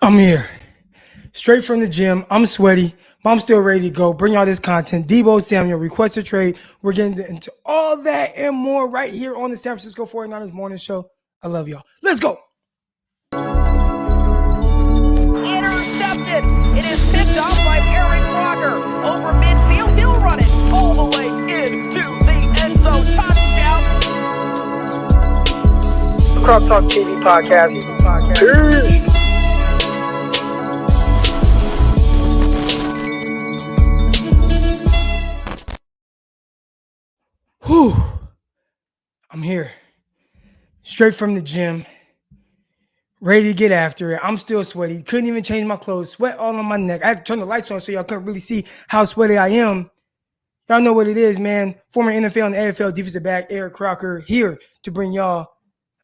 I'm here, straight from the gym. I'm sweaty, but I'm still ready to go. Bring y'all this content. Deebo Samuel, request a trade. We're getting into all that and more right here on the San Francisco 49ers Morning Show. I love y'all. Let's go. Intercepted. It is picked off by Eric Crocker. Over midfield, he'll run it all the way into the end zone. Touchdown. Cross Talk TV podcast. Peace. Whew. I'm here, straight from the gym, ready to get after it. I'm still sweaty. Couldn't even change my clothes. Sweat all on my neck. I had to turn the lights on so y'all couldn't really see how sweaty I am. Y'all know what it is, man. Former NFL and AFL defensive back Eric Crocker here to bring y'all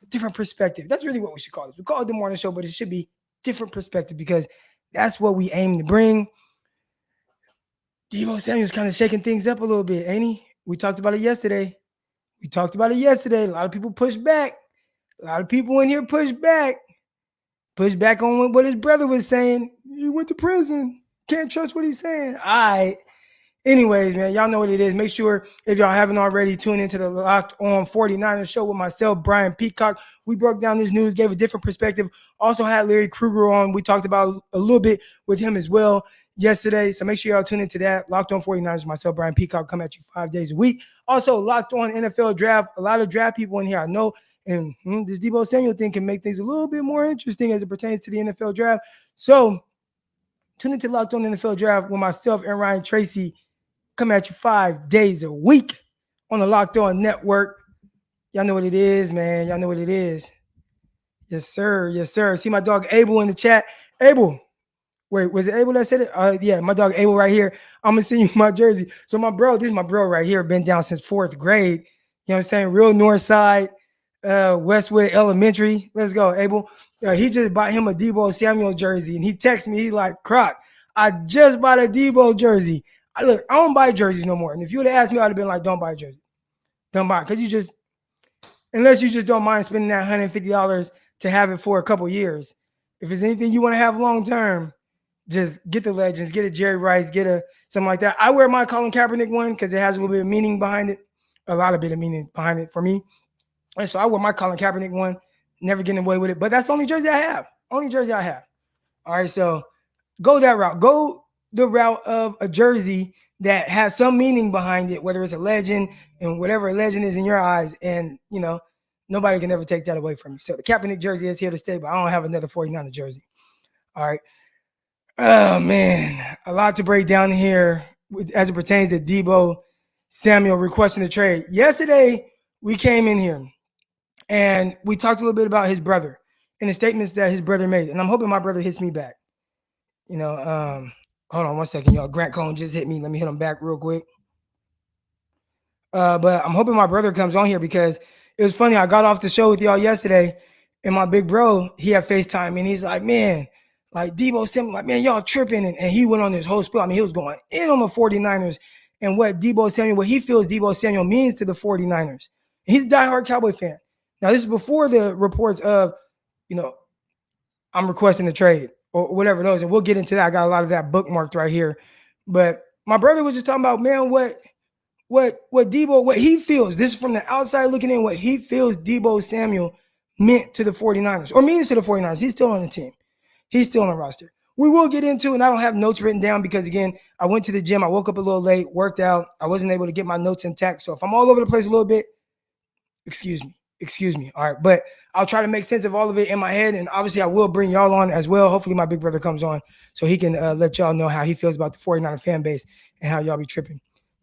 a different perspective. That's really what we should call it. We call it the morning show, but it should be different perspective because that's what we aim to bring. Deebo Samuel's kind of shaking things up a little bit, ain't he? We talked about it yesterday. A lot of people pushed back. A lot of people in here pushed back on what his brother was saying. He went to prison. Can't trust what he's saying. All right. Anyways, man, y'all know what it is. Make sure, if y'all haven't already, tune into the Locked On 49ers show with myself, Brian Peacock. We broke down this news, gave a different perspective. Also had Larry Krueger on. We talked about a little bit with him as well yesterday. So make sure y'all tune into that. Locked On 49ers, myself, Brian Peacock, come at you 5 days a week. Also, Locked On NFL Draft. A lot of draft people in here, I know. And this Deebo Samuel thing can make things a little bit more interesting as it pertains to the NFL Draft. So tune into Locked On NFL Draft with myself and Ryan Tracy. Come at you 5 days a week on the Locked On Network. Y'all know what it is, man. Y'all know what it is. Yes, sir. Yes, sir. See my dog Abel in the chat. Abel. Wait, was it Abel that said it? Yeah, my dog Abel right here. I'm going to send you my jersey. So my bro, this is my bro right here. Been down since 4th grade. You know what I'm saying? Real north side, Westwood Elementary. Let's go, Abel. He just bought him a Deebo Samuel jersey. And he texted me. He's like, Croc, I just bought a Deebo jersey. I don't buy jerseys no more. And if you would have asked me, I'd have been like, don't buy a jersey. Don't buy it. Because unless you just don't mind spending that $150 to have it for a couple years. If it's anything you want to have long term, just get the Legends, get a Jerry Rice, something like that. I wear my Colin Kaepernick one because it has a little bit of meaning behind it, a lot of bit of meaning behind it for me. And so I wear my Colin Kaepernick one, never getting away with it. But that's the only jersey I have. Only jersey I have. All right, so go that route. Go the route of a jersey that has some meaning behind it, whether it's a legend and whatever a legend is in your eyes. And, nobody can ever take that away from me. So the Kaepernick jersey is here to stay, but I don't have another 49er jersey. All right. Oh, man. A lot to break down here as it pertains to Deebo Samuel requesting a trade. Yesterday, we came in here and we talked a little bit about his brother and the statements that his brother made. And I'm hoping my brother hits me back. Hold on 1 second, y'all. Grant Cohn just hit me. Let me hit him back real quick. But I'm hoping my brother comes on here because it was funny. I got off the show with y'all yesterday, and my big bro, he had FaceTime, and he's like, man, like Deebo Samuel, like, man, y'all tripping. And he went on this whole spiel. I mean, he was going in on the 49ers and what he feels Deebo Samuel means to the 49ers. He's a diehard Cowboy fan. Now, this is before the reports of, I'm requesting a trade or whatever those, and we'll get into that. I got a lot of that bookmarked right here. But my brother was just talking about, man, what Deebo, what he feels. This is from the outside looking in, what he feels Deebo Samuel meant to the 49ers or means to the 49ers. He's still on the team. He's still on the roster. We will get into, and I don't have notes written down because, again, I went to the gym. I woke up a little late, worked out. I wasn't able to get my notes intact. So if I'm all over the place a little bit, excuse me. All right. But I'll try to make sense of all of it in my head. And obviously I will bring y'all on as well. Hopefully my big brother comes on so he can let y'all know how he feels about the 49er fan base and how y'all be tripping.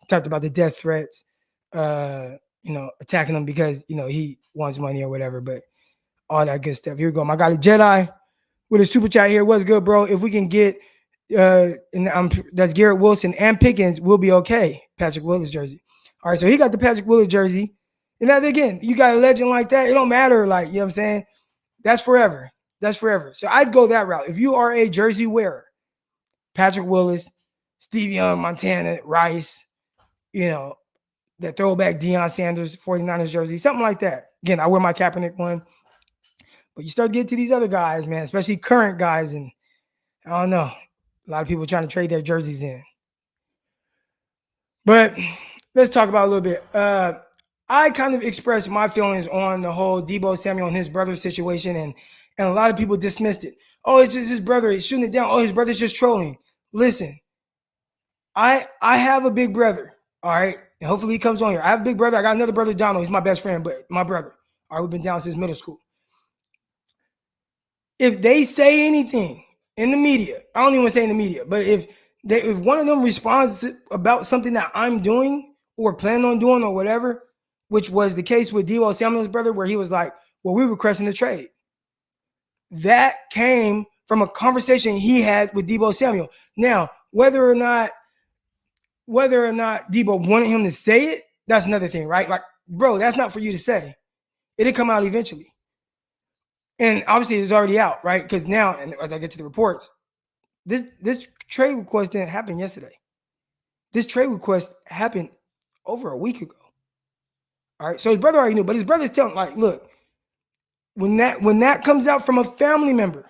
Talked about the death threats, attacking him because, he wants money or whatever, but all that good stuff. Here we go. My guy, the Jedi with a super chat here. What's good, bro? If we can get, that's Garrett Wilson and Pickens, we'll be okay. Patrick Willis jersey. All right. So he got the Patrick Willis jersey. And that, again, you got a legend like that. It don't matter. Like, you know what I'm saying? That's forever. So I'd go that route. If you are a jersey wearer, Patrick Willis, Steve Young, Montana, Rice, that throwback Deion Sanders 49ers jersey, something like that. Again, I wear my Kaepernick one. But you start getting to these other guys, man, especially current guys, and I don't know. A lot of people trying to trade their jerseys in. But let's talk about a little bit. I kind of expressed my feelings on the whole Deebo Samuel and his brother situation, and a lot of people dismissed it. Oh, it's just his brother. He's shooting it down. Oh, his brother's just trolling. Listen, I have a big brother. All right. And hopefully he comes on here. I have a big brother. I got another brother, Donald. He's my best friend, but my brother. All right, we've been down since middle school. If they say anything in the media, I don't even want to say in the media, but if one of them responds about something that I'm doing or plan on doing or whatever, which was the case with Deebo Samuel's brother, where he was like, well, we were requesting a trade. That came from a conversation he had with Deebo Samuel. Now, whether or not Deebo wanted him to say it, that's another thing, right? Like, bro, that's not for you to say. It'll come out eventually. And obviously it's already out, right? Because now, and as I get to the reports, this trade request didn't happen yesterday. This trade request happened over a week ago. All right. So his brother already knew, but his brother's telling, like, look, when that comes out from a family member,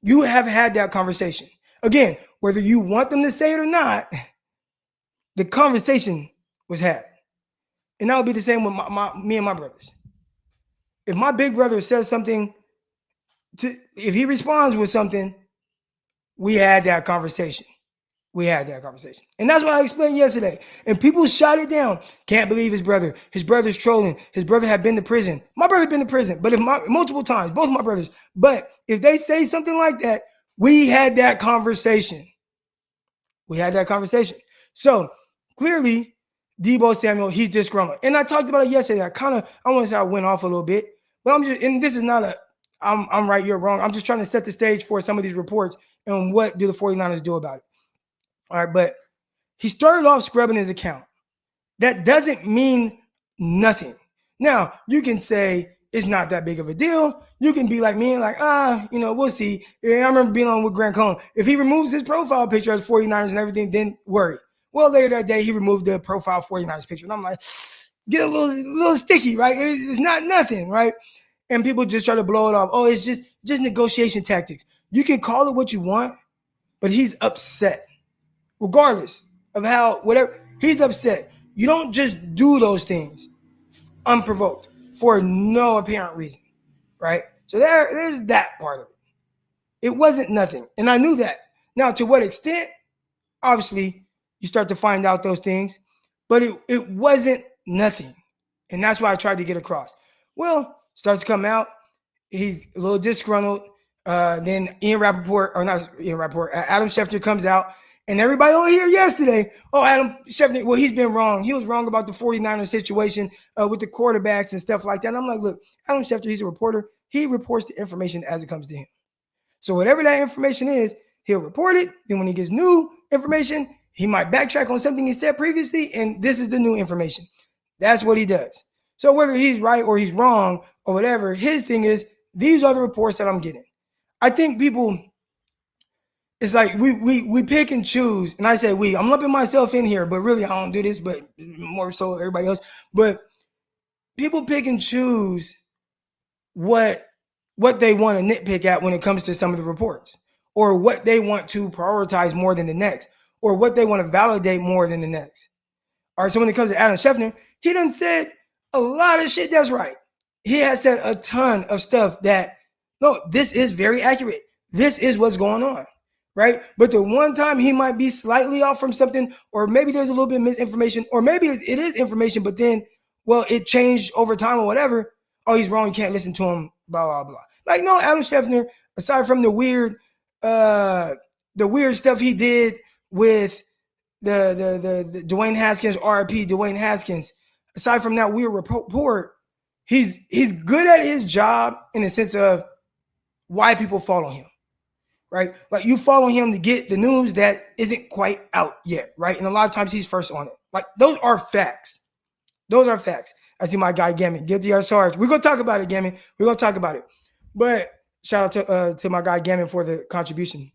you have had that conversation. Again, whether you want them to say it or not, the conversation was had. And that would be the same with me and my brothers. If my big brother says something, if he responds with something, we had that conversation. And that's what I explained yesterday. And people shot it down. Can't believe his brother's trolling. His brother had been to prison. My brother been to prison, but multiple times, both my brothers. But if they say something like that, we had that conversation. So clearly, Deebo Samuel, he's disgruntled. And I talked about it yesterday. I want to say I went off a little bit, but this is not I'm right, you're wrong. I'm just trying to set the stage for some of these reports and what do the 49ers do about it. All right, but he started off scrubbing his account. That doesn't mean nothing. Now, you can say it's not that big of a deal. You can be like me and like, we'll see. I remember being on with Grant Cohn. If he removes his profile picture as 49ers and everything, then worry. Well, later that day, he removed the profile 49ers picture. And I'm like, get a little sticky, right? It's not nothing, right? And people just try to blow it off. Oh, it's just negotiation tactics. You can call it what you want, but he's upset. Regardless of whatever, he's upset. You don't just do those things unprovoked for no apparent reason, right? So there's that part of it. It wasn't nothing. And I knew that. Now, to what extent? Obviously, you start to find out those things, but it wasn't nothing. And that's why I tried to get across. Well, starts to come out. He's a little disgruntled. Then Adam Schefter comes out. And everybody on here yesterday, Adam Schefter, well, he's been wrong. He was wrong about the 49ers situation with the quarterbacks and stuff like that. And I'm like, look, Adam Schefter, he's a reporter. He reports the information as it comes to him. So whatever that information is, he'll report it. Then when he gets new information, he might backtrack on something he said previously, and this is the new information. That's what he does. So whether he's right or he's wrong or whatever, his thing is, these are the reports that I'm getting. I think people... It's like we pick and choose, and I say we. I'm lumping myself in here, but really I don't do this, but more so everybody else. But people pick and choose what they want to nitpick at when it comes to some of the reports, or what they want to prioritize more than the next, or what they want to validate more than the next. All right, so when it comes to Adam Schefter, he done said a lot of shit that's right. He has said a ton of stuff that, no, this is very accurate. This is what's going on. Right? But the one time he might be slightly off from something, or maybe there's a little bit of misinformation, or maybe it is information, but then, well, it changed over time or whatever. Oh, he's wrong. You can't listen to him, blah, blah, blah. Like, no, Adam Schefter, aside from the weird stuff he did with the Dwayne Haskins, RIP Dwayne Haskins, aside from that weird report, he's good at his job in the sense of why people follow him. Right? Like, you follow him to get the news that isn't quite out yet, right? And a lot of times he's first on it. Like, those are facts. I see my guy Gammon, guilty as charged. We're going to talk about it, Gammon. We're going to talk about it. But shout out to my guy Gammon for the contribution.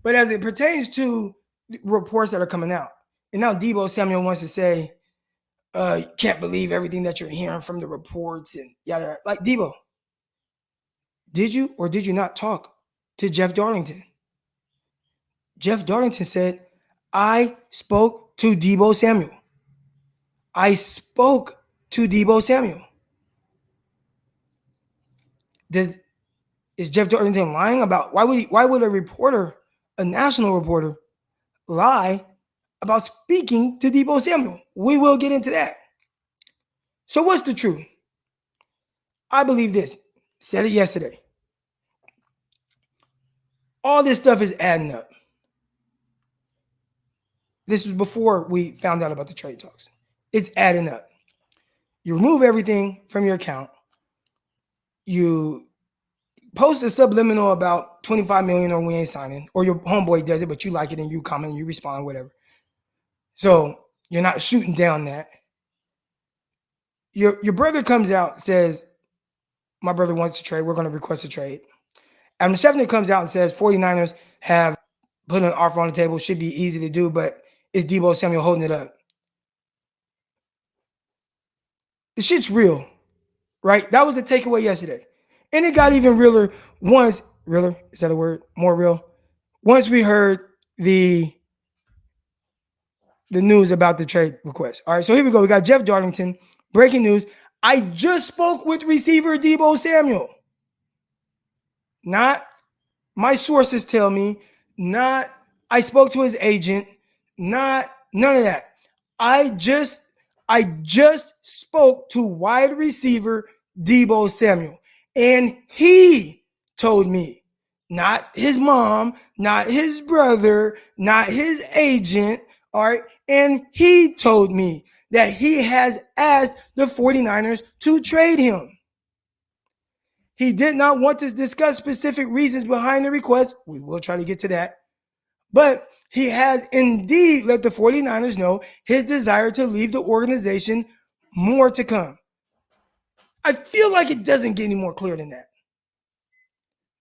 But as it pertains to reports that are coming out, and now Deebo Samuel wants to say, you can't believe everything that you're hearing from the reports and yada. Like, Deebo, did you or did you not talk to Jeff Darlington? Jeff Darlington said, I spoke to Deebo Samuel. I spoke to Deebo Samuel. Is Jeff Darlington lying about why would a reporter, a national reporter, lie about speaking to Deebo Samuel? We will get into that. So what's the truth? I believe this. Said it yesterday. All this stuff is adding up. This was before we found out about the trade talks. It's adding up. You remove everything from your account. You post a subliminal about 25 million or we ain't signing, or your homeboy does it, but you like it and you comment and you respond, whatever. So you're not shooting down that. Your brother comes out, says, my brother wants to trade. We're going to request a trade. Adam Schefter comes out and says 49ers have put an offer on the table. Should be easy to do, but is Deebo Samuel holding it up? The shit's real, right? That was the takeaway yesterday. And it got even realer once, realer, is that a word? More real? Once we heard the news about the trade request. All right, so here we go. We got Jeff Darlington, breaking news. I just spoke with receiver Deebo Samuel. Not my sources tell me, not I spoke to his agent, not none of that. I just spoke to wide receiver Deebo Samuel, and he told me, not his mom, not his brother, not his agent, all right? And he told me that he has asked the 49ers to trade him. He did not want to discuss specific reasons behind the request. We will try to get to that. But he has indeed let the 49ers know his desire to leave the organization. More to come. I feel like it doesn't get any more clear than that.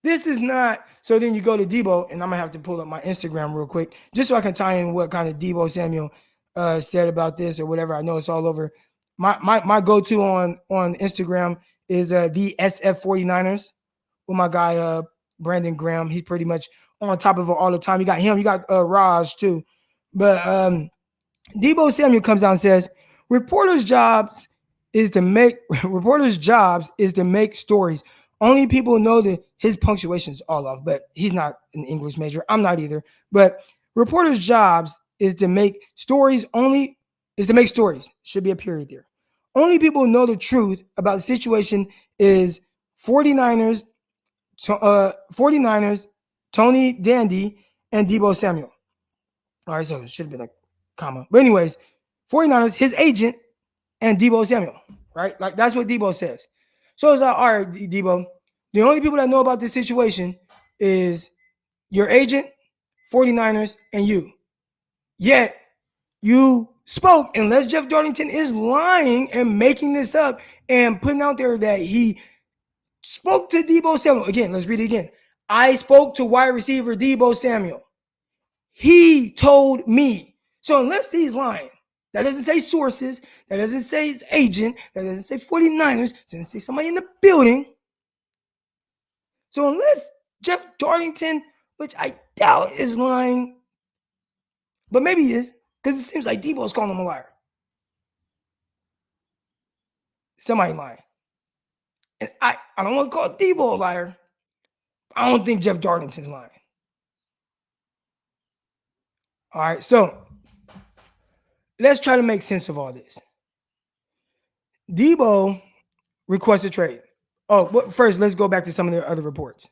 This is not, so then you go to Deebo, and I'm going to have to pull up my Instagram real quick, just so I can tie in what kind of Deebo Samuel said about this or whatever. I know it's all over. My go-to on Instagram is the SF 49ers with my guy, Brandon Graham. He's pretty much on top of it all the time. You got him, you got Raj too. But Deebo Samuel comes out and says, reporters' jobs is to make stories. Only people know that his punctuation is all off, but he's not an English major. I'm not either. But reporters' jobs is to make stories. Should be a period there. Only people who know the truth about the situation is 49ers, Tony Dandy, and Deebo Samuel. All right, so it should have been a comma. But anyways, 49ers, his agent, and Deebo Samuel, right? Like, that's what Deebo says. So it's like, all right, Deebo, the only people that know about this situation is your agent, 49ers, and you. Yet, you spoke, unless Jeff Darlington is lying and making this up and putting out there that he spoke to Deebo Samuel. Again, let's read it again. I spoke to wide receiver Deebo Samuel. He told me. So unless he's lying, that doesn't say sources, that doesn't say his agent, that doesn't say 49ers, that doesn't say somebody in the building. So unless Jeff Darlington, which I doubt is lying, but maybe he is, because it seems like Deebo's calling him a liar. Somebody lying. And I don't want to call Deebo a liar. I don't think Jeff Darlington's lying. All right, so let's try to make sense of all this. Deebo requested trade. Oh, but first, let's go back to some of the other reports.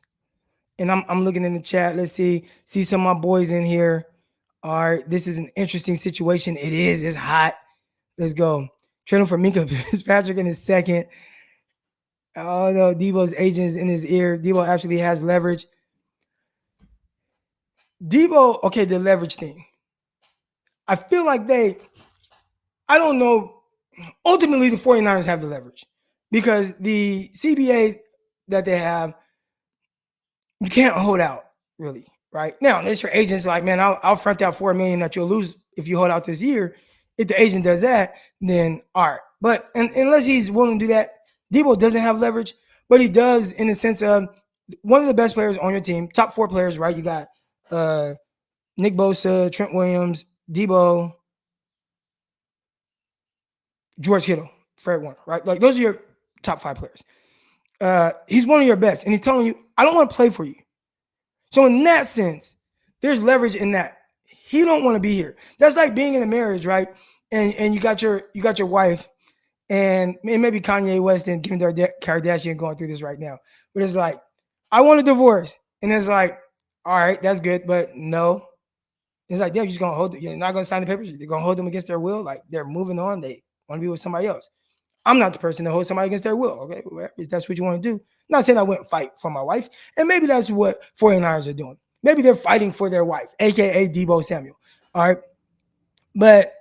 And I'm looking in the chat. Let's see some of my boys in here. All right, this is an interesting situation. It is. It's hot. Let's go. Trading for Minka Fitzpatrick in his second. Oh, no, Deebo's agent is in his ear. Deebo actually has leverage. Deebo, okay, the leverage thing. I feel like I don't know. Ultimately, the 49ers have the leverage because the CBA that they have, you can't hold out, really, right? Now, unless your agent's like, man, I'll front out $4 million that you'll lose if you hold out this year. If the agent does that, then all right. But unless he's willing to do that, Deebo doesn't have leverage, but he does in the sense of one of the best players on your team, top 4 players, right? You got Nick Bosa, Trent Williams, Deebo, George Kittle, Fred Warner, right? Like those are your top 5 players. He's one of your best, and he's telling you, I don't want to play for you. So in that sense, there's leverage in that. He don't want to be here. That's like being in a marriage, right? And you got your wife, and maybe Kanye West and Kim Kardashian going through this right now. But it's like, I want a divorce. And it's like, all right, that's good, but no. It's like, you're just gonna hold it. You're not gonna sign the papers. You're gonna hold them against their will. Like they're moving on. They want to be with somebody else. I'm not the person to hold somebody against their will. Okay, if that's what you want to do. I'm not saying I wouldn't fight for my wife. And maybe that's what 49ers are doing. Maybe they're fighting for their wife, aka Deebo Samuel. All right. But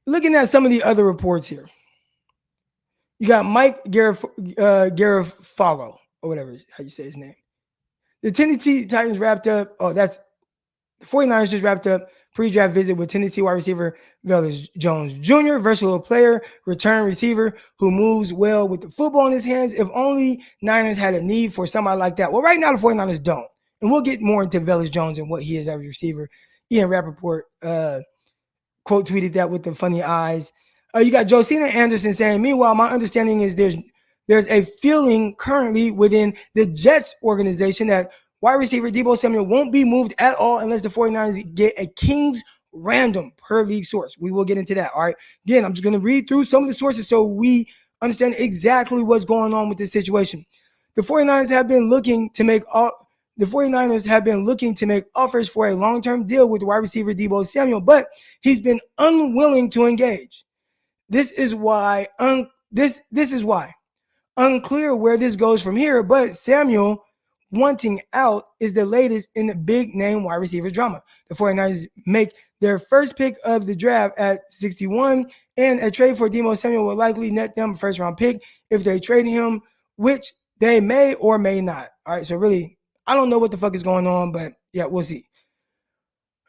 looking at some of the other reports here, you got Mike Garafolo, or whatever how you say his name. The Tennessee Titans wrapped up. Oh, that's the 49ers just wrapped up pre-draft visit with Tennessee wide receiver Velus Jones Jr., versatile player, return receiver who moves well with the football in his hands. If only Niners had a need for somebody like that. Well, right now the 49ers don't. And we'll get more into Velus Jones and what he is as a receiver. Ian Rappaport quote tweeted that with the funny eyes. You got Josina Anderson saying, meanwhile, my understanding is there's a feeling currently within the Jets organization that wide receiver Deebo Samuel won't be moved at all unless the 49ers get a Kings random per league source. We will get into that. All right. Again, I'm just going to read through some of the sources so we understand exactly what's going on with this situation. The 49ers have been looking to make offers for a long-term deal with wide receiver Deebo Samuel, but he's been unwilling to engage. This is why unclear where this goes from here, but Samuel wanting out is the latest in the big name wide receiver drama. The 49ers make their first pick of the draft at 61, and a trade for Deebo Samuel will likely net them a first round pick if they trade him, which they may or may not. All right, so really, I don't know what the fuck is going on, but yeah, we'll see.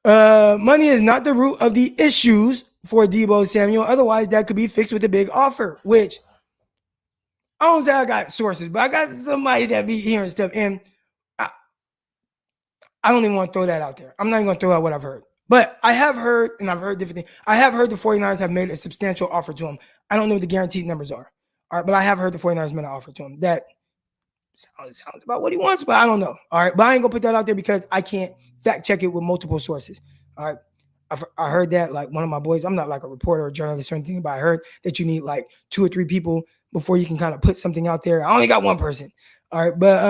Money is not the root of the issues for Deebo Samuel. Otherwise, that could be fixed with a big offer, which I don't say I got sources, but I got somebody that be hearing stuff. And I don't even want to throw that out there. I'm not even going to throw out what I've heard. But I have heard, and I've heard different things. I have heard the 49ers have made a substantial offer to him. I don't know what the guaranteed numbers are. All right, but I have heard the 49ers made an offer to him. That sounds about what he wants, but I don't know. All right, but I ain't going to put that out there because I can't fact check it with multiple sources. All right. I heard that like one of my boys, I'm not like a reporter or journalist or anything, but I heard that you need like 2 or 3 people before you can kind of put something out there. I only got one person. All right. But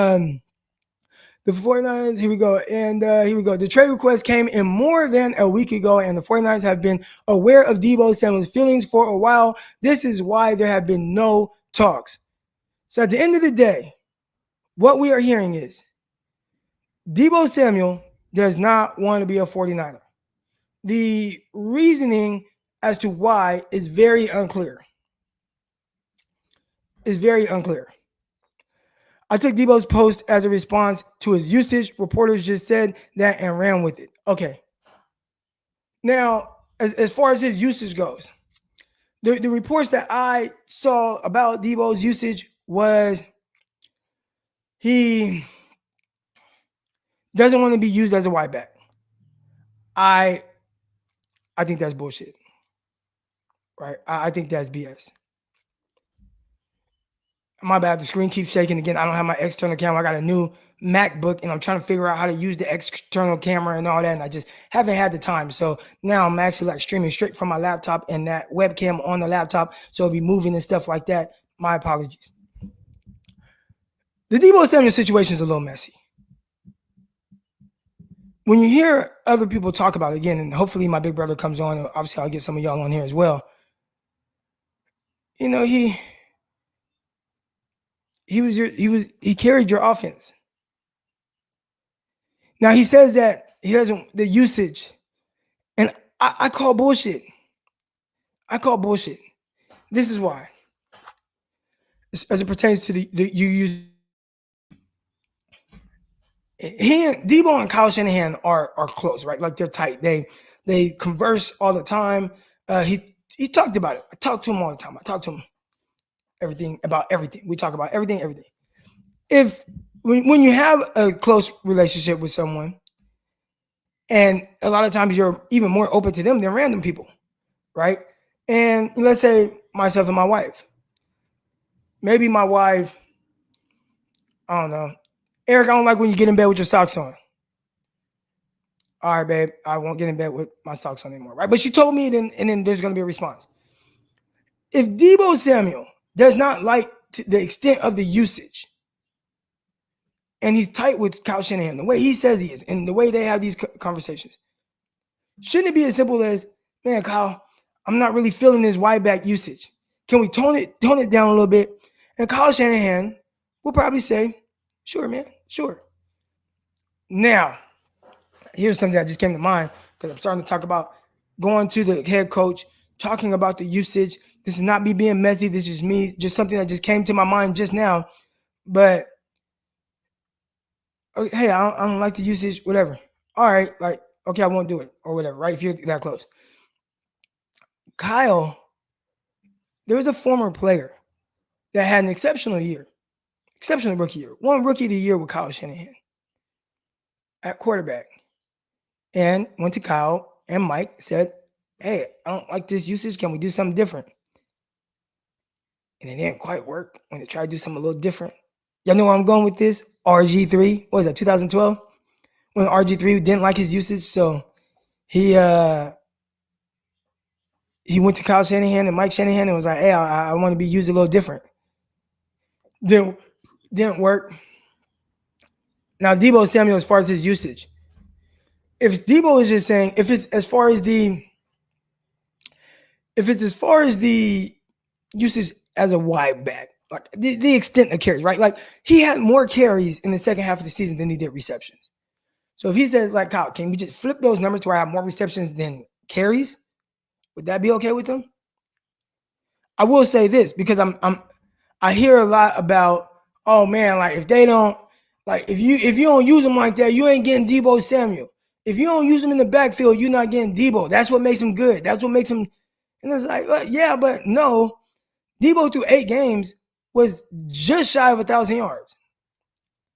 the 49ers, here we go. And here we go. The trade request came in more than a week ago, and the 49ers have been aware of Deebo Samuel's feelings for a while. This is why there have been no talks. So at the end of the day, what we are hearing is Deebo Samuel does not want to be a 49er. The reasoning as to why is very unclear. I took Deebo's post as a response to his usage. Reporters just said that and ran with it. Okay. Now, as far as his usage goes, the reports that I saw about Deebo's usage was he doesn't want to be used as a wide back. I think that's bullshit. Right? I think that's BS. My bad. The screen keeps shaking again. I don't have my external camera. I got a new MacBook and I'm trying to figure out how to use the external camera and all that. And I just haven't had the time. So now I'm actually like streaming straight from my laptop and that webcam on the laptop. So it'll be moving and stuff like that. My apologies. The Deebo Samuel situation is a little messy. When you hear other people talk about it again, and hopefully my big brother comes on, and obviously I'll get some of y'all on here as well. You know, he carried your offense. Now he says that he doesn't the usage, and I call bullshit. This is why, as it pertains to the you use. Deebo and Kyle Shanahan are close, right? Like they're tight. They converse all the time. He talked about it. I talk to him all the time. I talk to him about everything. We talk about everything. When you have a close relationship with someone, And a lot of times you're even more open to them than random people, right? And let's say myself and my wife. Maybe my wife, I don't know, Eric, I don't like when you get in bed with your socks on. All right, babe, I won't get in bed with my socks on anymore, right? But she told me, and then there's going to be a response. If Deebo Samuel does not like the extent of the usage, and he's tight with Kyle Shanahan, the way he says he is, and the way they have these conversations, shouldn't it be as simple as, man, Kyle, I'm not really feeling this wide back usage. Can we tone it down a little bit? And Kyle Shanahan will probably say, sure, man, sure. Now, here's something that just came to mind because I'm starting to talk about going to the head coach, talking about the usage. This is not me being messy. This is me, just something that just came to my mind just now. But, hey, I don't like the usage, whatever. All right, like, okay, I won't do it or whatever, right? If you're that close. Kyle, there was a former player that had an exceptional rookie year. Won Rookie of the Year with Kyle Shanahan at quarterback. And went to Kyle and Mike, said, hey, I don't like this usage. Can we do something different? And it didn't quite work when they tried to do something a little different. Y'all know where I'm going with this? RG3, what was that, 2012? When RG3 didn't like his usage, so he went to Kyle Shanahan and Mike Shanahan and was like, hey, I want to be used a little different. Didn't work. Now, Deebo Samuel, as far as his usage, if Deebo is just saying, if it's as far as the usage as a wide back, like the extent of carries, right? Like he had more carries in the second half of the season than he did receptions. So if he says, like, Kyle, can we just flip those numbers to where I have more receptions than carries? Would that be okay with them? I will say this because I hear a lot about, oh man, like if they don't, like if you don't use them like that, you ain't getting Deebo Samuel. If you don't use them in the backfield, you're not getting Deebo. That's what makes him good. That's what makes him. And it's like, well, yeah, but no. Deebo through 8 games was just shy of 1,000 yards.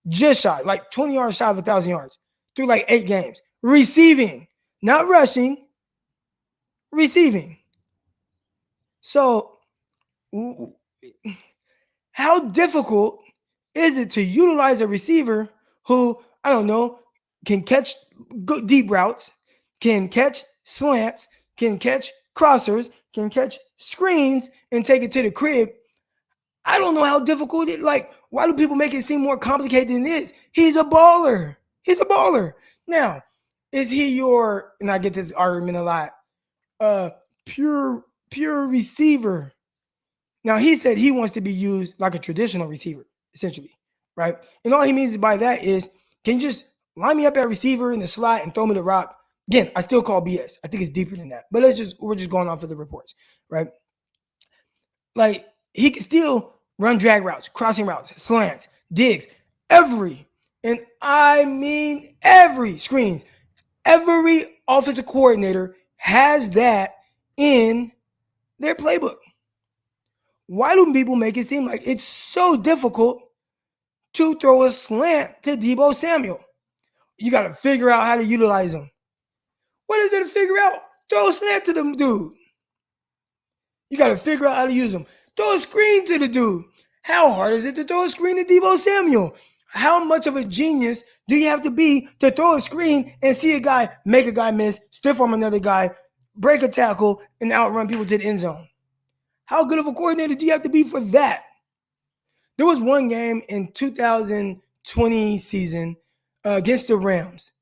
Just shy, like 20 yards shy of 1,000 yards through like 8 games. Receiving, not rushing, receiving. So how difficult is it to utilize a receiver who, I don't know, can catch good deep routes, can catch slants, can catch crossers, can catch screens and take it to the crib? I don't know how difficult it is. Like, why do people make it seem more complicated than this? He's a baller. He's a baller. Now, is he your, and I get this argument a lot, pure receiver? Now, he said he wants to be used like a traditional receiver, essentially, right? And all he means by that is, can you just line me up at receiver in the slot and throw me the rock? Again, I still call BS. I think it's deeper than that. But we're just going off of the reports, right? Like, he can still run drag routes, crossing routes, slants, digs, and I mean every screens. Every offensive coordinator has that in their playbook. Why do people make it seem like it's so difficult to throw a slant to Deebo Samuel? You got to figure out how to utilize him. What is there to figure out? Throw a slant to the dude. You got to figure out how to use him. Throw a screen to the dude. How hard is it to throw a screen to Deebo Samuel? How much of a genius do you have to be to throw a screen and see a guy make a guy miss, stiff arm another guy, break a tackle, and outrun people to the end zone? How good of a coordinator do you have to be for that? There was one game in 2020 season against the Rams.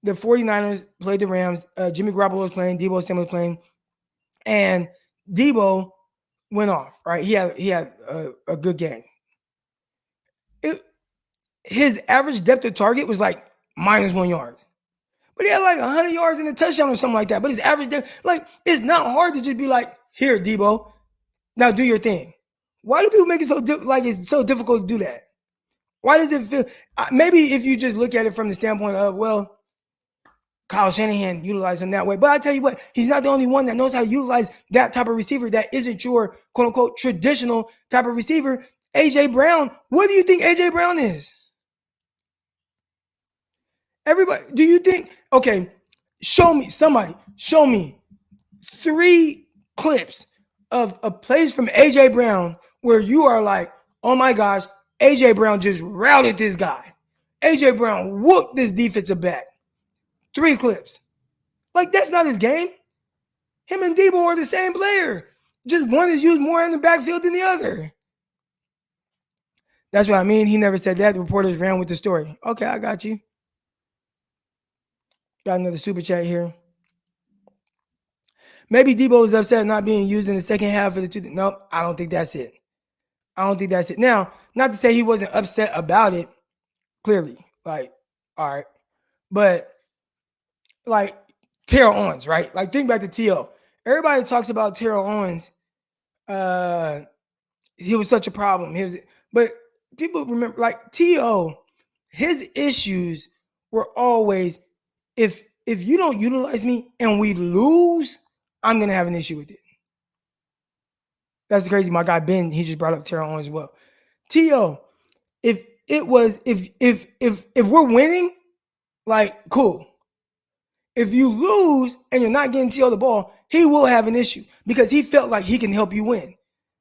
The 49ers played the Rams. Jimmy Garoppolo was playing. Deebo Samuel was playing. And Deebo went off, right? He had a good game. His average depth of target was like -1 yard. But he had like 100 yards in a touchdown or something like that. But his average depth, like, it's not hard to just be like, here, Deebo, now do your thing. Why do people make it so like it's so difficult to do that? Why does it feel? Maybe if you just look at it from the standpoint of, well, Kyle Shanahan utilized him that way. But I tell you what, he's not the only one that knows how to utilize that type of receiver that isn't your quote unquote traditional type of receiver. AJ Brown. What do you think AJ Brown is? Everybody, do you think okay, show me 3 clips of plays from AJ Brown where you are like, oh my gosh, AJ Brown just routed this guy. AJ Brown whooped this defensive back. 3 clips. Like, that's not his game. Him and Deebo are the same player. Just one is used more in the backfield than the other. That's what I mean. He never said that. The reporters ran with the story. Okay, I got you. Got another super chat here. Maybe Deebo was upset not being used in the second half of the two. Nope, I don't think that's it. Now, not to say he wasn't upset about it, clearly. Like, all right. But, like, Terrell Owens, right? Like, think back to T.O. Everybody talks about Terrell Owens. He was such a problem. But people remember, like, T.O., his issues were always, if you don't utilize me and we lose, I'm going to have an issue with it. That's crazy. My guy Ben, he just brought up Terrell Owens as well. T.O., if we're winning, like, cool. If you lose and you're not getting T.O. the ball, he will have an issue because he felt like he can help you win.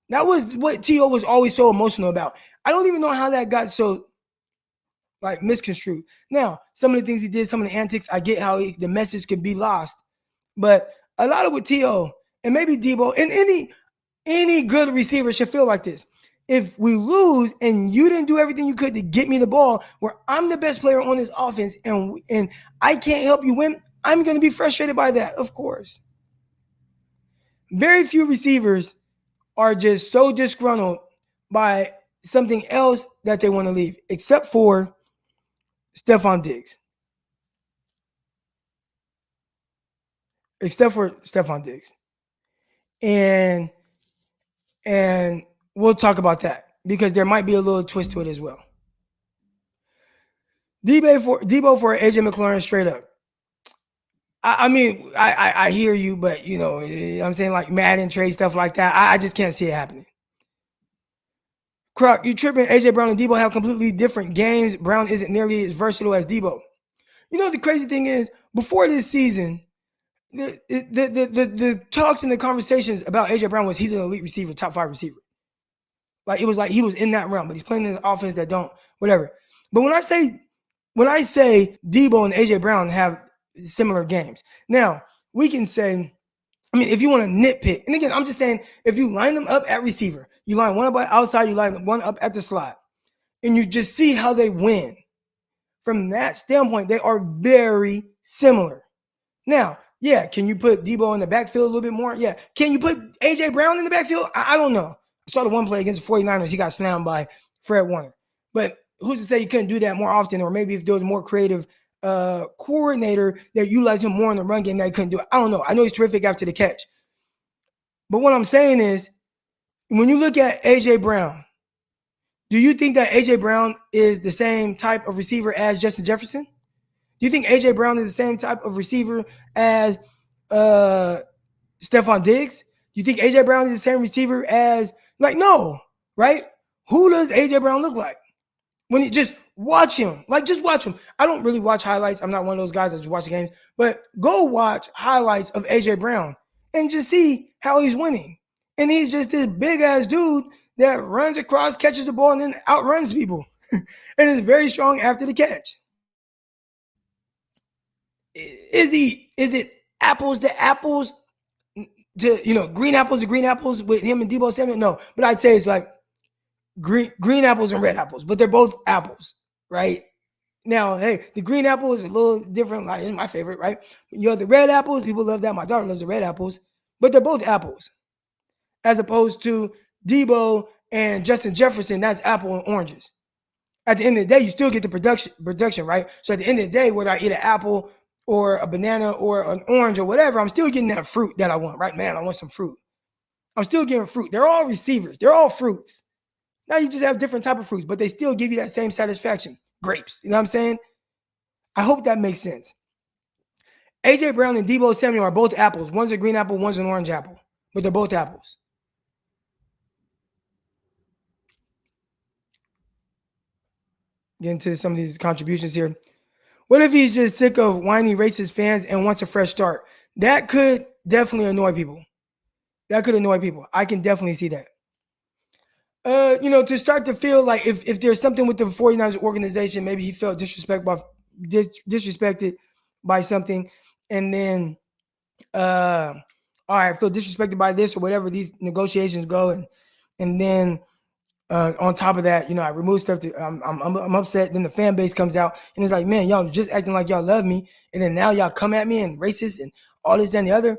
That was what T.O. was always so emotional about. I don't even know how that got so, like, misconstrued. Now, some of the things he did, some of the antics, I get how the message can be lost. But a lot of what T.O. and maybe Deebo and any good receiver should feel like this. If we lose and you didn't do everything you could to get me the ball, where I'm the best player on this offense and I can't help you win, I'm going to be frustrated by that, of course. Very few receivers are just so disgruntled by something else that they want to leave, except for Stephon Diggs. And we'll talk about that because there might be a little twist to it as well. Deebo for AJ McLaurin straight up. I mean, I hear you, but, you know, I'm saying, like, Madden trade stuff like that. I just can't see it happening. Croc, you tripping. AJ Brown and Deebo have completely different games. Brown isn't nearly as versatile as Deebo. You know, the crazy thing is, before this season, the talks and the conversations about AJ Brown was he's an elite receiver, top 5 receiver. Like, it was like he was in that realm, but he's playing in this offense that don't, whatever. But when I say Deebo and AJ Brown have similar games, now we can say, I mean, if you want to nitpick, and again, I'm just saying, if you line them up at receiver, you line one up outside, you line one up at the slot, and you just see how they win. From that standpoint, they are very similar. Now, yeah, can you put Deebo in the backfield a little bit more? Yeah. Can you put AJ Brown in the backfield? I don't know. I saw the one play against the 49ers. He got slammed by Fred Warner. But who's to say you couldn't do that more often? Or maybe if there was a more creative coordinator that utilized him more in the run game, that he couldn't do it. I don't know. I know he's terrific after the catch. But what I'm saying is, when you look at AJ Brown, do you think that AJ Brown is the same type of receiver as Justin Jefferson? Do you think AJ Brown is the same type of receiver as Stephon Diggs? Do you think AJ Brown is the same receiver as, like, no, right? Who does AJ Brown look like? When you just watch him, like, just watch him. I don't really watch highlights. I'm not one of those guys that just watch the games, but go watch highlights of AJ Brown and just see how he's winning. And he's just this big ass dude that runs across, catches the ball, and then outruns people and is very strong after the catch. Is it apples to apples to, you know, green apples to green apples with him and Deebo Samuel? No, but I'd say it's like green apples and red apples, but they're both apples, right? Now, hey, the green apple is a little different. Like, it's my favorite, right? You know, the red apples, people love that. My daughter loves the red apples, but they're both apples. As opposed to Deebo and Justin Jefferson, that's apple and oranges. At the end of the day, you still get the production, right? So at the end of the day, whether I eat an apple or a banana or an orange or whatever, I'm still getting that fruit that I want, right? Man, I want some fruit. I'm still getting fruit. They're all receivers. They're all fruits. Now you just have different type of fruits, but they still give you that same satisfaction. Grapes, you know what I'm saying? I hope that makes sense. AJ Brown and Deebo Samuel are both apples. One's a green apple, one's an orange apple, but they're both apples. Get into some of these contributions here. What if he's just sick of whiny racist fans and wants a fresh start? That could definitely annoy people. That could annoy people. I can definitely see that. To start to feel like if there's something with the 49ers organization, maybe he felt disrespected by something, and then all right, I feel disrespected by this or whatever these negotiations go, and then on top of that, I remove stuff. I'm upset. Then the fan base comes out and it's like, man, y'all just acting like y'all love me, and then now y'all come at me and racist and all this, that, and the other.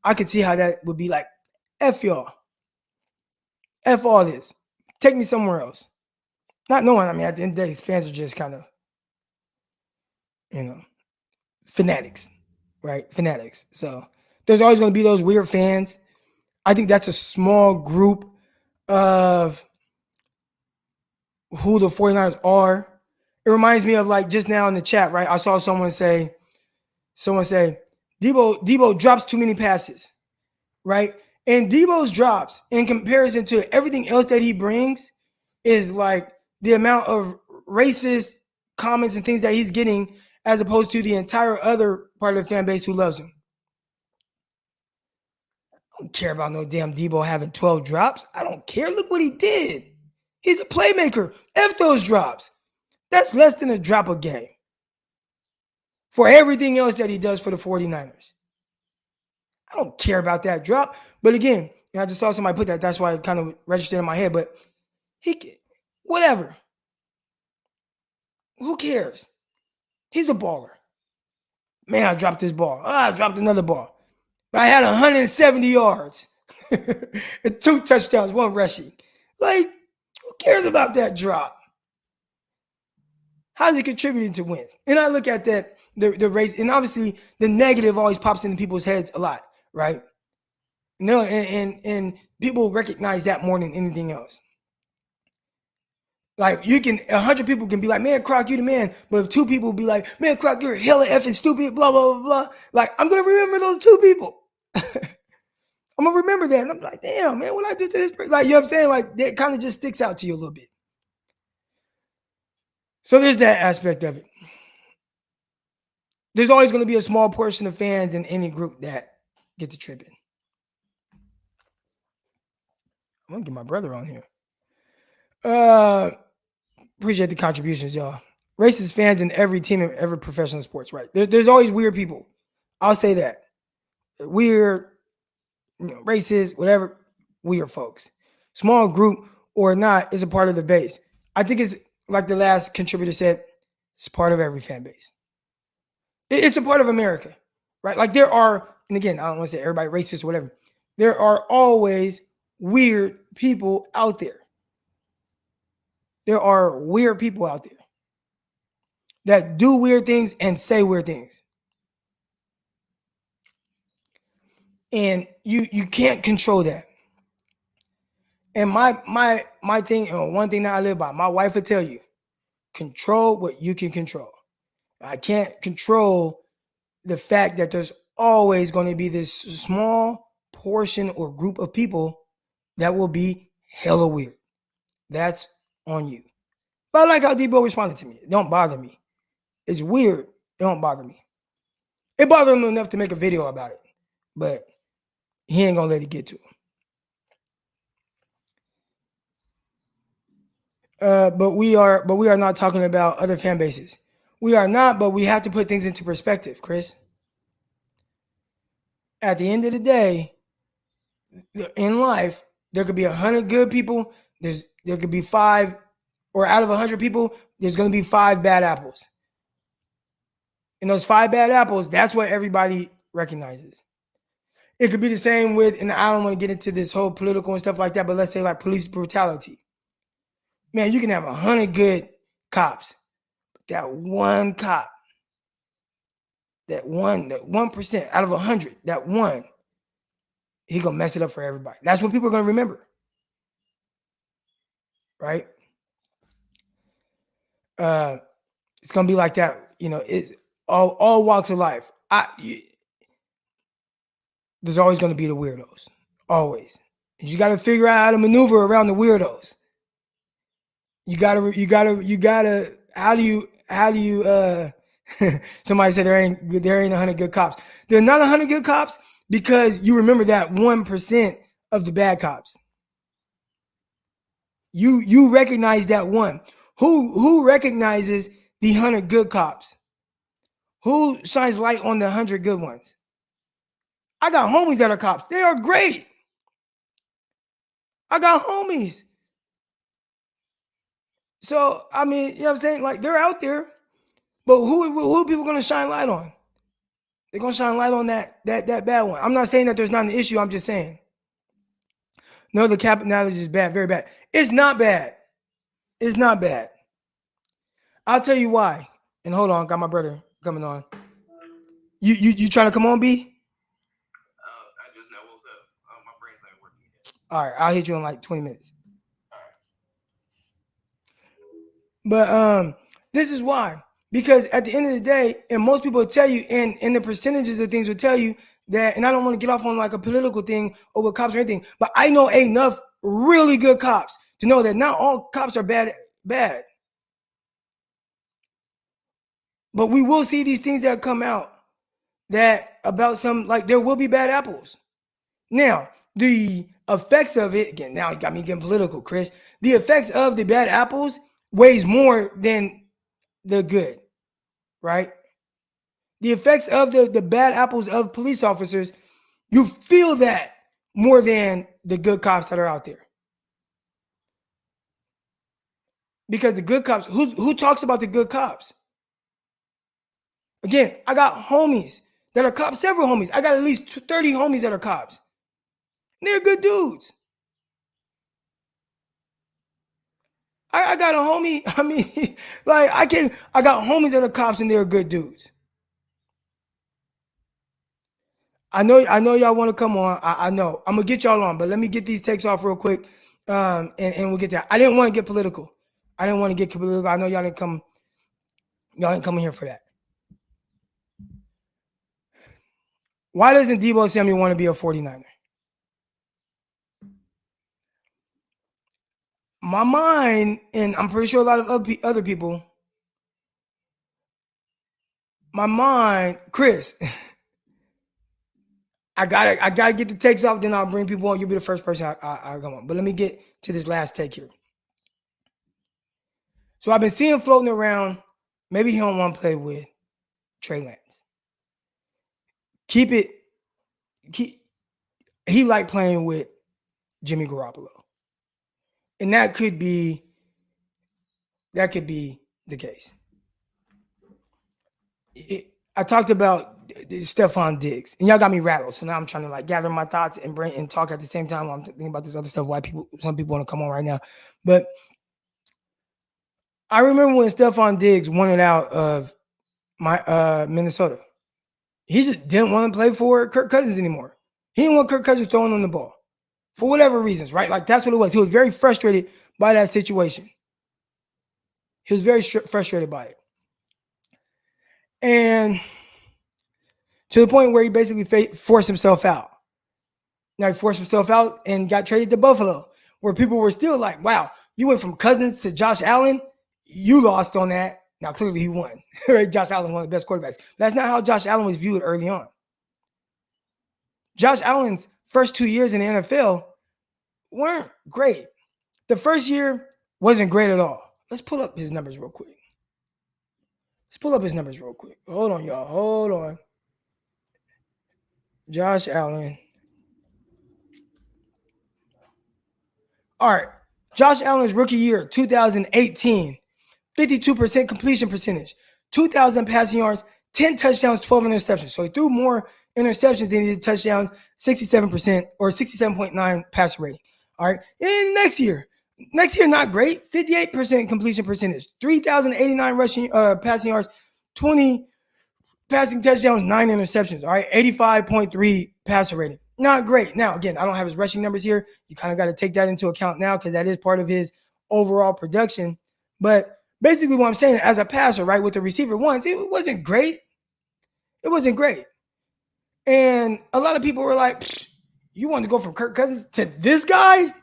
I could see how that would be like, F y'all. F all this. Take me somewhere else. Not knowing, at the end of the day, fans are just kind of, fanatics, right? Fanatics. So there's always going to be those weird fans. I think that's a small group of who the 49ers are. It reminds me of like just now in the chat, right? I saw someone say, Deebo drops too many passes, right? And Deebo's drops in comparison to everything else that he brings is like the amount of racist comments and things that he's getting as opposed to the entire other part of the fan base who loves him. I don't care about no damn Deebo having 12 drops. I don't care. Look what he did. He's a playmaker. F those drops. That's less than a drop a game for everything else that he does for the 49ers. I don't care about that drop. But again, I just saw somebody put that. That's why it kind of registered in my head. But whatever. Who cares? He's a baller. Man, I dropped this ball. I dropped another ball. But I had 170 yards. And 2 touchdowns, 1 rushing. Like, who cares about that drop? How's it contributing to wins? And I look at that, the race, and obviously the negative always pops into people's heads a lot, right? No, and people recognize that more than anything else. Like 100 people can be like, man, Croc, you the man. But if 2 people be like, man, Croc, you're hella effing stupid, blah, blah, blah, blah. Like, I'm going to remember those 2 people. I'm going to remember that. And I'm like, damn, man, what I did to this? Like, you know what I'm saying? Like, that kind of just sticks out to you a little bit. So there's that aspect of it. There's always going to be a small portion of fans in any group that get to tripping. I'm going to get my brother on here. Appreciate the contributions, y'all. Racist fans in every team in every professional sports, right? There's always weird people. I'll say that. Weird, racist, whatever, weird folks. Small group or not is a part of the base. I think it's like the last contributor said, it's part of every fan base. It's a part of America, right? Like there are, and again, I don't want to say everybody racist or whatever. There are always weird people out there. There are weird people out there that do weird things and say weird things. And you can't control that. And my thing, one thing that I live by, my wife will tell you, control what you can control. I can't control the fact that there's always going to be this small portion or group of people that will be hella weird. That's on you. But I like how Deebo responded to me. It don't bother me. It's weird. It don't bother me. It bothered him enough to make a video about it. But he ain't going to let it get to him. But we are not talking about other fan bases. We are not, but we have to put things into perspective, Chris. At the end of the day, in life, there could be 100 good people. There could be 5, or out of 100 people, there's going to be 5 bad apples. And those 5 bad apples, that's what everybody recognizes. It could be the same with, and I don't want to get into this whole political and stuff like that, but let's say like police brutality. Man, you can have 100 good cops, but that one cop, that 1% out of 100, that one, he gonna mess it up for everybody. That's what people are gonna remember, right? It's gonna be like that. It's all walks of life. There's always gonna be the weirdos, always. And you got to figure out how to maneuver around the weirdos. You gotta. How do you Somebody said there ain't 100 good cops. There are not 100 good cops because you remember that 1% of the bad cops. You recognize that one. Who recognizes the 100 good cops? Who shines light on the 100 good ones? I got homies that are cops. They are great. I got homies. So, I mean, you know what I'm saying? Like, they're out there. But who are people going to shine light on? They're going to shine light on that bad one. I'm not saying that there's not an issue. I'm just saying. No, the cap knowledge is bad, very bad. It's not bad. It's not bad. I'll tell you why. And hold on, got my brother coming on. You trying to come on, B? I just now woke up. My brain's not working yet. All right, I'll hit you in like 20 minutes. All right. But this is why. Because at the end of the day, and most people will tell you, and the percentages of things will tell you that, and I don't want to get off on like a political thing over cops or anything, but I know enough really good cops to know that not all cops are bad. But we will see these things that come out that about some, like there will be bad apples. Now, the effects of it, again, now you got me getting political, Chris. The effects of the bad apples weighs more than the good, right? The effects of the bad apples of police officers, you feel that more than the good cops that are out there. Because the good cops, who talks about the good cops? Again, I got homies that are cops, several homies. I got at least 30 homies that are cops. They're good dudes. I got a homie, I mean, like I got homies that are cops and they're good dudes. I know y'all want to come on. I know. I'm gonna get y'all on, but let me get these takes off real quick. And we'll get that. I didn't want to get political. I know y'all didn't come in here for that. Why doesn't Deebo Samuel want to be a 49er? My mind, and I'm pretty sure a lot of other people, my mind, Chris, I gotta get the takes off, then I'll bring people on. You'll be the first person I come on. But let me get to this last take here. So I've been seeing floating around, maybe he don't want to play with Trey Lance. He like playing with Jimmy Garoppolo. And that could be the case. I talked about Stephon Diggs, and y'all got me rattled. So now I'm trying to like gather my thoughts and talk at the same time while I'm thinking about this other stuff. Why some people want to come on right now. But I remember when Stephon Diggs wanted out of my Minnesota. He just didn't want to play for Kirk Cousins anymore. He didn't want Kirk Cousins throwing on the ball for whatever reasons, right? Like that's what it was. He was very frustrated by that situation. He was very frustrated by it. And to the point where he basically forced himself out. Now he forced himself out and got traded to Buffalo, where people were still like, wow, you went from Cousins to Josh Allen. You lost on that. Now, clearly he won. Right? Josh Allen was one of the best quarterbacks. But that's not how Josh Allen was viewed early on. Josh Allen's first 2 years in the NFL weren't great. The first year wasn't great at all. Let's pull up his numbers real quick. Hold on, y'all. Hold on. Josh Allen. All right. Josh Allen's rookie year, 2018. 52% completion percentage, 2,000 passing yards, 10 touchdowns, 12 interceptions. So he threw more interceptions than he did touchdowns, 67% or 67.9 passer rating. All right. And next year, not great. 58% completion percentage, 3,089 rushing passing yards, 20 passing touchdowns, 9 interceptions. All right. 85.3 passer rating. Not great. Now, again, I don't have his rushing numbers here. You kind of got to take that into account now because that is part of his overall production. But basically what I'm saying, as a passer, right, with the receiver once, it wasn't great. It wasn't great. And a lot of people were like, you want to go from Kirk Cousins to this guy?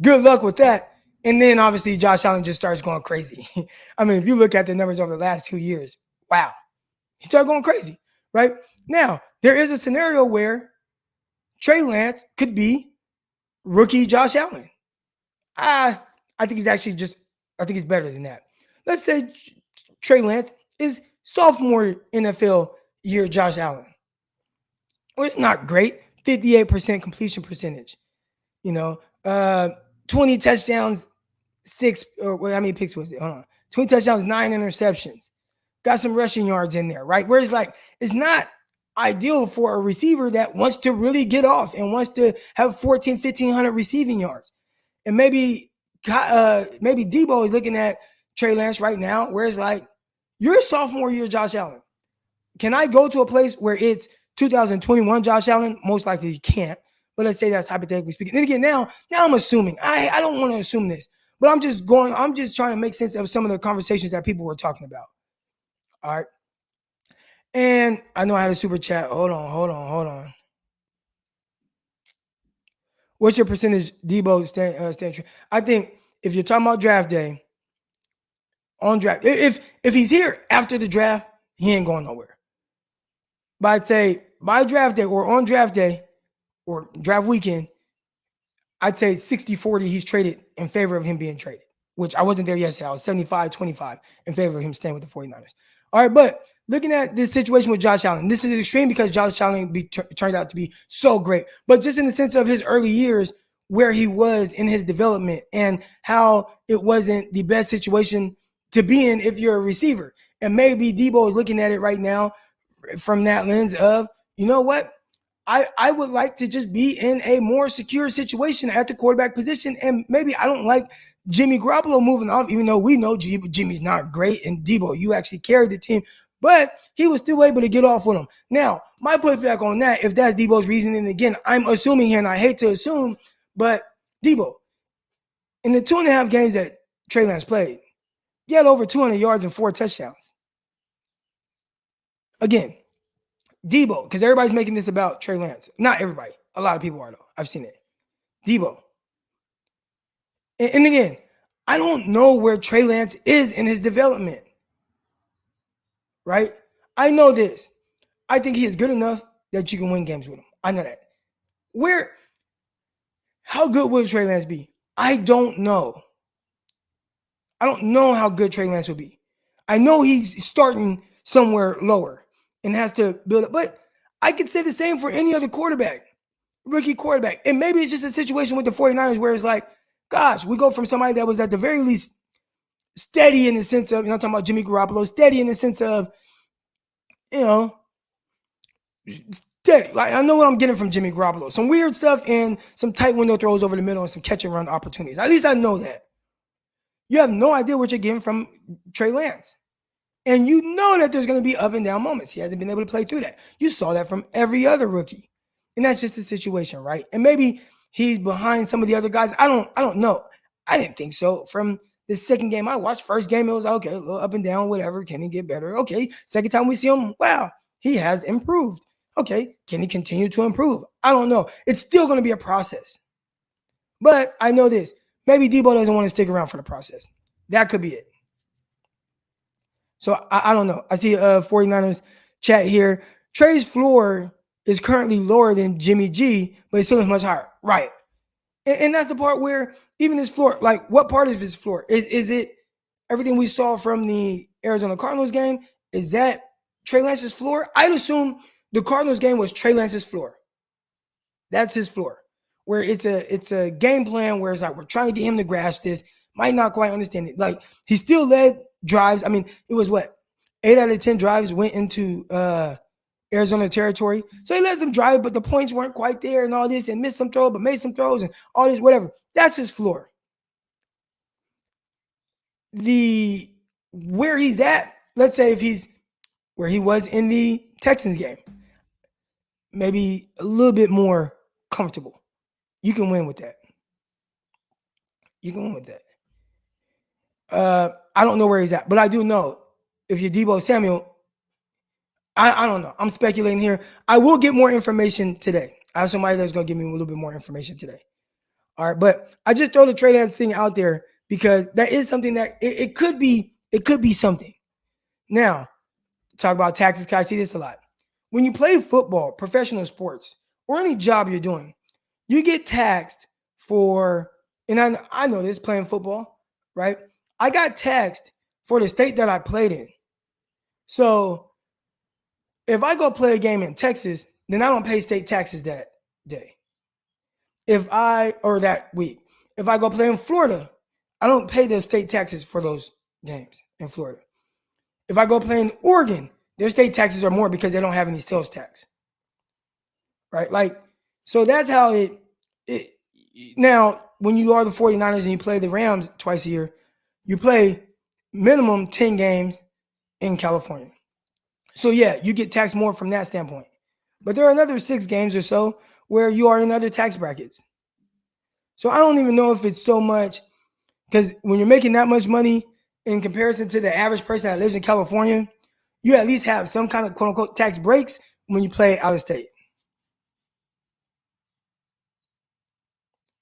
Good luck with that. And then obviously Josh Allen just starts going crazy. I mean, if you look at the numbers over the last 2 years, wow, he started going crazy, right? Now, there is a scenario where Trey Lance could be rookie Josh Allen. I think he's actually I think he's better than that. Let's say Trey Lance is sophomore NFL year Josh Allen. Well, it's not great. 58% completion percentage. 20 touchdowns, how many picks was it? Hold on. 20 touchdowns, 9 interceptions. Got some rushing yards in there, right? Whereas it's not ideal for a receiver that wants to really get off and wants to have 1,500 receiving yards. And maybe Deebo is looking at Trey Lance right now, where it's like, you're sophomore year Josh Allen. Can I go to a place where it's 2021 Josh Allen? Most likely you can't. But let's say that's hypothetically speaking. And again, now I'm assuming. I don't want to assume this, but I'm just trying to make sense of some of the conversations that people were talking about. All right. And I know I had a super chat. Hold on. What's your percentage Deebo stand? I think if you're talking about draft day, on draft, if he's here after the draft, he ain't going nowhere. But I'd say by draft day or on draft day or draft weekend, I'd say 60-40 he's traded in favor of him being traded, which I wasn't there yesterday. I was 75-25 in favor of him staying with the 49ers. All right, but looking at this situation with Josh Allen, this is extreme because Josh Allen turned out to be so great. But just in the sense of his early years, where he was in his development and how it wasn't the best situation to be in if you're a receiver. And maybe Deebo is looking at it right now from that lens of, you know what? I would like to just be in a more secure situation at the quarterback position. And maybe I don't like Jimmy Garoppolo moving off, even though we know Jimmy's not great. And Deebo, you actually carried the team, but he was still able to get off with him. Now, my pushback on that, if that's Deebo's reasoning, and again, I'm assuming here, and I hate to assume, but Deebo, in the 2.5 games that Trey Lance played, he had over 200 yards and 4 touchdowns. Again, Deebo, because everybody's making this about Trey Lance. Not everybody. A lot of people are, though. I've seen it. Deebo. And again, I don't know where Trey Lance is in his development. Right? I know this. I think he is good enough that you can win games with him. I know that. How good will Trey Lance be? I don't know. I don't know how good Trey Lance will be. I know he's starting somewhere lower and has to build up. But I could say the same for any other quarterback, rookie quarterback. And maybe it's just a situation with the 49ers where it's like, gosh, we go from somebody that was at the very least steady in the sense of, I'm talking about Jimmy Garoppolo, steady in the sense of, steady. Like, I know what I'm getting from Jimmy Garoppolo. Some weird stuff and some tight window throws over the middle and some catch and run opportunities. At least I know that. You have no idea what you're getting from Trey Lance. And you know that there's going to be up and down moments. He hasn't been able to play through that. You saw that from every other rookie. And that's just the situation, right? And maybe he's behind some of the other guys. I don't know. I didn't think so. From the second game I watched, first game, it was okay, a little up and down, whatever. Can he get better? Okay. Second time we see him, wow, he has improved. Okay. Can he continue to improve? I don't know. It's still going to be a process. But I know this. Maybe Deebo doesn't want to stick around for the process. That could be it. So I don't know. I see 49ers chat here. Trey's floor is currently lower than Jimmy G, but it's still much higher. Right. And that's the part where even his floor, like what part of his floor? Is it everything we saw from the Arizona Cardinals game? Is that Trey Lance's floor? I'd assume the Cardinals game was Trey Lance's floor. That's his floor. Where it's a game plan where it's like we're trying to get him to grasp this, might not quite understand it. Like he still led drives. I mean, it was 8 out of 10 drives went into Arizona territory. So he led some drive, but the points weren't quite there and all this, and missed some throws, but made some throws and all this, whatever. That's his floor. Where he's at, let's say if he's where he was in the Texans game, maybe a little bit more comfortable. You can win with that. I don't know where he's at, but I do know if you're Deebo Samuel, I don't know. I'm speculating here. I will get more information today. I have somebody that's going to give me a little bit more information today. All right, but I just throw the Trey Lance thing out there because that is something that it could be. It could be something. Now, talk about taxes. 'Cause I see this a lot. When you play football, professional sports, or any job you're doing, you get taxed for. And I know this playing football, right? I got taxed for the state that I played in. So if I go play a game in Texas, then I don't pay state taxes that day. Or that week. If I go play in Florida, I don't pay those state taxes for those games in Florida. If I go play in Oregon, their state taxes are more because they don't have any sales tax. Right? Like, so that's how it now when you are the 49ers and you play the Rams twice a year, you play minimum 10 games in California. So yeah, you get taxed more from that standpoint. But there are another 6 games or so where you are in other tax brackets. So I don't even know if it's so much, because when you're making that much money in comparison to the average person that lives in California, you at least have some kind of quote unquote tax breaks when you play out of state.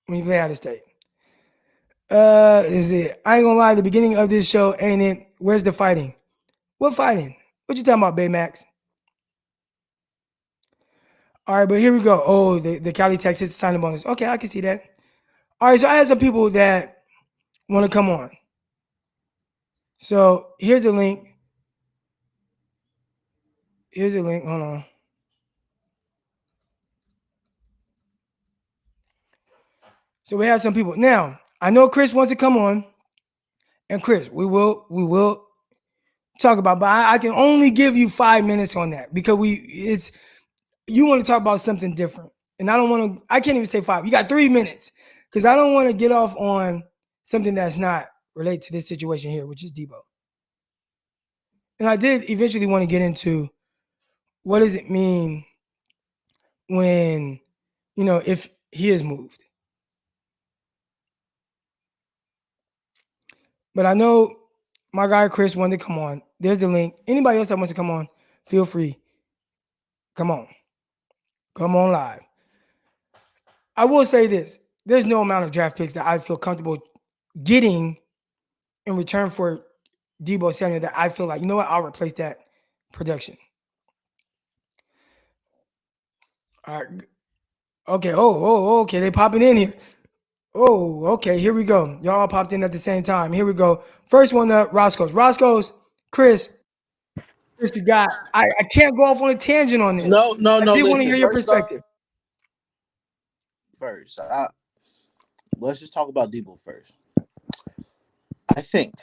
When you play out of state. Is it? I ain't gonna lie, the beginning of this show, ain't it? Where's the fighting? What fighting? What you talking about, Baymax? All right, but here we go. Oh, the Cali Texas signing bonus. Okay, I can see that. All right, so I have some people that want to come on. So here's the link. Here's the link. Hold on. So we have some people. Now, I know Chris wants to come on. And Chris, we will talk about, but I can only give you 5 minutes on that because you want to talk about something different. And I can't even say 5. You got 3 minutes because I don't want to get off on something that's not related to this situation here, which is Deebo. And I did eventually want to get into what does it mean when, if he is moved. But I know my guy Chris wanted to come on. There's the link. Anybody else that wants to come on, feel free. Come on. Come on live. I will say this. There's no amount of draft picks that I feel comfortable getting in return for Deebo Samuel that I feel like, you know what, I'll replace that production. All right. Okay. Okay. They popping in here. Oh, okay. Here we go. Y'all popped in at the same time. Here we go. First one up, Roscoe's. Chris, you got. I can't go off on a tangent on this. No. I did want to Listen, hear your perspective. Let's just talk about Deebo first. I think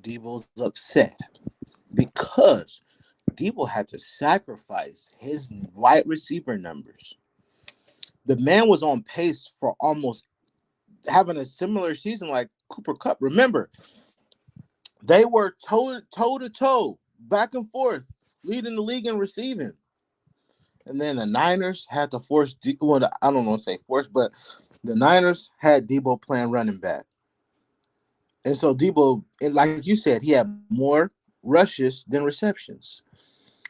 Deebo's upset because Deebo had to sacrifice his wide receiver numbers. The man was on pace for almost having a similar season like Cooper Kupp. Remember, they were toe to toe, back and forth, leading the league in receiving. And then the Niners had to force I don't want to say force, but the Niners had Deebo playing running back. And so Deebo, like you said, he had more rushes than receptions.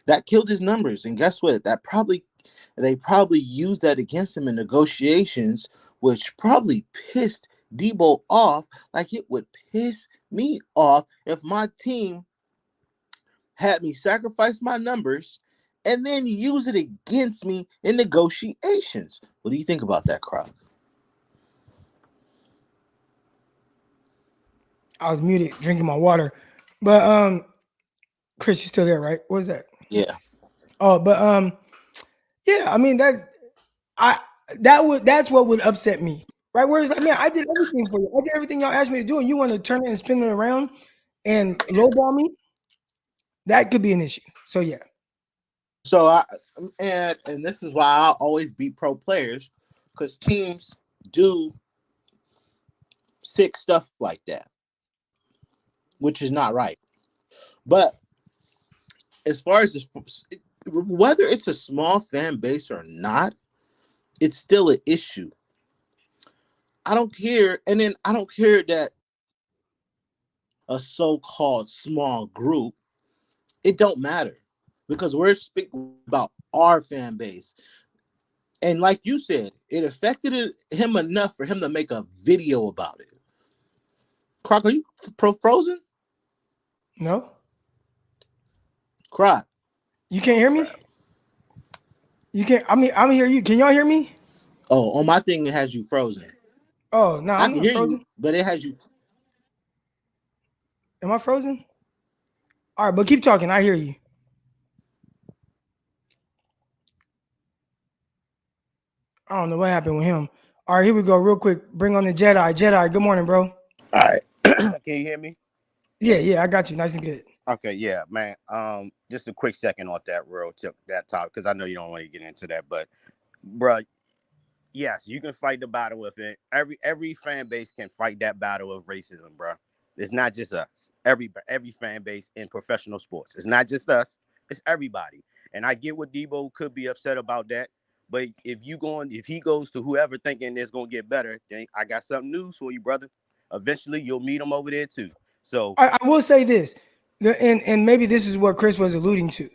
That killed his numbers. And guess what? They probably used that against him in negotiations, which probably pissed Deebo off like it would piss me off if my team had me sacrifice my numbers and then use it against me in negotiations. What do you think about that, Croc? I was muted drinking my water. But Chris, you still there, right? What is that? Yeah. Oh, but yeah, I mean that's what would upset me. Right? Whereas like, man, I did everything for you. I did everything y'all asked me to do, and you want to turn it and spin it around and lowball me? That could be an issue. So yeah. So and this is why I always beat pro players, because teams do sick stuff like that, which is not right. But as far as this, whether it's a small fan base or not, it's still an issue. I don't care, and then I don't care that a so-called small group. It don't matter because we're speaking about our fan base. And like you said, it affected him enough for him to make a video about it. Croc, are you frozen? No, Croc. you can't hear me. Crap. You can't. I mean, I'm hear you. Can y'all hear me? Oh, on my thing it has you frozen. Oh no, I I'm can not hear you, frozen. but it has you. Am I frozen? All right, but keep talking. I hear you. I don't know what happened with him. All right, here we go. Real quick. Bring on the Jedi. Jedi, good morning, bro. All right. Can you hear me? Yeah, I got you. Nice and good. Okay, yeah, man. Just a quick second off that that topic, because I know you don't want to get into that, but bruh, yes, you can fight the battle with it. Every fan base can fight that battle of racism, bruh. It's not just us. Every fan base in professional sports. It's not just us. It's everybody. And I get what Deebo could be upset about that. But if he goes to whoever thinking it's gonna get better, then I got something news for you, brother. Eventually, you'll meet him over there too. So I will say this, and maybe this is what Chris was alluding to.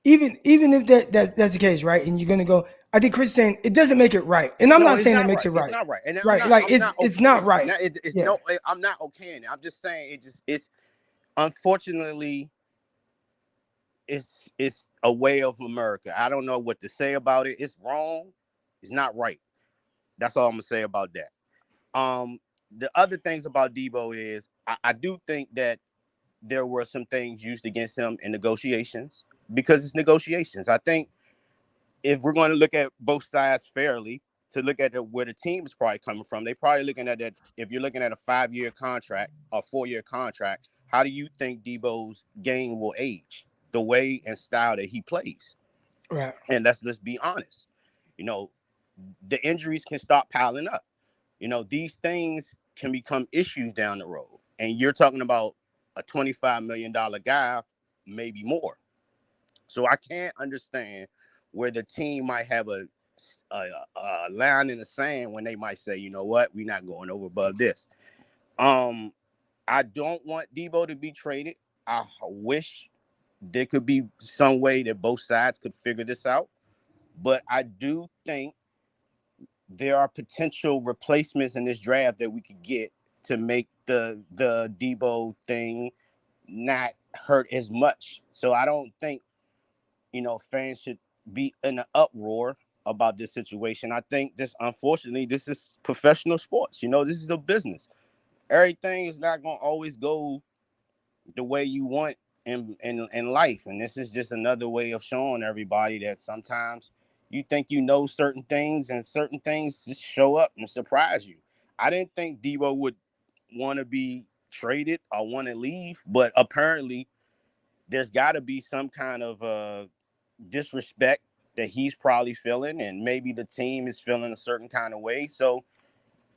Even if that's the case, right? And you're gonna go. I think Chris is saying it doesn't make it right, and I'm no, not it's saying that not makes right. it It's right. not right, and Right? Like I'm not it's okaying not it. right. Now, it's Yeah. no, I'm not okaying it. I'm just saying it's unfortunately it's a way of America. I don't know what to say about it. It's wrong. It's not right. That's all I'm gonna say about that. The other things about Deebo is I do think that there were some things used against him in negotiations because it's negotiations. I think if we're going to look at both sides fairly, to look at where the team is probably coming from, they're probably looking at that. If you're looking at a 5-year contract or 4-year contract, how do you think Deebo's game will age? The way and style that he plays. Right. And let's be honest. You know, the injuries can start piling up. You know, these things can become issues down the road. And you're talking about a $25 million guy, maybe more. So I can't understand where the team might have a line in the sand when they might say, you know what, we're not going over above this. Um, I don't want Deebo to be traded. I wish there could be some way that both sides could figure this out. But I do think there are potential replacements in this draft that we could get to make the Deebo thing not hurt as much. So I don't think fans should be in an uproar about this situation. I think this, unfortunately, this is professional sports. This is a business. Everything is not going to always go the way you want in life. And this is just another way of showing everybody that sometimes you think you know certain things and certain things just show up and surprise you. I didn't think Deebo would want to be traded or want to leave, but apparently there's got to be some kind of disrespect that he's probably feeling, and maybe the team is feeling a certain kind of way. So,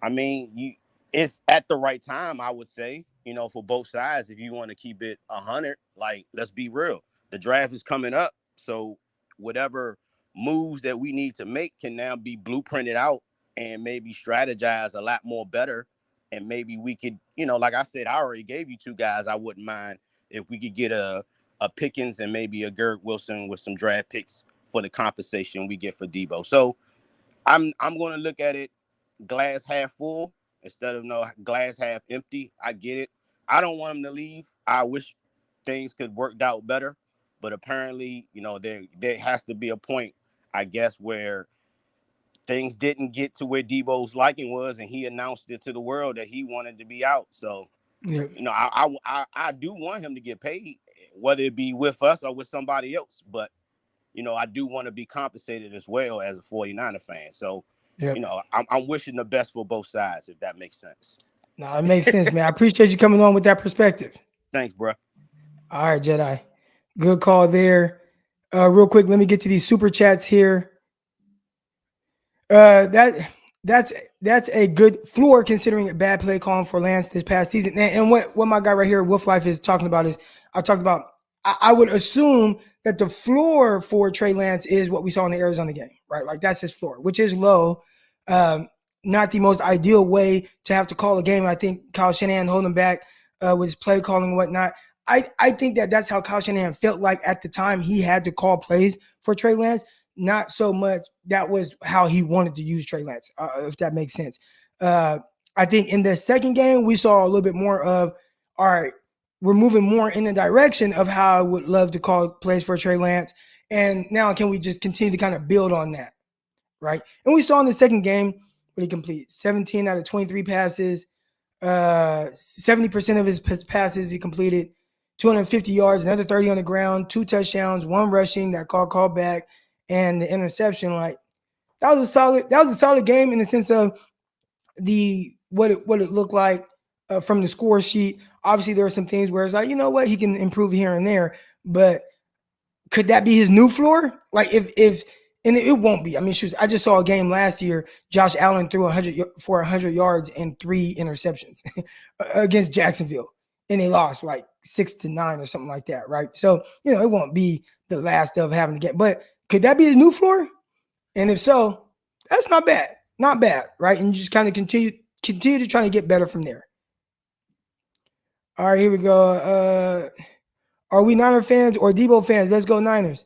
I mean, it's at the right time, I would say, for both sides. If you want to keep it 100, like, let's be real. The draft is coming up, so whatever moves that we need to make can now be blueprinted out and maybe strategize a lot more better. And maybe we could, like I said, I already gave you two guys. I wouldn't mind if we could get a Pickens and maybe a Garrett Wilson with some draft picks for the compensation we get for Deebo. So I'm going to look at it glass half full instead of no glass half empty. I get it. I don't want him to leave. I wish things could work out better, but apparently, there has to be a point, I guess, where things didn't get to where Deebo's liking was, and he announced it to the world that he wanted to be out. So, Yeah. I do want him to get paid, whether it be with us or with somebody else. But, I do want to be compensated as well as a 49er fan. So, Yeah. I'm wishing the best for both sides, if that makes sense. No, it makes sense, man. I appreciate you coming on with that perspective. Thanks, bro. All right, Jedi. Good call there. Real quick, let me get to these super chats here. That's a good floor considering a bad play calling for Lance this past season. And what my guy right here, Wolf Life, is talking about is I would assume that the floor for Trey Lance is what we saw in the Arizona game, right? Like that's his floor, which is low. Not the most ideal way to have to call a game. I think Kyle Shanahan holding him back with his play calling and whatnot. I think that's how Kyle Shanahan felt like at the time he had to call plays for Trey Lance. Not so much that was how he wanted to use Trey Lance, if that makes sense. I think in the second game, we saw a little bit more of, all right, we're moving more in the direction of how I would love to call plays for Trey Lance. And now can we just continue to kind of build on that, right? And we saw in the second game, when he completed 17 out of 23 passes, 70% of his passes he completed, 250 yards, another 30 on the ground, 2 touchdowns, 1 rushing, that call back, and the interception. Like that was a solid game in the sense of what it looked like from the score sheet. Obviously, there are some things where it's like, you know what, he can improve here and there, but could that be his new floor? Like if and it won't be. I mean, shoot, I just saw a game last year. Josh Allen threw 100 yards and 3 interceptions against Jacksonville, and they lost like 6-9 or something like that, right? So it won't be the last of having to get. But could that be his new floor? And if so, that's not bad, right? And you just kind of continue to try to get better from there. All right, here we go. Are we Niner fans or Deebo fans? Let's go Niners.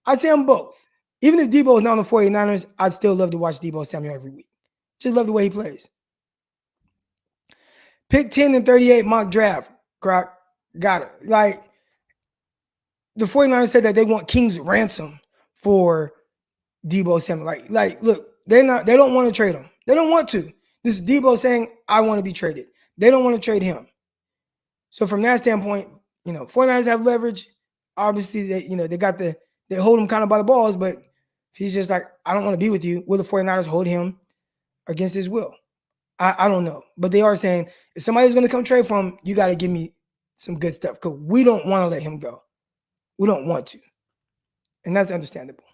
I'd say I'm both. Even if Deebo is not on the 49ers, I'd still love to watch Deebo Samuel every week. Just love the way he plays. Pick 10 and 38 mock draft. Croc, got it. Like, the 49ers said that they want King's ransom for Deebo Samuel. Like, look, they don't want to trade him. They don't want to. This is Deebo saying, I want to be traded. They don't want to trade him. So from that standpoint, 49ers have leverage. Obviously, they hold him kind of by the balls, but he's just like, I don't want to be with you. Will the 49ers hold him against his will? I don't know. But they are saying, if somebody's going to come trade for him, you got to give me some good stuff because we don't want to let him go. We don't want to. And that's understandable.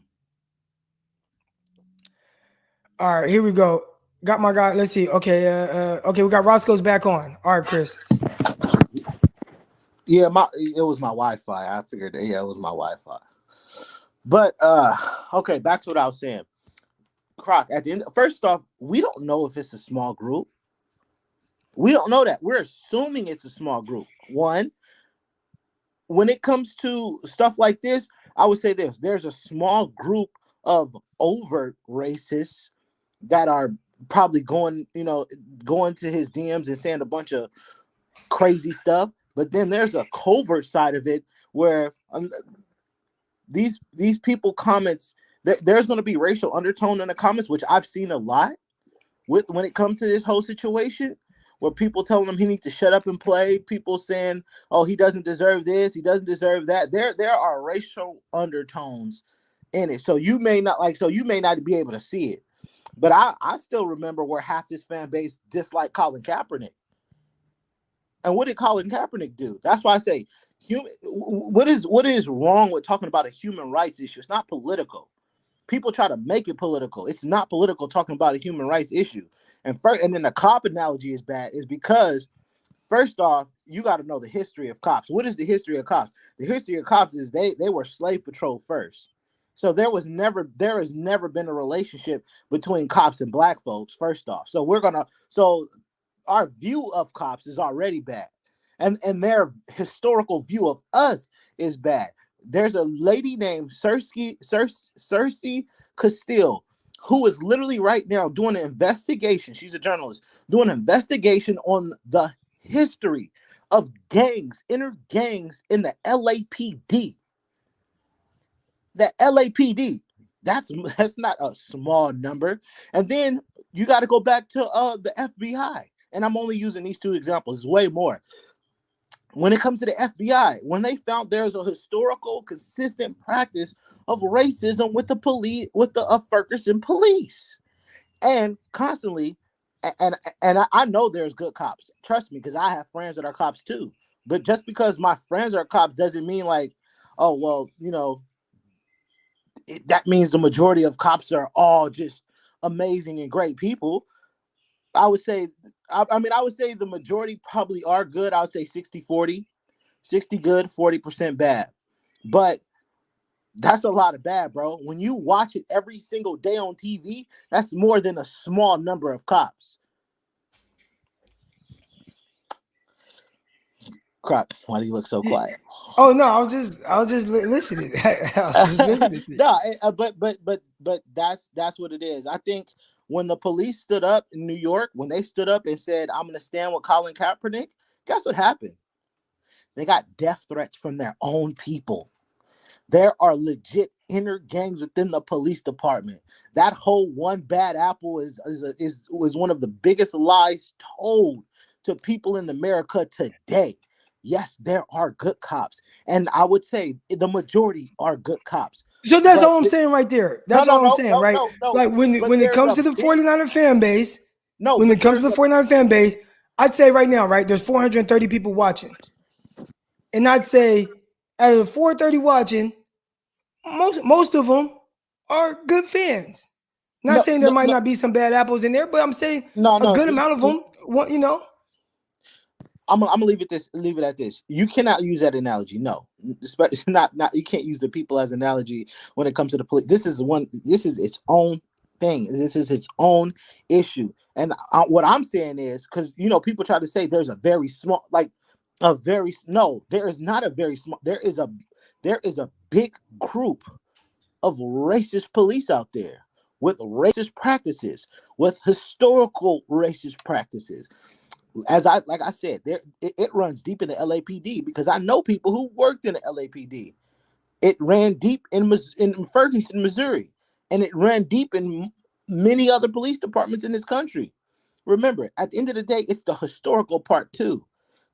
All right, here we go. Got my guy. Let's see. Okay, we got Roscoe's back on. All right, Chris. Yeah, it was my Wi-Fi. I figured, it was my Wi-Fi. But okay, back to what I was saying. Croc, at the end, first off, we don't know if it's a small group. We don't know that. We're assuming it's a small group. One, when it comes to stuff like this, I would say this: there's a small group of overt racists that are probably going to his DMs and saying a bunch of crazy stuff. But then there's a covert side of it where these people comments, there's going to be racial undertone in the comments, which I've seen a lot when it comes to this whole situation, where people telling him he needs to shut up and play, people saying, oh, he doesn't deserve this, he doesn't deserve that. There are racial undertones in it. So you may not be able to see it. But I still remember where half this fan base disliked Colin Kaepernick. And what did Colin Kaepernick do? That's why I say, what is wrong with talking about a human rights issue? It's not political. People try to make it political. It's not political talking about a human rights issue. And then the cop analogy is bad, is because, first off, you got to know the history of cops. What is the history of cops? The history of cops is they were slave patrol first. So there has never been a relationship between cops and black folks, first off. So our view of cops is already bad. And their historical view of us is bad. There's a lady named Cersei Castile, who is literally right now doing an investigation. She's a journalist, doing an investigation on the history of inner gangs in the LAPD. The LAPD, that's not a small number. And then you got to go back to the FBI. And I'm only using these 2 examples. It's way more. When it comes to the FBI, when they found there's a historical, consistent practice of racism with the police, with the Ferguson police, and constantly, and I know there's good cops. Trust me, because I have friends that are cops too. But just because my friends are cops doesn't mean like, oh well, that means the majority of cops are all just amazing and great people. I would say the majority probably are good. I would say 60-40, 60 good, 40% bad. But that's a lot of bad, bro. When you watch it every single day on TV, that's more than a small number of cops. Crap, why do you look so quiet? Oh no, I was just listening. I was just listening. No, but that's what it is. I think when the police stood up in New York, when they stood up and said, I'm going to stand with Colin Kaepernick, guess what happened? They got death threats from their own people. There are legit inner gangs within the police department. That whole one bad apple was one of the biggest lies told to people in America today. Yes, there are good cops, and I would say the majority are good cops. So that's But all I'm saying right there. That's all I'm saying, right? No. Like when But it there's comes a to the big 49er fan base, no. when But it comes to there's the 49er fan base, I'd say right now, right, there's 430 people watching. And I'd say out of the 430 watching, most of them are good fans. Not saying there might not be some bad apples in there, but I'm saying a good amount of them, you know. I'm gonna leave it at this. You cannot use that analogy. No, especially not. You can't use the people as analogy when it comes to the police. This is its own thing. This is its own issue. And what I'm saying is, because people try to say there's a very small, no, there is not a very small. There is a big group of racist police out there with racist practices, with historical racist practices. Like I said, it runs deep in the LAPD because I know people who worked in the LAPD. It ran deep in Ferguson, Missouri, and it ran deep in many other police departments in this country. Remember, at the end of the day, it's the historical part too.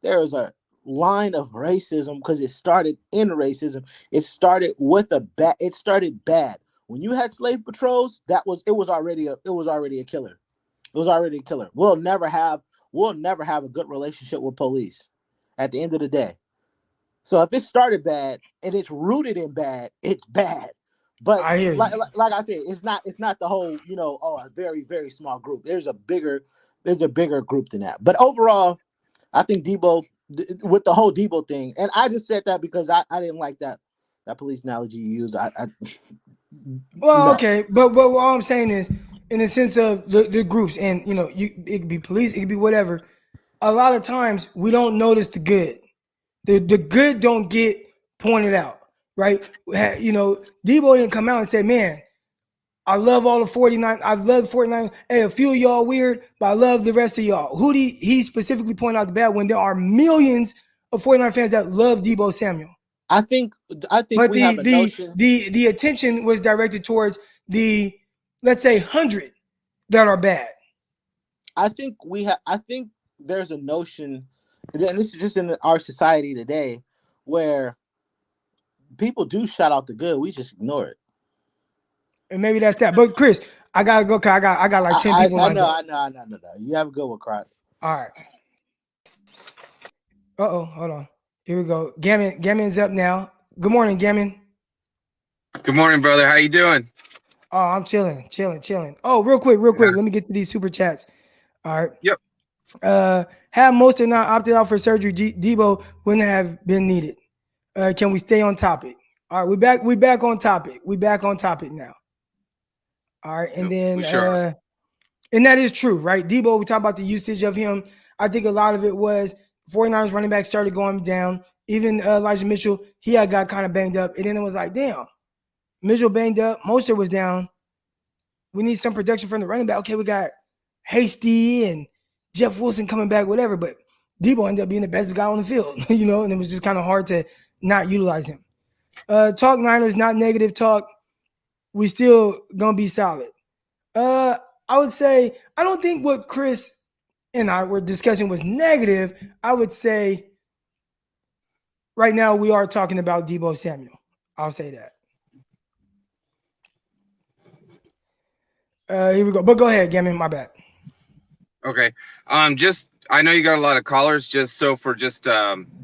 There is a line of racism because it started in racism. It started It started bad. When you had slave patrols, it was already a killer. It was already a killer. We'll never have a good relationship with police at the end of the day. So if it started bad and it's rooted in bad, it's bad. But I hear you. Like I said, it's not the whole, a very, very small group. There's a bigger group than that. But overall, I think Deebo, with the whole Deebo thing, and I just said that because I didn't like that police analogy you used. Well, No. okay, but all I'm saying is, in the sense of the groups, and it could be police, it could be whatever. A lot of times we don't notice the good. The good don't get pointed out, right? Deebo didn't come out and say, "Man, I love all the 49. I love 49. Hey, a few of y'all weird, but I love the rest of y'all." Who did he specifically point out the bad when there are millions of 49 fans that love Deebo Samuel? I think But we have a notion. the attention was directed towards the, let's say, 100 that are bad. I think there's a notion, and this is just in our society today, where people do shout out the good, we just ignore it. And maybe that's that. But Chris, I gotta go. I got like 10 people. I know. You have a good one, Cross. All right. Hold on. Here we go. Gammon's up now. Good morning, Gammon. Good morning, brother. How you doing? Oh, I'm chilling. Oh, real quick. Let me get to these super chats. All right. Yep. Have Mostert not opted out for surgery, Deebo wouldn't have been needed. Can we stay on topic? All right, we back on topic. We back on topic now. All right, and then sure. And that is true, right? Deebo, we talk about the usage of him. I think a lot of it was 49ers running back started going down. Even Elijah Mitchell, he had got kind of banged up. And then it was like, damn, Mitchell banged up. Mostert was down. We need some production from the running back. Okay, we got Hasty and Jeff Wilson coming back, whatever. But Deebo ended up being the best guy on the field, and it was just kind of hard to not utilize him. Talk Niners, not negative talk. We still going to be solid. I would say, I don't think what Chris and I were discussing was negative. I would say right now we are talking about Deebo Samuel. I'll say that. Here we go. But go ahead, Gammon. My bad. Okay. I know you got a lot of callers. Just so for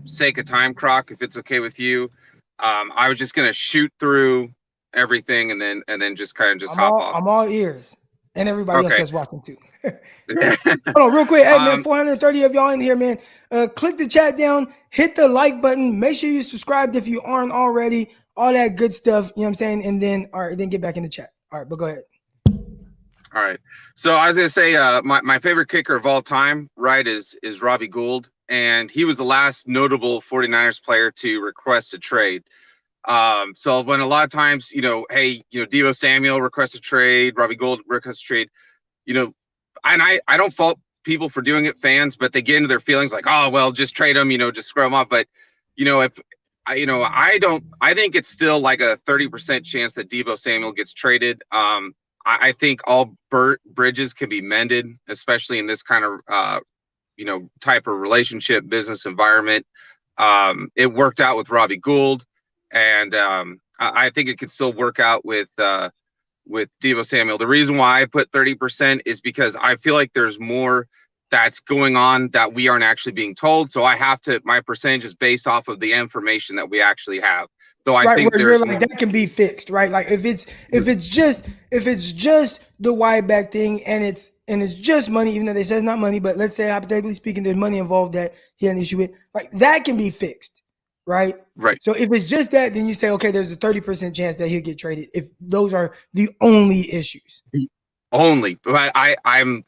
sake of time, Croc, if it's okay with you, I was just gonna shoot through everything and then just kind of hop off. I'm all ears, and everybody else that's watching too. Hold on, real quick. Hey, man, 430 of y'all in here, man. Click the chat down, hit the like button. Make sure you subscribed if you aren't already. All that good stuff, you know what I'm saying? And then, all right, then get back in the chat. All right, but go ahead. All right. So I was going to say my favorite kicker of all time, right, is Robbie Gould. And he was the last notable 49ers player to request a trade. So when a lot of times, hey, Deebo Samuel requests a trade, Robbie Gould requests a trade, and I don't fault people for doing it, fans, but they get into their feelings like, oh, well, just trade them, just screw them up. But, if I think it's still like a 30% chance that Deebo Samuel gets traded. I think all bridges can be mended, especially in this kind of, type of relationship, business environment. It worked out with Robbie Gould, and I think it could still work out with Deebo Samuel. The reason why I put 30% is because I feel like there's more that's going on that we aren't actually being told. So my percentage is based off of the information that we actually have. Though I think where there's you're like, that can be fixed, right? Like if it's just the wide back thing and it's just money, even though they say it's not money, but let's say hypothetically speaking, there's money involved that he had an issue with, like that can be fixed, right? Right. So if it's just that, then you say, okay, there's a 30% chance that he'll get traded if those are the only issues. Only, but I'm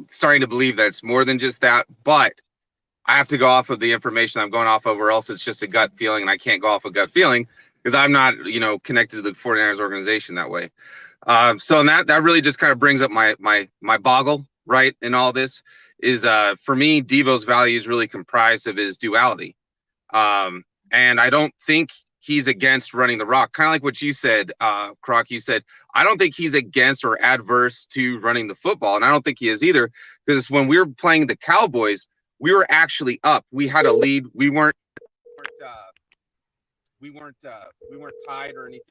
starting to believe that it's more than just that, but I have to go off of the information I'm going off of, or else it's just a gut feeling, and I can't go off a gut feeling because I'm not, connected to the 49ers organization that way. So that really just kind of brings up my boggle, right, in all this is, for me, Deebo's value is really comprised of his duality. And I don't think he's against running the rock, kind of like what you said, Croc. You said, I don't think he's against or adverse to running the football. And I don't think he is either, because when we were playing the Cowboys, we were actually up. We had a lead. We weren't tied or anything.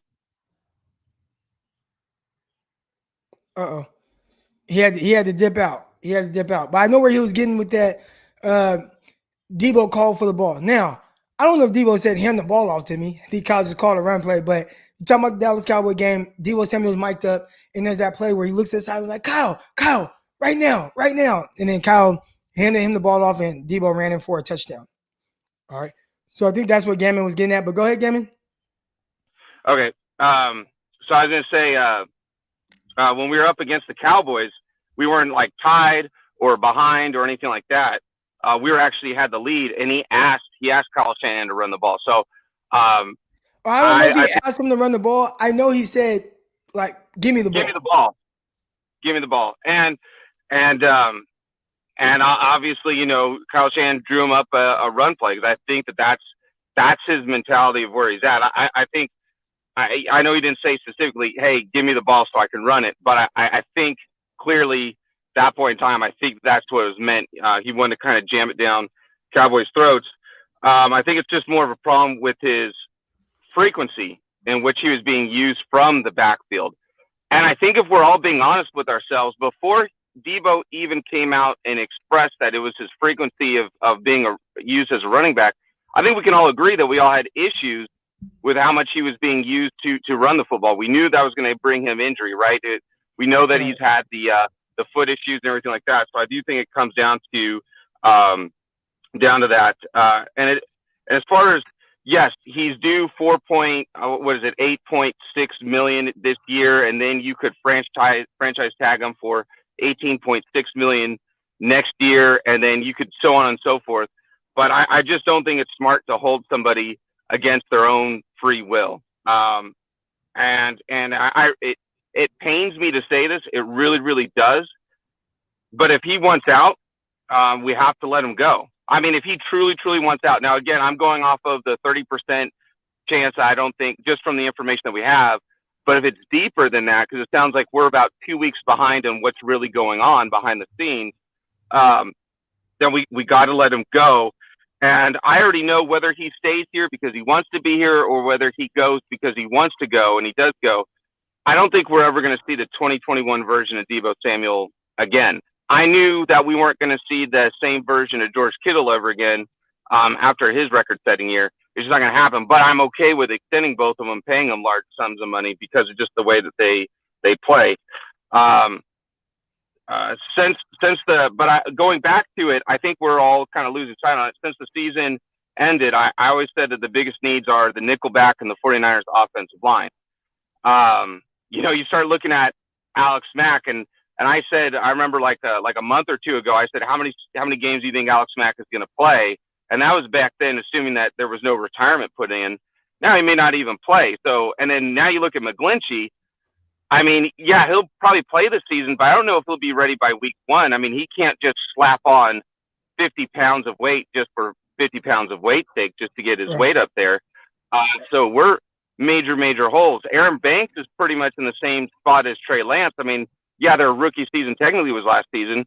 He had to dip out. But I know where he was getting with that. Deebo called for the ball. Now, I don't know if Deebo said hand the ball off to me. I think Kyle just called a run play. But you're talking about the Dallas Cowboy game. Deebo Samuel was mic'd up, and there's that play where he looks at the side and was like, Kyle, right now. And then Kyle handed him the ball off, and Deebo ran in for a touchdown. All right. So I think that's what Gammon was getting at. But go ahead, Gammon. Okay. So I was going to say, when we were up against the Cowboys, we weren't like tied or behind or anything like that. We were actually had the lead, and he asked Kyle Shanahan to run the ball. So I don't know if he asked him to run the ball. I know he said, like, give me the ball. Give me the ball. And obviously, Kyle Shanahan drew him up a run play, because I think that's his mentality of where he's at. I think I know he didn't say specifically, hey, give me the ball so I can run it, but I think clearly that point in time, I think that's what it was meant. He wanted to kind of jam it down Cowboys' throats. I think it's just more of a problem with his frequency in which he was being used from the backfield. And I think if we're all being honest with ourselves, before Deebo even came out and expressed that it was his frequency of being used as a running back, I think we can all agree that we all had issues with how much he was being used to run the football. We knew that was going to bring him injury, right? We know that he's had the foot issues and everything like that. So I do think it comes down to that. And as far as, yes, he's due $8.6 million this year, and then you could franchise tag him for $18.6 million next year, and then you could so on and so forth. But I just don't think it's smart to hold somebody against their own free will. It pains me to say this. It really, really does. But if he wants out, we have to let him go. I mean, if he truly, truly wants out. Now, again, I'm going off of the 30% chance. I don't think, just from the information that we have. But if it's deeper than that, because it sounds like we're about 2 weeks behind on what's really going on behind the scenes, then we got to let him go. And I already know whether he stays here because he wants to be here, or whether he goes because he wants to go, and he does go. I don't think we're ever going to see the 2021 version of Deebo Samuel again. I knew that we weren't going to see the same version of George Kittle ever again after his record-setting year. It's just not going to happen. But I'm okay with extending both of them, paying them large sums of money because of just the way that they play. Going back to it, I think we're all kind of losing sight on it. Since the season ended, I always said that the biggest needs are the nickelback and the 49ers offensive line. You start looking at Alex Mack, and I said, I remember like a month or two ago, I said, how many games do you think Alex Mack is going to play? And that was back then, assuming that there was no retirement put in. Now he may not even play. So, and then now you look at McGlinchey. I mean, yeah, he'll probably play the season, but I don't know if he'll be ready by week 1. I mean, he can't just slap on 50 pounds of weight just for 50 pounds of weight sake, just to get his Right. weight up there. So we're major holes. Aaron Banks is pretty much in the same spot as Trey Lance. I mean, yeah, their rookie season technically was last season,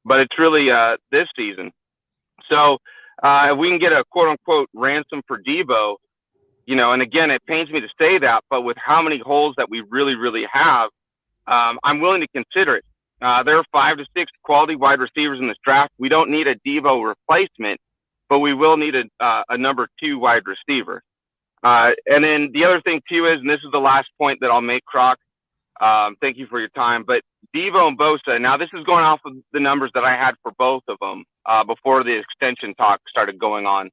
but it's really this season. So if we can get a quote unquote ransom for Deebo, and again, it pains me to say that, but with how many holes that we really have, I'm willing to consider it. There are 5 to 6 quality wide receivers in this draft. We don't need a Deebo replacement, but we will need a number 2 wide receiver. And then the other thing too is, and this is the last point that I'll make, Croc. Thank you for your time. But Deebo and Bosa, now this is going off of the numbers that I had for both of them before the extension talk started going on.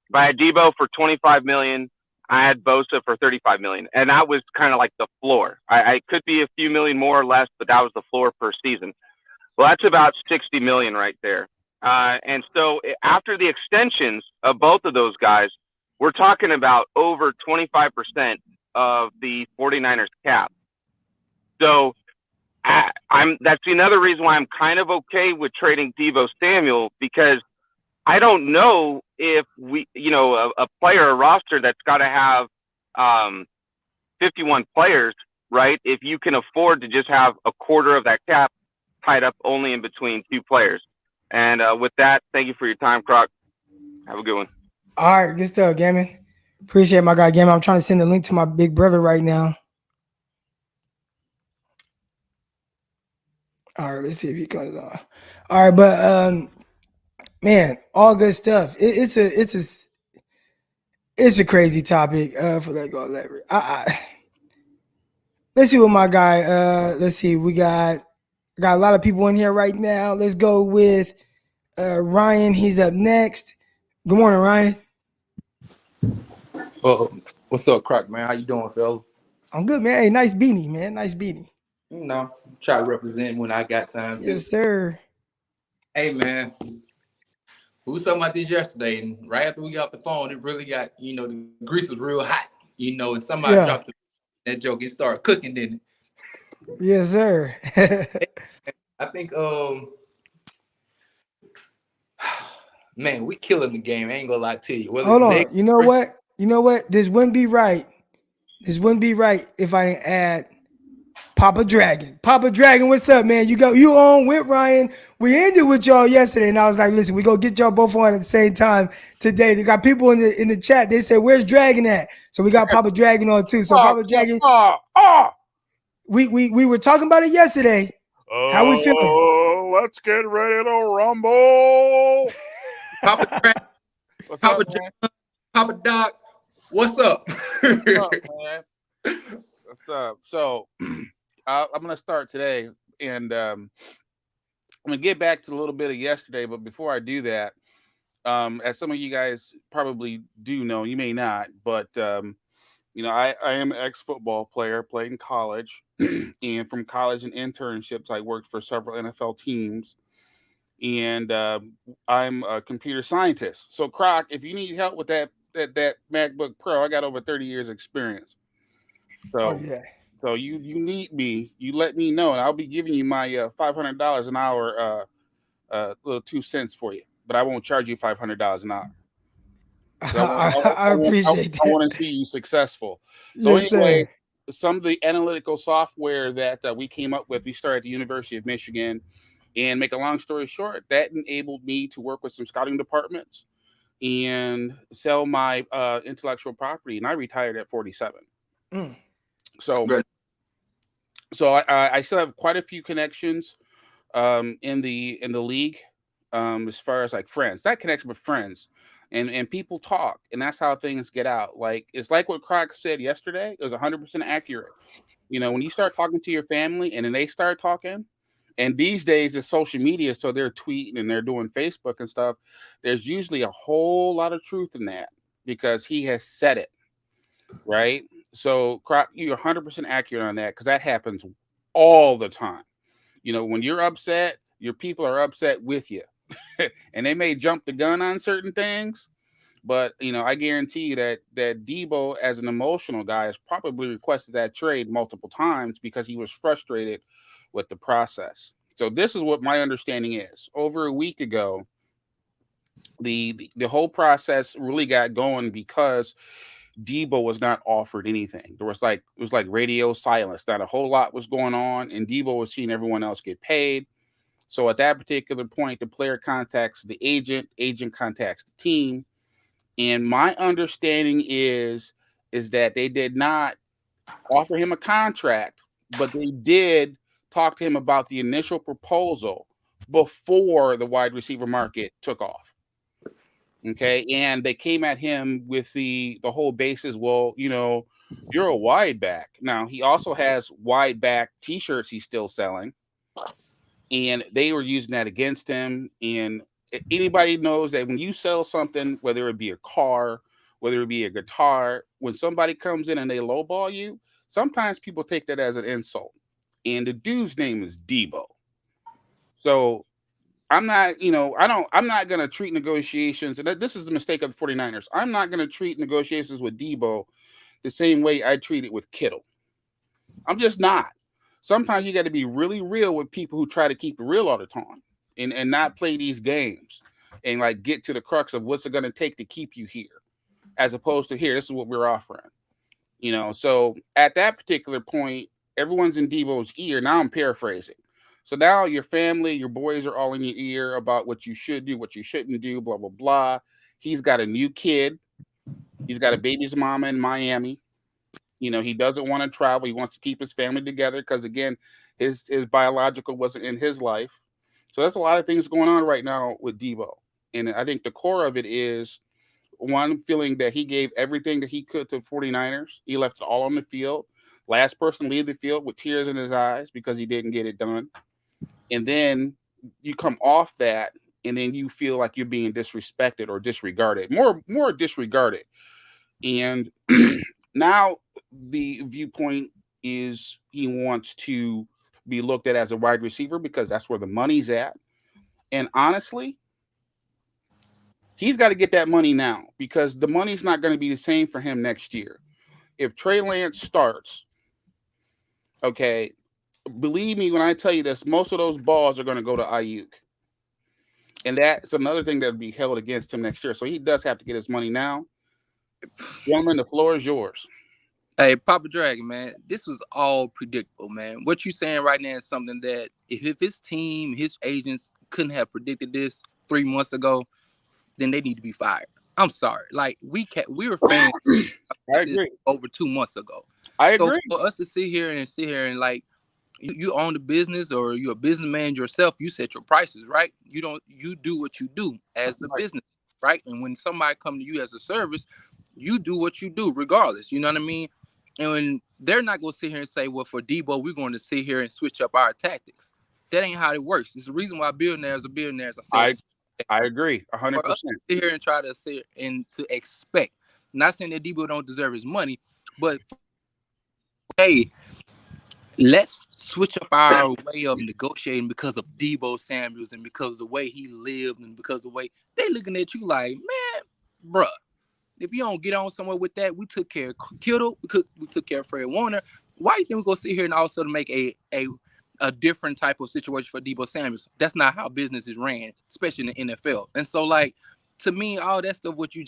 But I had Deebo for $25 million. I had Bosa for $35 million, and that was kind of like the floor. I could be a few million more or less, but that was the floor per season. Well, that's about $60 million right there. And so after the extensions of both of those guys, we're talking about over 25% of the 49ers cap. So that's another reason why I'm kind of okay with trading Deebo Samuel, because I don't know if we, a player, a roster that's got to have 51 players, right? If you can afford to just have a quarter of that cap tied up only in between 2 players. And with that, thank you for your time, Croc. Have a good one. All right, good stuff, Gammon. Appreciate my guy, Gammon. I'm trying to send the link to my big brother right now. All right, let's see if he comes on. All right, but man, all good stuff. It's a crazy topic for let go leverage. Let's see what my guy. Let's see, we got a lot of people in here right now. Let's go with Ryan. He's up next. Good morning, Ryan. What's up, Croc, man? How you doing, fella? I'm good, man. Hey, nice beanie, man. Nice beanie. Try to represent when I got time to. Yes, sir. Hey, man. We was talking about this yesterday, and right after we got off the phone, it really got, the grease was real hot, and somebody dropped that joke. It started cooking, didn't it? Yes, sir. I think, man, we killing the game. I ain't gonna lie to you. Hold on. You know what? This wouldn't be right. This wouldn't be right if I didn't add Papa Dragon. Papa Dragon, what's up, man? You on with Ryan. We ended with y'all yesterday, and I was like, listen, we go get y'all both on at the same time today. They got people in the chat. They said, where's Dragon at? So we got Papa Dragon on too. So Papa Dragon, we were talking about it yesterday. How we feeling? Let's get ready to rumble. Papa Dragon. What's Papa up, Dragon, Papa Doc, what's up? What's up, man? What's up? So I'm going to start today, and I'm going to get back to a little bit of yesterday. But before I do that, as some of you guys probably do know, you may not, but I am an ex-football player, played in college, and from college and internships, I worked for several NFL teams, and I'm a computer scientist. So, Croc, if you need help with that MacBook Pro, I got over 30 years experience. So, so you need me, you let me know, and I'll be giving you my $500 an hour, little 2 cents for you, but I won't charge you $500 an hour. So I appreciate that. I want to see you successful. So anyway, some of the analytical software that we came up with, we started at the University of Michigan, and make a long story short, that enabled me to work with some scouting departments and sell my intellectual property, and I retired at 47. So I still have quite a few connections in the league, as far as like friends, that connection with friends, and people talk, and that's how things get out. Like, it's like what Croc said yesterday. It was 100% accurate. When you start talking to your family and then they start talking, and these days it's social media, so they're tweeting and they're doing Facebook and stuff, there's usually a whole lot of truth in that because he has said it, right? So, Croc, you're 100% accurate on that, because that happens all the time. When you're upset, your people are upset with you. And they may jump the gun on certain things, But I guarantee you that Deebo, as an emotional guy, has probably requested that trade multiple times because he was frustrated with the process. So this is what my understanding is. Over a week ago, the whole process really got going because Deebo was not offered anything. It was like radio silence. Not a whole lot was going on, and Deebo was seeing everyone else get paid. So at that particular point, the player contacts the agent contacts the team, and my understanding is that they did not offer him a contract, but they did talk to him about the initial proposal before the wide receiver market took off. Okay, and they came at him with the whole basis. Well, you're a wide back. Now he also has wide back T-shirts he's still selling, and they were using that against him. And anybody knows that when you sell something, whether it be a car, whether it be a guitar, when somebody comes in and they lowball you, sometimes people take that as an insult. And the dude's name is Deebo. So I'm not, I'm not going to treat negotiations, and this is the mistake of the 49ers. I'm not going to treat negotiations with Deebo the same way I treat it with Kittle. I'm just not. Sometimes you got to be really real with people who try to keep it real all the time and not play these games and like get to the crux of what's it going to take to keep you here, as opposed to here, this is what we're offering. So at that particular point, everyone's in Deebo's ear. Now I'm paraphrasing. So now your family, your boys are all in your ear about what you should do, what you shouldn't do, blah, blah, blah. He's got a new kid. He's got a baby's mama in Miami. He doesn't want to travel. He wants to keep his family together because, again, his biological wasn't in his life. So there's a lot of things going on right now with Deebo. And I think the core of it is, one, feeling that he gave everything that he could to the 49ers. He left it all on the field. Last person to leave the field with tears in his eyes because he didn't get it done. And then you come off that, and then you feel like you're being disrespected or disregarded, more disregarded. And now the viewpoint is he wants to be looked at as a wide receiver because that's where the money's at. And honestly, he's got to get that money now because the money's not going to be the same for him next year. If Trey Lance starts, okay, believe me when I tell you this, most of those balls are going to go to Ayuk. And that's another thing that will be held against him next year. So he does have to get his money now. Gentlemen, the floor is yours. Hey, Papa Dragon, man, this was all predictable, man. What you're saying right now is something that if his team, his agents couldn't have predicted this 3 months ago, then they need to be fired. I'm sorry. Like, we were fans I agree. over 2 months ago. I agree. For us to sit here and like, you own the business or you're a businessman yourself, you set your prices, right? You do what you do as a business, right? And when somebody come to you as a service, you do what you do regardless. You know what I mean? And when they're not going to sit here and say, well, for Deebo, we're going to sit here and switch up our tactics. That ain't how it works. It's the reason why billionaires are billionaires. I agree 100%. For us to sit here and try to sit and to expect. Not saying that Deebo don't deserve his money, but hey, let's switch up our way of negotiating because of Deebo Samuels and because of the way he lived and because of the way they looking at you like, man, bruh, if you don't get on somewhere with that, we took care of Kittle, we took care of Fred Warner. Why do you think we're going to sit here and also make a different type of situation for Deebo Samuels? That's not how business is ran, especially in the NFL. And so, like, to me, all that stuff, what you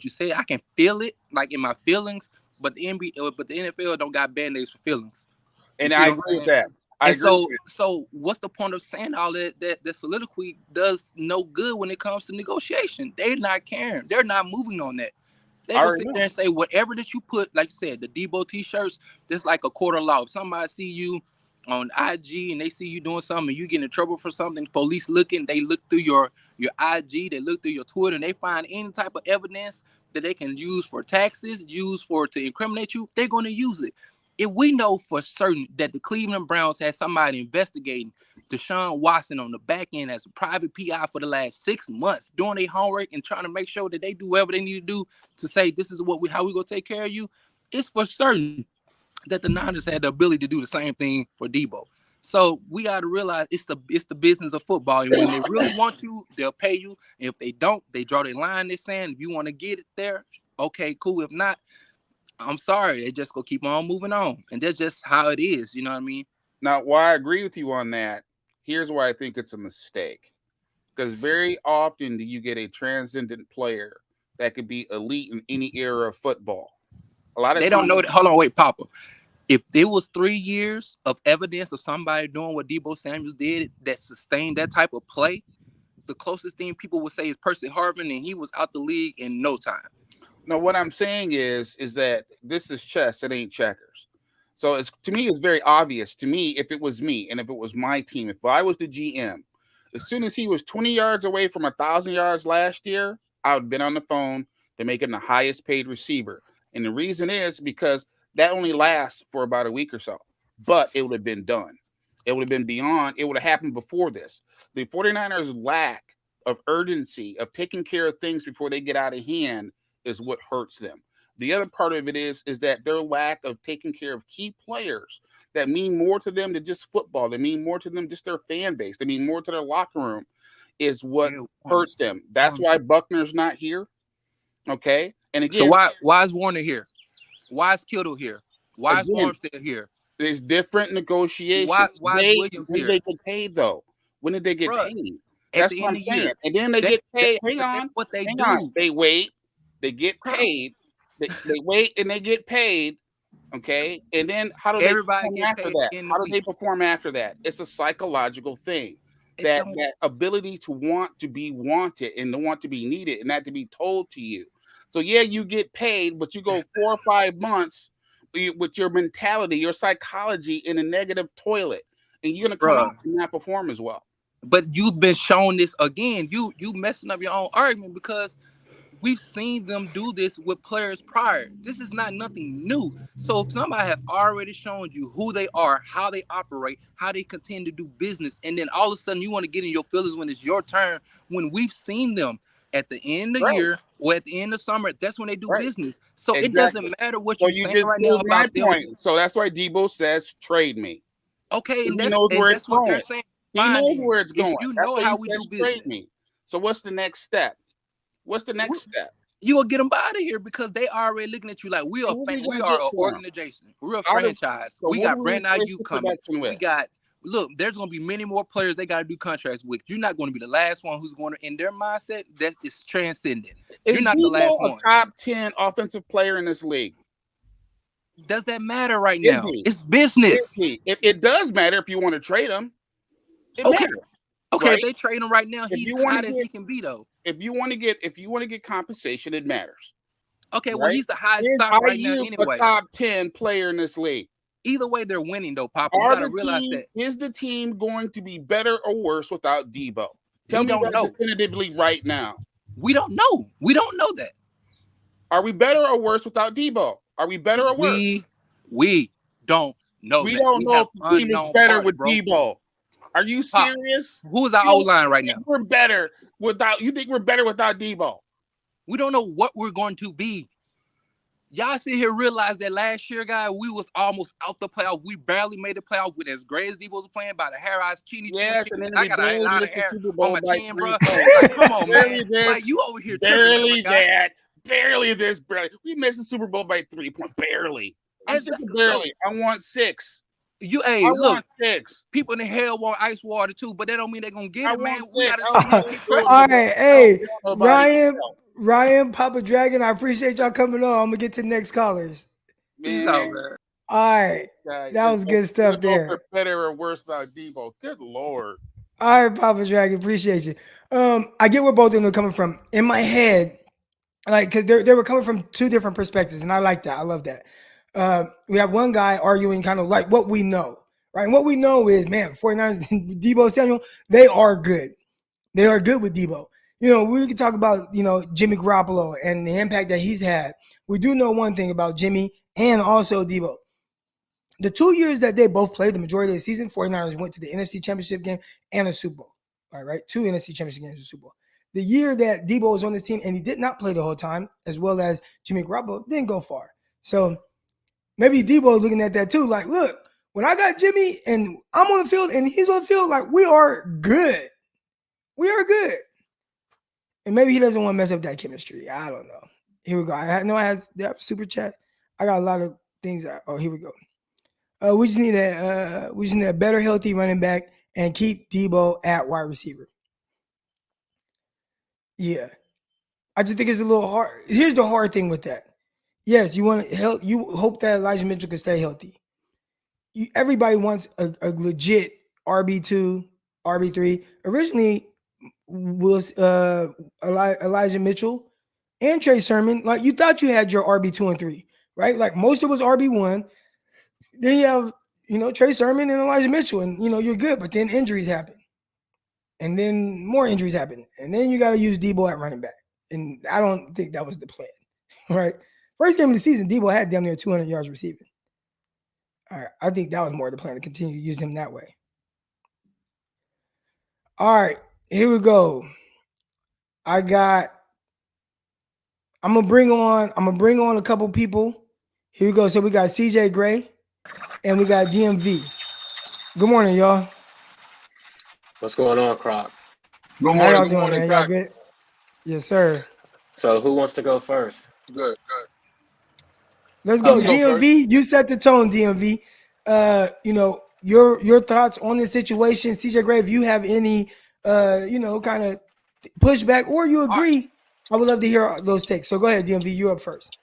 said, I can feel it, like in my feelings, but the NFL don't got band-aids for feelings. And I agree with that. So what's the point of saying all that? That soliloquy does no good when it comes to negotiation. They're not caring. They're not moving on that. They go sit there and say whatever that you put, like you said, the Deebo t-shirts, that's like a quarter law. If somebody see you on IG and they see you doing something and you get in trouble for something, police looking, they look through your IG, they look through your Twitter, and they find any type of evidence that they can use for taxes, to incriminate you, they're going to use it. If we know for certain that the Cleveland Browns had somebody investigating Deshaun Watson on the back end as a private PI for the last 6 months, doing their homework and trying to make sure that they do whatever they need to do to say this is how we gonna take care of you, it's for certain that the Niners had the ability to do the same thing for Deebo. So we got to realize it's the business of football. And when they really want you, they'll pay you. And if they don't, they draw their line. They're saying, if you want to get it there, okay, cool. If not, I'm sorry. They just go keep on moving on. And that's just how it is. You know what I mean? Now, why I agree with you on that, here's why I think it's a mistake. Because very often do you get a transcendent player that could be elite in any era of football. A lot of they don't know that. Hold on, wait, Papa. If there was 3 years of evidence of somebody doing what Deebo Samuel did that sustained that type of play, the closest thing people would say is Percy Harvin, and he was out the league in no time. No, what I'm saying is that this is chess, it ain't checkers. So to me, it's very obvious to me if it was me and if it was my team, if I was the GM, as soon as he was 20 yards away from 1,000 yards last year, I would have been on the phone to make him the highest paid receiver. And the reason is because that only lasts for about a week or so, but it would have been done. It would have been beyond, it would have happened before this. The 49ers lack of urgency of taking care of things before they get out of hand is what hurts them. The other part of it is that their lack of taking care of key players that mean more to them than just football, they mean more to them just their fan base, they mean more to their locker room, is what hurts them. That's why Buckner's not here. Okay. And again, so why is Warner here? Why is Kittle here? Why is Armstead here? There's different negotiations. Why is Williams here? When did they get paid though? When did they get paid? That's what I'm saying. And then they get paid. Hang on. What they do. They wait. They get paid. They wait and they get paid. Okay. And then how do they perform after that? How do they perform after that? It's a psychological thing. That ability to want to be wanted and to want to be needed and that to be told to you. So yeah, you get paid, but you go 4 or 5 months with your mentality, your psychology in a negative toilet, and you're gonna come out and not perform as well. But you've been shown this again. You messing up your own argument because we've seen them do this with players prior. This is not nothing new. So if somebody has already shown you who they are, how they operate, how they continue to do business, and then all of a sudden you want to get in your feelings when it's your turn, when we've seen them at the end of the year or at the end of summer, that's when they do business. So it doesn't matter what you're saying right now about them. So that's why Deebo says, trade me. Okay, and he knows where it's going. What they're saying. He knows where it's going. You know how we do business. Trade me. So what's the next step? What's the next step? You will get them out of here because they already looking at you like we are an organization. We're a franchise. So we got Brandon Ayuk coming. We got there's going to be many more players they got to do contracts with. You're not going to be the last one who's going to, in their mindset, that is transcendent. You're not the last one. A top 10 offensive player in this league. Does that matter right now? It's business. It does matter if you want to trade him. It matters. Okay, right? If they trade him right now, he's hot as he can be, though. If you want to get compensation, it matters. Okay, well, he's the highest stock right now anyway. A top 10 player in this league. Either way, they're winning, though, Papa. You gotta realize that. Is the team going to be better or worse without Deebo? Tell me that definitively right now. We don't know. We don't know that. Are we better or worse without Deebo? Are we better or worse? We don't know. We don't know if the team is better with Deebo. Are you serious? Who is our O-line right now? We're better without. You think we're better without Deebo? We don't know what we're going to be. Y'all sit here realize that last year, guy, we was almost out the playoff. We barely made the playoff with as great as Deebo was playing by the hair eyes, cheating. Yes, and then I got a lot of hair on my chin, bro. Like, come on, man. Like, you over here. Barely that. Barely this. Barely. We missed the Super Bowl by 3 points. Barely. Barely. I want 6. I want 6. People in the hell want ice water too, but that don't mean they're gonna get it, man. All right, hey, Ryan, Papa Dragon, I appreciate y'all coming on. I'm gonna get to the next callers. Peace out, man. All right, that was good stuff there. Better or worse than Deebo? Good Lord. All right, Papa Dragon, appreciate you. I get where both of them are coming from. In my head, like, because they were coming from 2 different perspectives, and I like that. I love that. We have one guy arguing kind of like what we know, right? And what we know is, man, 49ers, Deebo Samuel, they are good. They are good with Deebo. You know, we can talk about, Jimmy Garoppolo and the impact that he's had. We do know one thing about Jimmy and also Deebo. The 2 years that they both played, the majority of the season, 49ers went to the NFC Championship game and a Super Bowl. All right, 2 NFC Championship games and a Super Bowl. The year that Deebo was on this team and he did not play the whole time, as well as Jimmy Garoppolo, didn't go far. So maybe Deebo is looking at that too, like, look, When I got Jimmy and I'm on the field and he's on the field, like we are good. We are good. And maybe he doesn't want to mess up that chemistry. I don't know. Here we go. I have super chat. I got a lot of things. Here we go. We just need a better healthy running back and keep Deebo at wide receiver. Yeah. I just think it's a little hard. Here's the hard thing with that. Yes, you want to help. You hope that Elijah Mitchell can stay healthy. Everybody wants a legit RB2, RB3. Originally was Elijah Mitchell and Trey Sermon. Like you thought you had your RB2 and 3, right? Like most of it was RB1. Then you have, Trey Sermon and Elijah Mitchell, and you're good. But then injuries happen, and then more injuries happen, and then you got to use Deebo at running back. And I don't think that was the plan, right? First game of the season, Deebo had damn near 200 yards receiving. All right, I think that was more the plan to continue to use him that way. All right, here we go. I'm gonna bring on a couple people. Here we go. So we got CJ Gray and we got DMV. Good morning, y'all. What's going on, Croc? Good morning. How y'all Good doing, morning, man? Croc. Y'all good? Yes, sir. So who wants to go first? Good. Let's go. You go DMV, first. you set the tone, DMV. Your thoughts on this situation. CJ Gray, if you have any kind of pushback or you agree, I would love to hear those takes. So go ahead, DMV, you up first.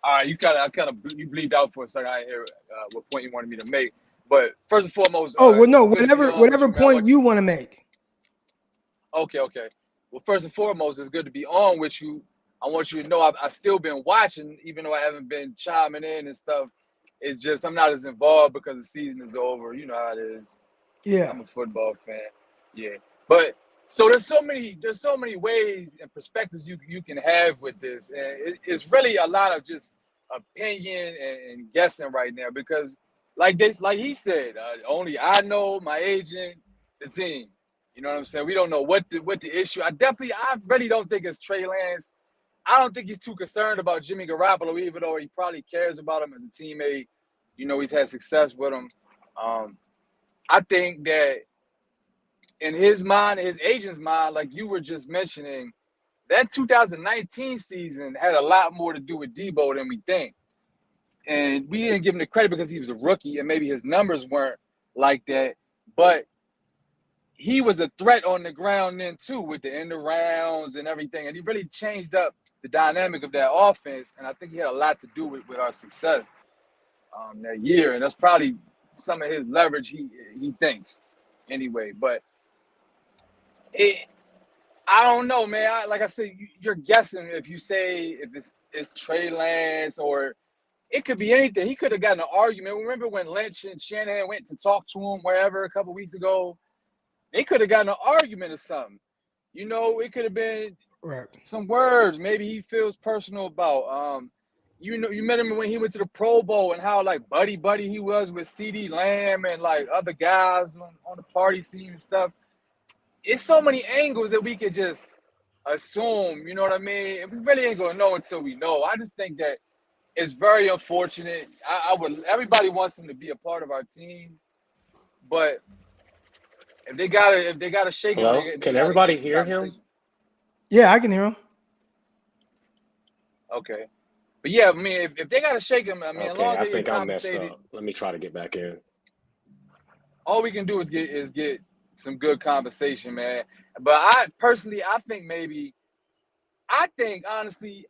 All right, you bleeped out for a second. I didn't hear what point you wanted me to make. But first and foremost, whatever point you want to make. Okay. Well, first and foremost, it's good to be on with you. I want you to know I've still been watching, even though I haven't been chiming in and stuff. It's just I'm not as involved because the season is over. You know how it is. Yeah. I'm a football fan. Yeah. But so there's so many ways and perspectives you can have with this. And it's really a lot of just opinion and guessing right now because like he said, only I know, my agent, the team. You know what I'm saying? We don't know what the issue. I really don't think it's Trey Lance. I don't think he's too concerned about Jimmy Garoppolo, even though he probably cares about him as a teammate. He's had success with him. I think that in his mind, his agent's mind, like you were just mentioning, that 2019 season had a lot more to do with Deebo than we think. And we didn't give him the credit because he was a rookie and maybe his numbers weren't like that. But he was a threat on the ground then too with the end of rounds and everything. And he really changed up the dynamic of that offense. And I think he had a lot to do with our success that year. And that's probably some of his leverage he thinks anyway. But I don't know, man. Like I said, you're guessing if you say if it's Trey Lance or it could be anything. He could have gotten an argument. Remember when Lynch and Shanahan went to talk to him wherever a couple weeks ago? They could have gotten an argument or something. It could have been some words. Maybe he feels personal about. You met him when he went to the Pro Bowl and how like buddy he was with CeeDee Lamb and like other guys on the party scene and stuff. It's so many angles that we could just assume, you know what I mean? And we really ain't gonna know until we know. I just think that it's very unfortunate. Everybody wants him to be a part of our team, but if they gotta shake him, they Can gotta everybody get some hear him? Yeah, I can hear him. Okay. But yeah, I mean, if they gotta shake him, I mean, as long as I they think get I'm messed compensated, up. Let me try to get back in. all we can do is get some good conversation, man. But I think honestly,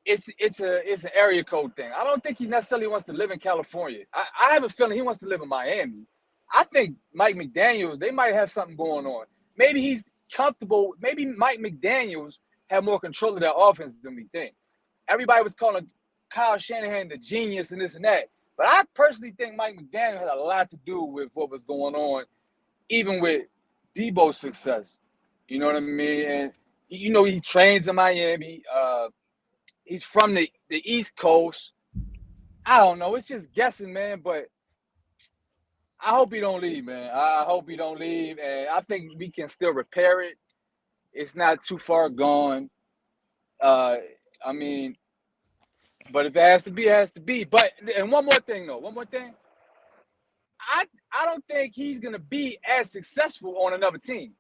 it's an area code thing. I don't think he necessarily wants to live in California. I have a feeling he wants to live in Miami. I think Mike McDaniels, they might have something going on. Maybe he's comfortable. Maybe Mike McDaniels have more control of their offense than we think. Everybody was calling Kyle Shanahan the genius and this and that. But I personally think Mike McDaniel had a lot to do with what was going on, even with Deebo's success. You know what I mean? And, he trains in Miami. He's from the East Coast. I don't know. It's just guessing, man. But I hope he don't leave, man. I hope he don't leave. And I think we can still repair it. It's not too far gone. I mean, But if it has to be, it has to be. But and one more thing though, I don't think he's gonna be as successful on another team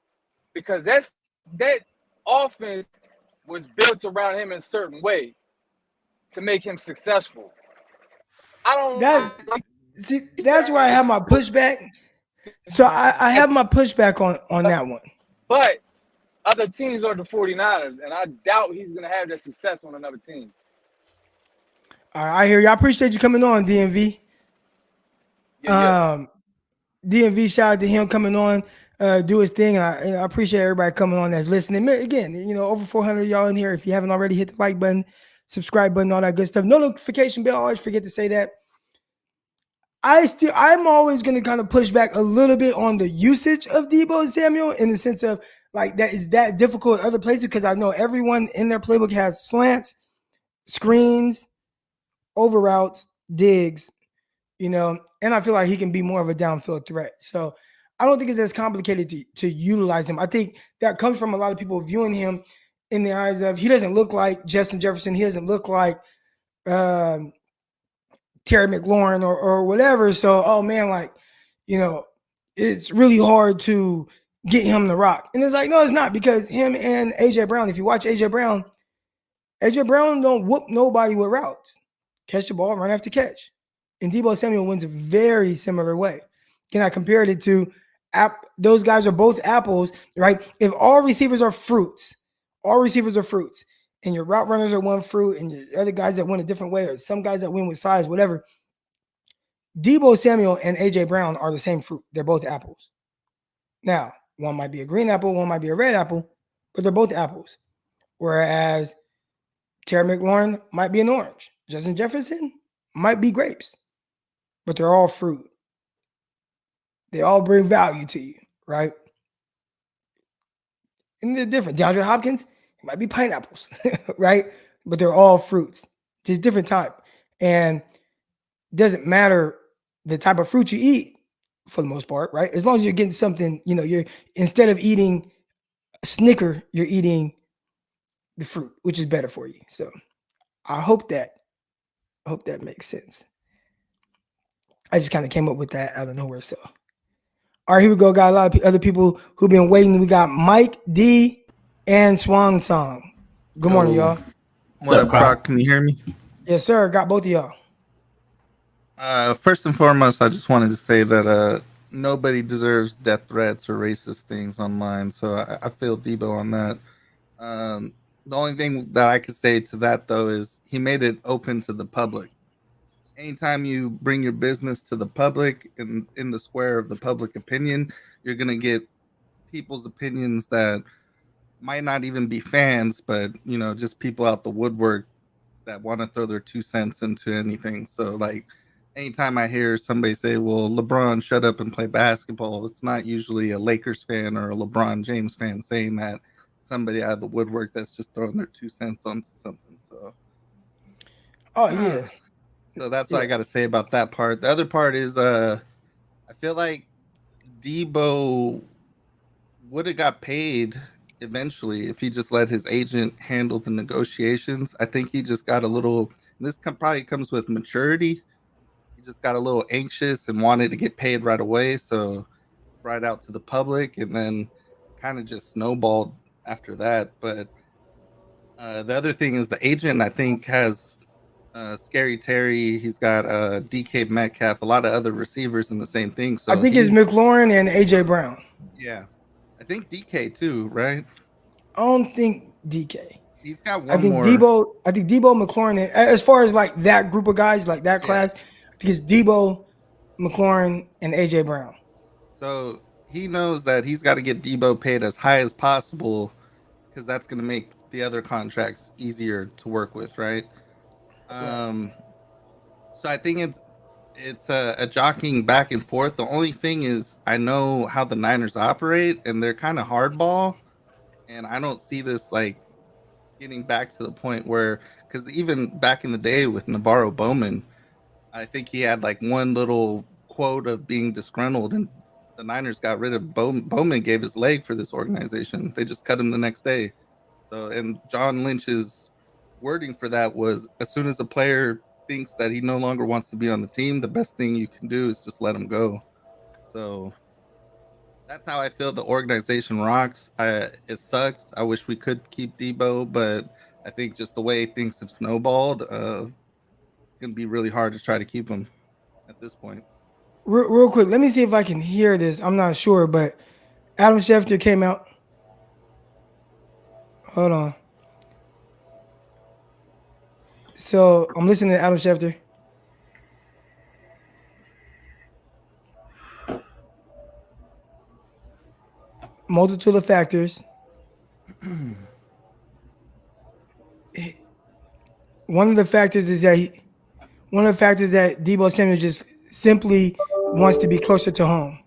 because that offense was built around him in a certain way to make him successful. I don't That's where I have my pushback. So I have my pushback on that one. But other teams are the 49ers, and I doubt he's gonna have that success on another team. All right, I hear you. I appreciate you coming on, DMV. DMV, shout out to him coming on, do his thing. And I appreciate everybody coming on that's listening. Again, over 400 of y'all in here. If you haven't already, hit the like button, subscribe button, all that good stuff. No notification bell. I always forget to say that. I'm always going to kind of push back a little bit on the usage of Deebo Samuel in the sense of like that is that difficult in other places because I know everyone in their playbook has slants, screens, over routes, digs, and I feel like he can be more of a downfield threat. So I don't think it's as complicated to utilize him. I think that comes from a lot of people viewing him in the eyes of he doesn't look like Justin Jefferson. He doesn't look like Terry McLaurin or whatever. So, oh man, it's really hard to get him to rock. And it's like, no, it's not because him and AJ Brown, if you watch AJ Brown don't whoop nobody with routes. Catch the ball, run after catch. And Deebo Samuel wins a very similar way. Can I compare it to those guys are both apples, right? If all receivers are fruits, and your route runners are one fruit, and your other guys that win a different way, or some guys that win with size, whatever. Deebo Samuel and AJ Brown are the same fruit. They're both apples. Now, one might be a green apple, one might be a red apple, but they're both apples. Whereas Terry McLaurin might be an orange. Justin Jefferson might be grapes, but they're all fruit. They all bring value to you, right? And they're different. DeAndre Hopkins might be pineapples, right? But they're all fruits, just different type. And it doesn't matter the type of fruit you eat for the most part, right? As long as you're getting something, you're instead of eating a Snicker, you're eating the fruit, which is better for you. So I hope that makes sense. I just kind of came up with that out of nowhere. So, all right, here we go. Got a lot of other people who've been waiting. We got Mike D and Swan Song. Good morning, y'all. What up, Croc? Can you hear me? Yes, sir. Got both of y'all. First and foremost, I just wanted to say that nobody deserves death threats or racist things online. So I feel Deebo on that. The only thing that I could say to that, though, is he made it open to the public. Anytime you bring your business to the public and in the square of the public opinion, you're going to get people's opinions that might not even be fans, but, just people out the woodwork that want to throw their 2 cents into anything. So, anytime I hear somebody say, well, LeBron, shut up and play basketball, it's not usually a Lakers fan or a LeBron James fan saying that. Somebody out of the woodwork that's just throwing their 2 cents onto something. So, yeah. So that's what I got to say about that part. The other part is, I feel like Deebo would have got paid eventually if he just let his agent handle the negotiations. I think he just got a little. This probably comes with maturity. He just got a little anxious and wanted to get paid right away, so brought it out to the public, and then kind of just snowballed after that. But the other thing is the agent, I think, has Scary Terry. He's got DK Metcalf, a lot of other receivers in the same thing. So I think it's McLaurin and AJ Brown. Yeah, I think DK too, right? I don't think DK. He's got one I think more. I think Deebo, McLaurin, as far as like that group of guys, like that class, I think it's Deebo, McLaurin, and AJ Brown. So he knows that he's got to get Deebo paid as high as possible because that's going to make the other contracts easier to work with, right? So I think it's a jockeying back and forth. The only thing is I know how the Niners operate, and they're kind of hardball, and I don't see this getting back to the point where, because even back in the day with Navarro Bowman, I think he had one little quote of being disgruntled, and the Niners got rid of Bowman. Bowman gave his leg for this organization. They just cut him the next day. So, and John Lynch's wording for that was as soon as a player thinks that he no longer wants to be on the team, the best thing you can do is just let him go. So that's how I feel the organization rocks. It sucks. I wish we could keep Deebo, but I think just the way things have snowballed, it's going to be really hard to try to keep him at this point. Real quick, let me see if I can hear this. I'm not sure, but Adam Schefter came out. Hold on. So I'm listening to Adam Schefter. Multitude of factors. One of the factors is that Deebo Samuel just simply wants to be closer to home.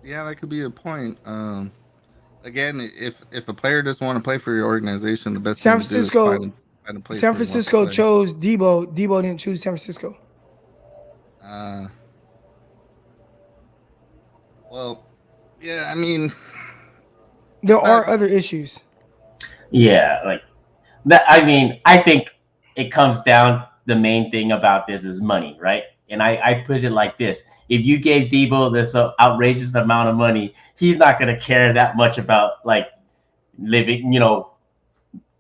Yeah, that could be a point. Again, if a player doesn't want to play for your organization, the best San thing to do is Francisco, find a place San where he wants to Francisco play. chose Deebo. Deebo didn't choose San Francisco. Well, yeah, I mean, there are other issues. Yeah, like that. I mean, I think it comes down. The main thing about this is money, right? And I put it like this: if you gave Deebo this outrageous amount of money, he's not going to care that much about like living,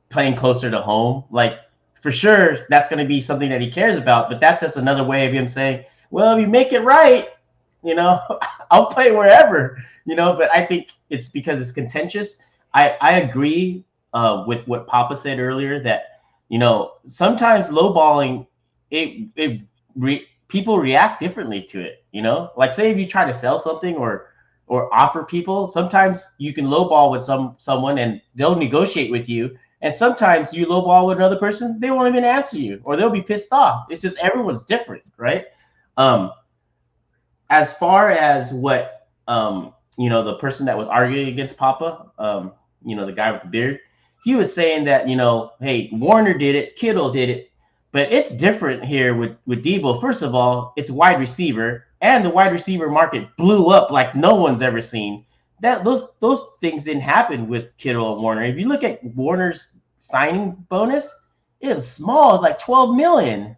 playing closer to home. Like for sure, that's going to be something that he cares about. But that's just another way of him saying, "Well, if you make it right, I'll play wherever." But I think it's because it's contentious. I agree with what Papa said earlier that sometimes lowballing people react differently to it. Like say if you try to sell something or offer people, sometimes you can lowball with someone and they'll negotiate with you, and sometimes you lowball with another person, they won't even answer you or they'll be pissed off. It's just everyone's different, right? As far as what the person that was arguing against Papa, the guy with the beard, he was saying that hey, Warner did it, Kittle did it, but it's different here with Deebo. First of all, it's wide receiver, and the wide receiver market blew up like no one's ever seen. Those things didn't happen with Kittle and Warner. If you look at Warner's signing bonus, it was small. It's like 12 million,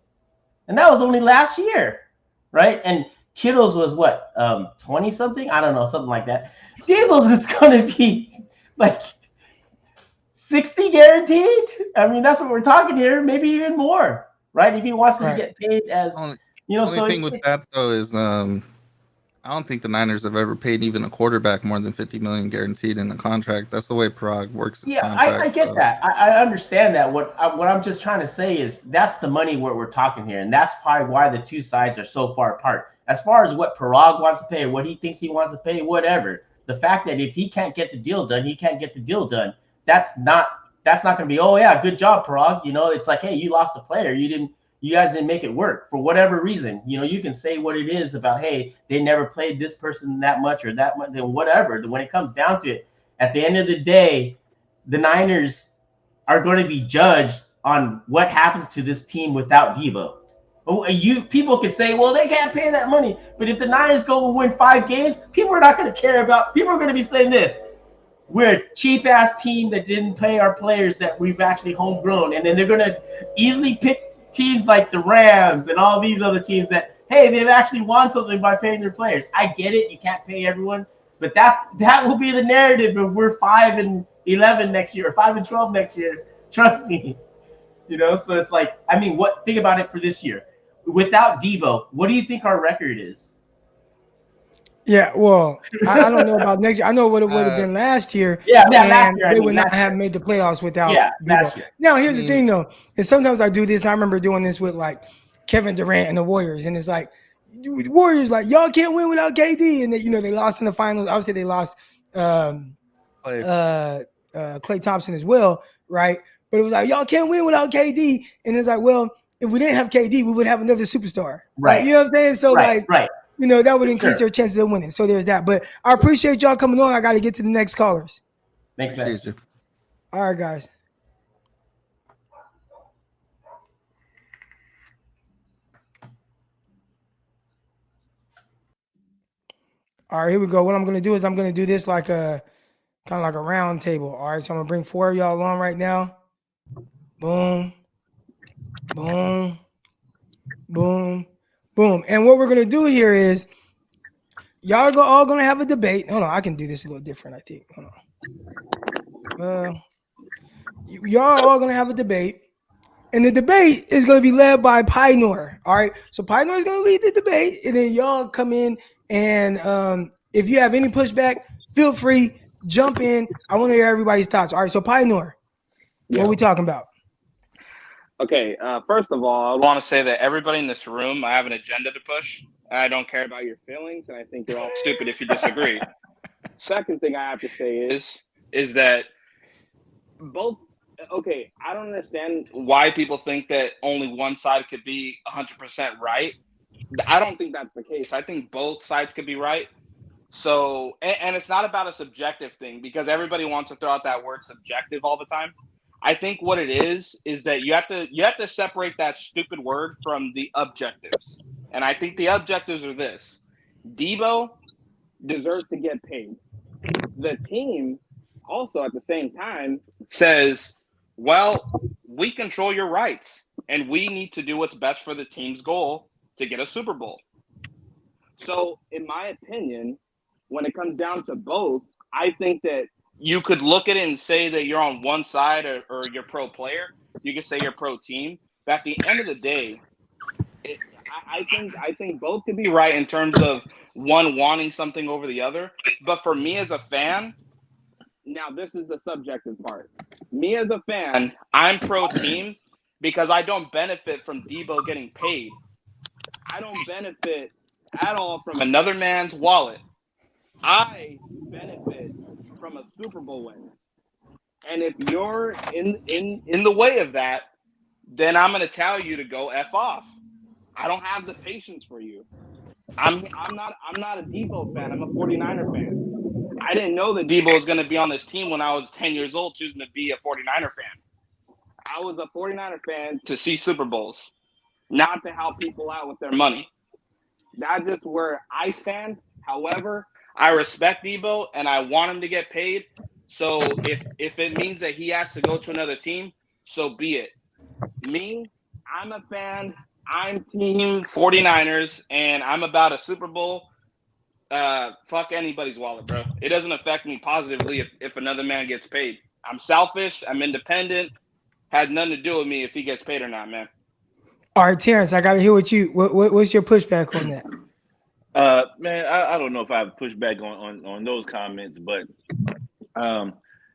and that was only last year, right? And Kittle's was what, 20 something? I don't know, something like that. Deebo's is going to be like 60 guaranteed. I mean, that's what we're talking here, maybe even more, right? If he wants to get paid as, Only thing with that though is I don't think the Niners have ever paid even a quarterback more than 50 million guaranteed in a contract. That's the way Prague works his contract. I get that. I understand that. What I'm just trying to say is that's the money where we're talking here, and that's probably why the two sides are so far apart. As far as what Parag wants to pay or what he thinks he wants to pay, whatever. The fact that if he can't get the deal done, he can't get the deal done. That's not going to be, oh yeah, good job, Parag. It's like, hey, you lost a player. You guys didn't make it work for whatever reason. You can say what it is about, hey, they never played this person that much or that much, then whatever. When it comes down to it, at the end of the day, the Niners are going to be judged on what happens to this team without Deebo. People could say, well, they can't pay that money. But if the Niners go and win 5 games, people are not going to care about. People are going to be saying this: we're a cheap ass team that didn't pay our players that we've actually homegrown, and then they're going to easily pick teams like the Rams and all these other teams that, hey, they've actually won something by paying their players. I get it, you can't pay everyone, but that will be the narrative if we're 5-11 next year or 5-12 next year. Trust me. So it's like, I mean, think about it for this year. Without Deebo, what do you think our record is? Yeah, well, I don't know about next year. I know what it would have been last year. Last year. They would not have made the playoffs without Deebo. Now, here's the thing, though, and sometimes I do this. I remember doing this with like Kevin Durant and the Warriors, and it's like the Warriors, like, y'all can't win without KD, and they lost in the finals. Obviously, they lost Klay Thompson as well, right? But it was like, y'all can't win without KD, and it's like, well, if we didn't have KD, we would have another superstar, right? You know what I'm saying? So that would increase their chances of winning. So there's that. But I appreciate y'all coming on. I got to get to the next callers. Thanks, man. All right, guys. All right, here we go. What I'm going to do is I'm going to do this like a kind of like a round table. All right, so I'm going to bring 4 of y'all on right now. Boom, boom, boom, boom. And what we're gonna do here is y'all all gonna have a debate. Hold on, I can do this a little different. I think. Hold on. Y'all all gonna have a debate. And the debate is going to be led by Pioneer. All right. So Pioneer is going to lead the debate. And then y'all come in. And if you have any pushback, feel free, jump in. I want to hear everybody's thoughts. All right. So Pioneer, what are we talking about? Okay. First of all, I want to say that everybody in this room, I have an agenda to push. I don't care about your feelings. And I think you're all stupid if you disagree. Second thing I have to say is that both. Okay, I don't understand why people think that only one side could be 100% right. I don't think that's the case. I think both sides could be right. So, and it's not about a subjective thing because everybody wants to throw out that word subjective all the time. I think what it is that you have to separate that stupid word from the objectives. And I think the objectives are this: Deebo deserves to get paid. The team also at the same time says, well, we control your rights and we need to do what's best for the team's goal to get a Super Bowl. So, in my opinion, when it comes down to both, I think that you could look at it and say that you're on one side or you're pro player. You could say you're pro team. But at the end of the day, I think both could be right in terms of one wanting something over the other. But for me as a fan, now this is the subjective part. Me as a fan, I'm pro team because I don't benefit from Deebo getting paid. I don't benefit at all from another man's wallet. I benefit from a Super Bowl win. And if you're in the way of that, then I'm going to tell you to go F off. I don't have the patience for you. I'm not a Deebo fan. I'm a 49er fan. I didn't know that Deebo was going to be on this team when I was 10 years old choosing to be a 49er fan. I was a 49er fan to see Super Bowls, not to help people out with their money. That's just where I stand. However, I respect Deebo and I want him to get paid. So if it means that he has to go to another team, so be it. Me, I'm a fan. I'm team 49ers, and I'm about a Super Bowl. Fuck anybody's wallet, bro. It doesn't affect me positively if another man gets paid. I'm selfish. I'm independent. Has nothing to do with me if he gets paid or not, man. All right, Terrence, I got to hear what you. What's your pushback on that? Man, I don't know if I have pushback on those comments, but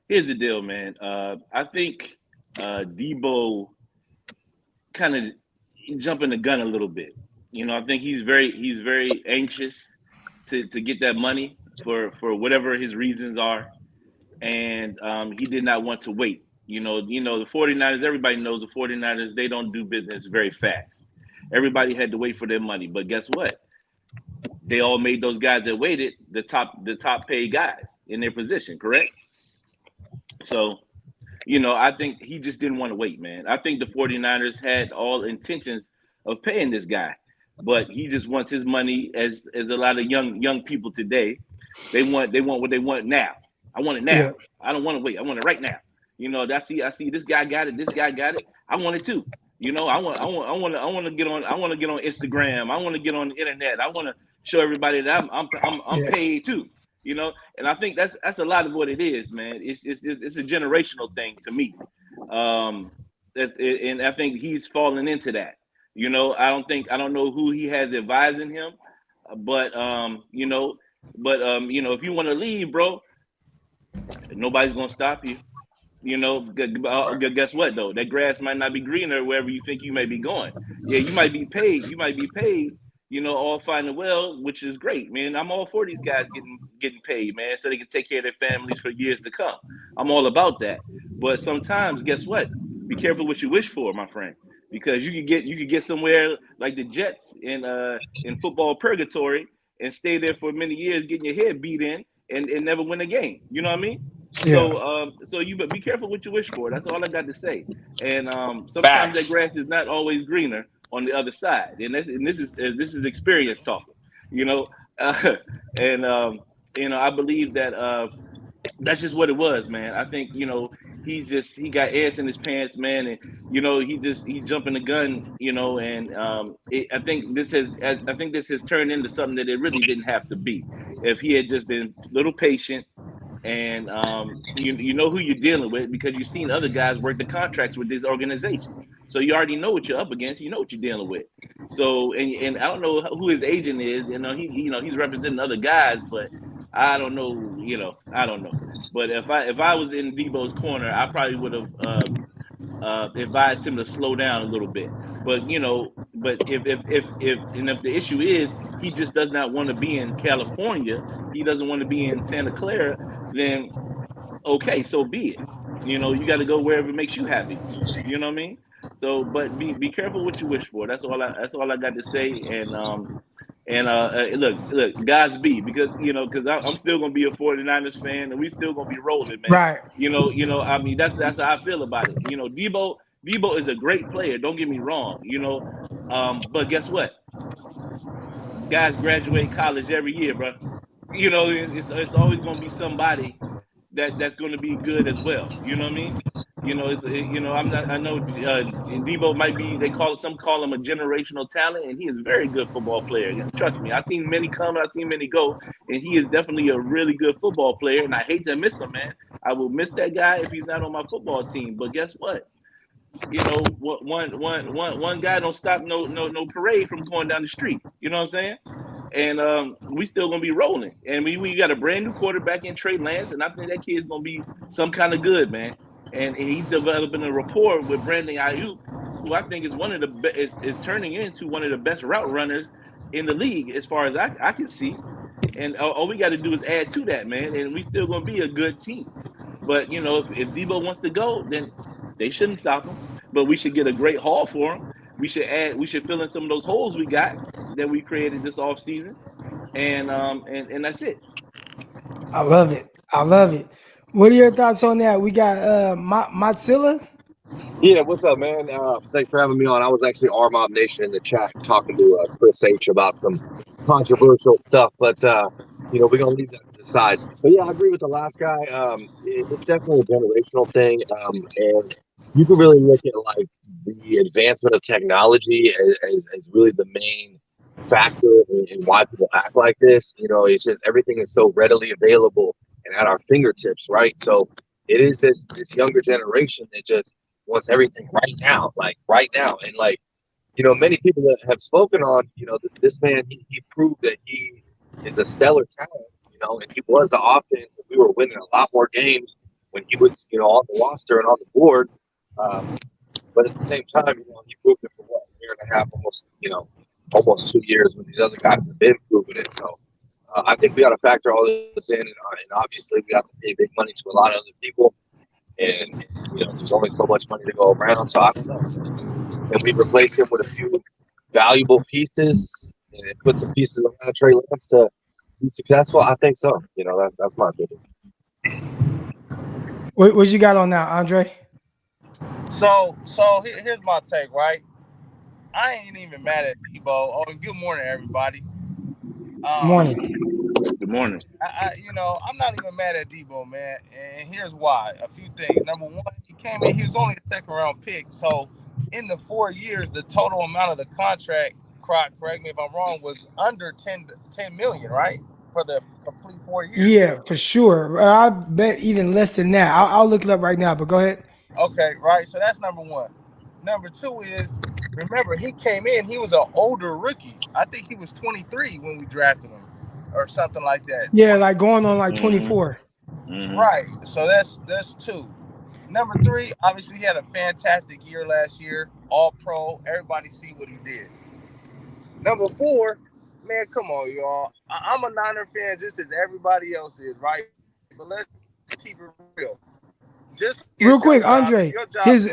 here's the deal, man. I think Deebo kind of jumping the gun a little bit. You know, I think he's very anxious to get that money for whatever his reasons are, and he did not want to wait. You know the 49ers. Everybody knows the 49ers. They don't do business very fast. Everybody had to wait for their money, but guess what? They all made those guys that waited the top paid guys in their position, correct? So, I think he just didn't want to wait, man. I think the 49ers had all intentions of paying this guy, but he just wants his money as a lot of young people today. They want what they want now. I want it now. Yeah. I don't want to wait. I want it right now. I see this guy got it. This guy got it. I want it too. I want to get on Instagram. I want to get on the internet. I want to show everybody that I'm paid too. And I think that's a lot of what it is, man. It's a generational thing to me. And I think he's falling into that. I don't know who he has advising him, but if you want to leave, bro, nobody's gonna stop you. Guess what though? That grass might not be greener wherever you think you may be going. Yeah, you might be paid. All fine and well, which is great, man. I'm all for these guys getting paid, man, so they can take care of their families for years to come. I'm all about that. But sometimes, guess what? Be careful what you wish for, my friend, because you could get somewhere like the Jets in football purgatory and stay there for many years, getting your head beat in and never win a game. You know what I mean? Yeah. So you be careful what you wish for. That's all I got to say. And sometimes that grass is not always greener on the other side. And this is experience talking. I believe that that's just what it was, man. I think he got ass in his pants, man, and he's jumping the gun, and I think this has turned into something that it really didn't have to be. If he had just been a little patient, and you know who you're dealing with because you've seen other guys work the contracts with this organization, so you already know what you're up against. You know what you're dealing with. So and I don't know who his agent is. He's representing other guys, but I don't know. I don't know. But if I was in Deebo's corner, I probably would have advised him to slow down a little bit. But if the issue is he just does not want to be in California, he doesn't want to be in Santa Clara, then okay, so be it. You got to go wherever makes you happy. You know what I mean? So, but be careful what you wish for. That's all I got to say. Look, Godspeed, because I'm still gonna be a 49ers fan, and we still gonna be rolling, man. Right. I mean, that's how I feel about it. Deebo is a great player. Don't get me wrong. But guess what? Guys graduate college every year, bro. It's always gonna be somebody that's going to be good as well. You know what I mean? I'm not. I know Deebo might be. Some call him a generational talent, and he is a very good football player. Trust me, I've seen many come, I've seen many go, and he is definitely a really good football player. And I hate to miss him, man. I will miss that guy if he's not on my football team. But guess what? One guy don't stop no parade from going down the street. You know what I'm saying? And we still gonna be rolling. And we got a brand new quarterback in Trey Lance, and I think that kid's gonna be some kind of good, man. And he's developing a rapport with Brandon Ayuk, who I think is is turning into one of the best route runners in the league, as far as I can see. And all we got to do is add to that, man, and we still gonna be a good team. But if Deebo wants to go, then they shouldn't stop him. But we should get a great haul for him. We should fill in some of those holes we got that we created this offseason. And that's it. I love it. I love it. What are your thoughts on that? We got Motzilla. Yeah, what's up, man? Thanks for having me on. I was actually R Mob Nation in the chat talking to Chris H about some controversial stuff, but we're gonna leave that to the side. But yeah, I agree with the last guy. It's definitely a generational thing, and you can really look at like the advancement of technology as really the main factor in why people act like this. It's just everything is so readily available and at our fingertips, right? So it is this younger generation that just wants everything right now, and many people that have spoken on, this man, he proved that he is a stellar talent, and he was the offense, and we were winning a lot more games when he was, on the roster and on the board. But at the same time, he proved it for what, a year and a half, almost 2 years when these other guys have been proving it. So I think we got to factor all this in, and obviously we have to pay big money to a lot of other people. And there's only so much money to go around, so I don't know. And we replace him with a few valuable pieces and put some pieces around Trey Lance to be successful. I think so. That's my opinion. What you got on that, Andre? So here's my take, right? I ain't even mad at Deebo. Oh, and good morning, everybody. Morning. Good morning. I'm not even mad at Deebo, man. And here's why. A few things. Number one, he came in, he was only a second round pick. So in the 4 years, the total amount of the contract, correct me if I'm wrong, was under 10 million, right? For the complete 4 years. Yeah, for sure. I bet even less than that. I'll look it up right now, but go ahead. Okay, right. So that's number one. Number two is, remember, he came in, he was an older rookie. I think he was 23 when we drafted him or something like that. Yeah, like going on like 24. Mm-hmm. Right. So that's two. Number three, obviously he had a fantastic year last year, all pro. Everybody see what he did. Number four, man, come on, y'all. I'm a Niner fan just as everybody else is, right? But let's keep it real. Just Real quick, Andre, his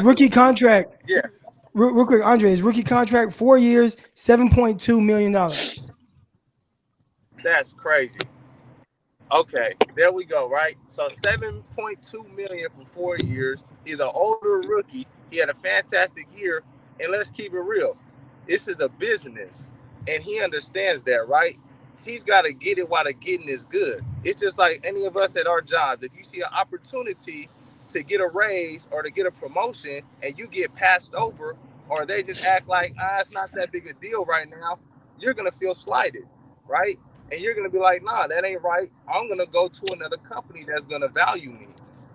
rookie contract. Yeah. Real quick, Andre, his rookie contract, 4 years, $7.2 million. That's crazy. Okay, there we go, right? So $7.2 million for 4 years. He's an older rookie. He had a fantastic year. And let's keep it real. This is a business. And he understands that, right? He's got to get it while the getting is good. It's just like any of us at our jobs. If you see an opportunity to get a raise or to get a promotion and you get passed over, or they just act like, it's not that big a deal right now, you're going to feel slighted, right? And you're going to be like, nah, that ain't right. I'm going to go to another company that's going to value me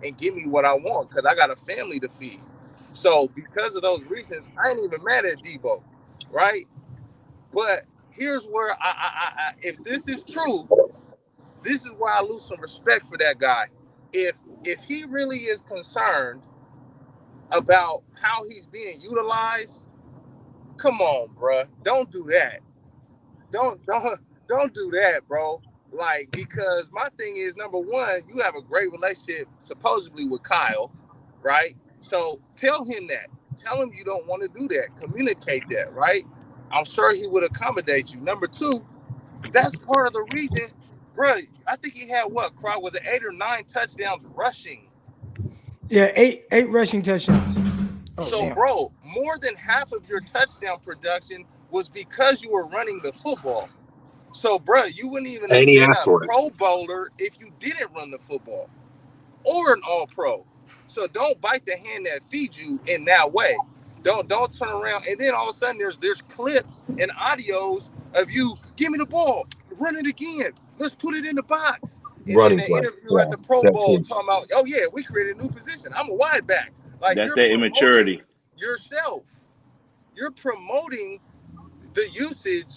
and give me what I want because I got a family to feed. So because of those reasons, I ain't even mad at Deebo, right? But here's where if this is true, this is where I lose some respect for that guy. If he really is concerned about how he's being utilized, come on, bruh. Don't do that. Don't do that, bro. Like, because my thing is, number one, you have a great relationship supposedly with Kyle, right? So tell him that. Tell him you don't want to do that. Communicate that, right? I'm sure he would accommodate you. Number two, that's part of the reason, bro. I think he had was it 8 or 9 touchdowns rushing? Yeah, eight rushing touchdowns. Oh, so, damn. bro, more than half of your touchdown production was because you were running the football. So, bro, you wouldn't even have And he been asked a for it. Pro Bowler if you didn't run the football or an All-Pro. So don't bite the hand that feeds you in that way. Don't turn around and then all of a sudden there's clips and audios of you, give me the ball, run it again, let's put it in the box. And then Running the play. interview at the Pro That's Bowl him. talking about, oh yeah, we created a new position. I'm a wide back. Like, That's you're that promoting immaturity. yourself. You're promoting the usage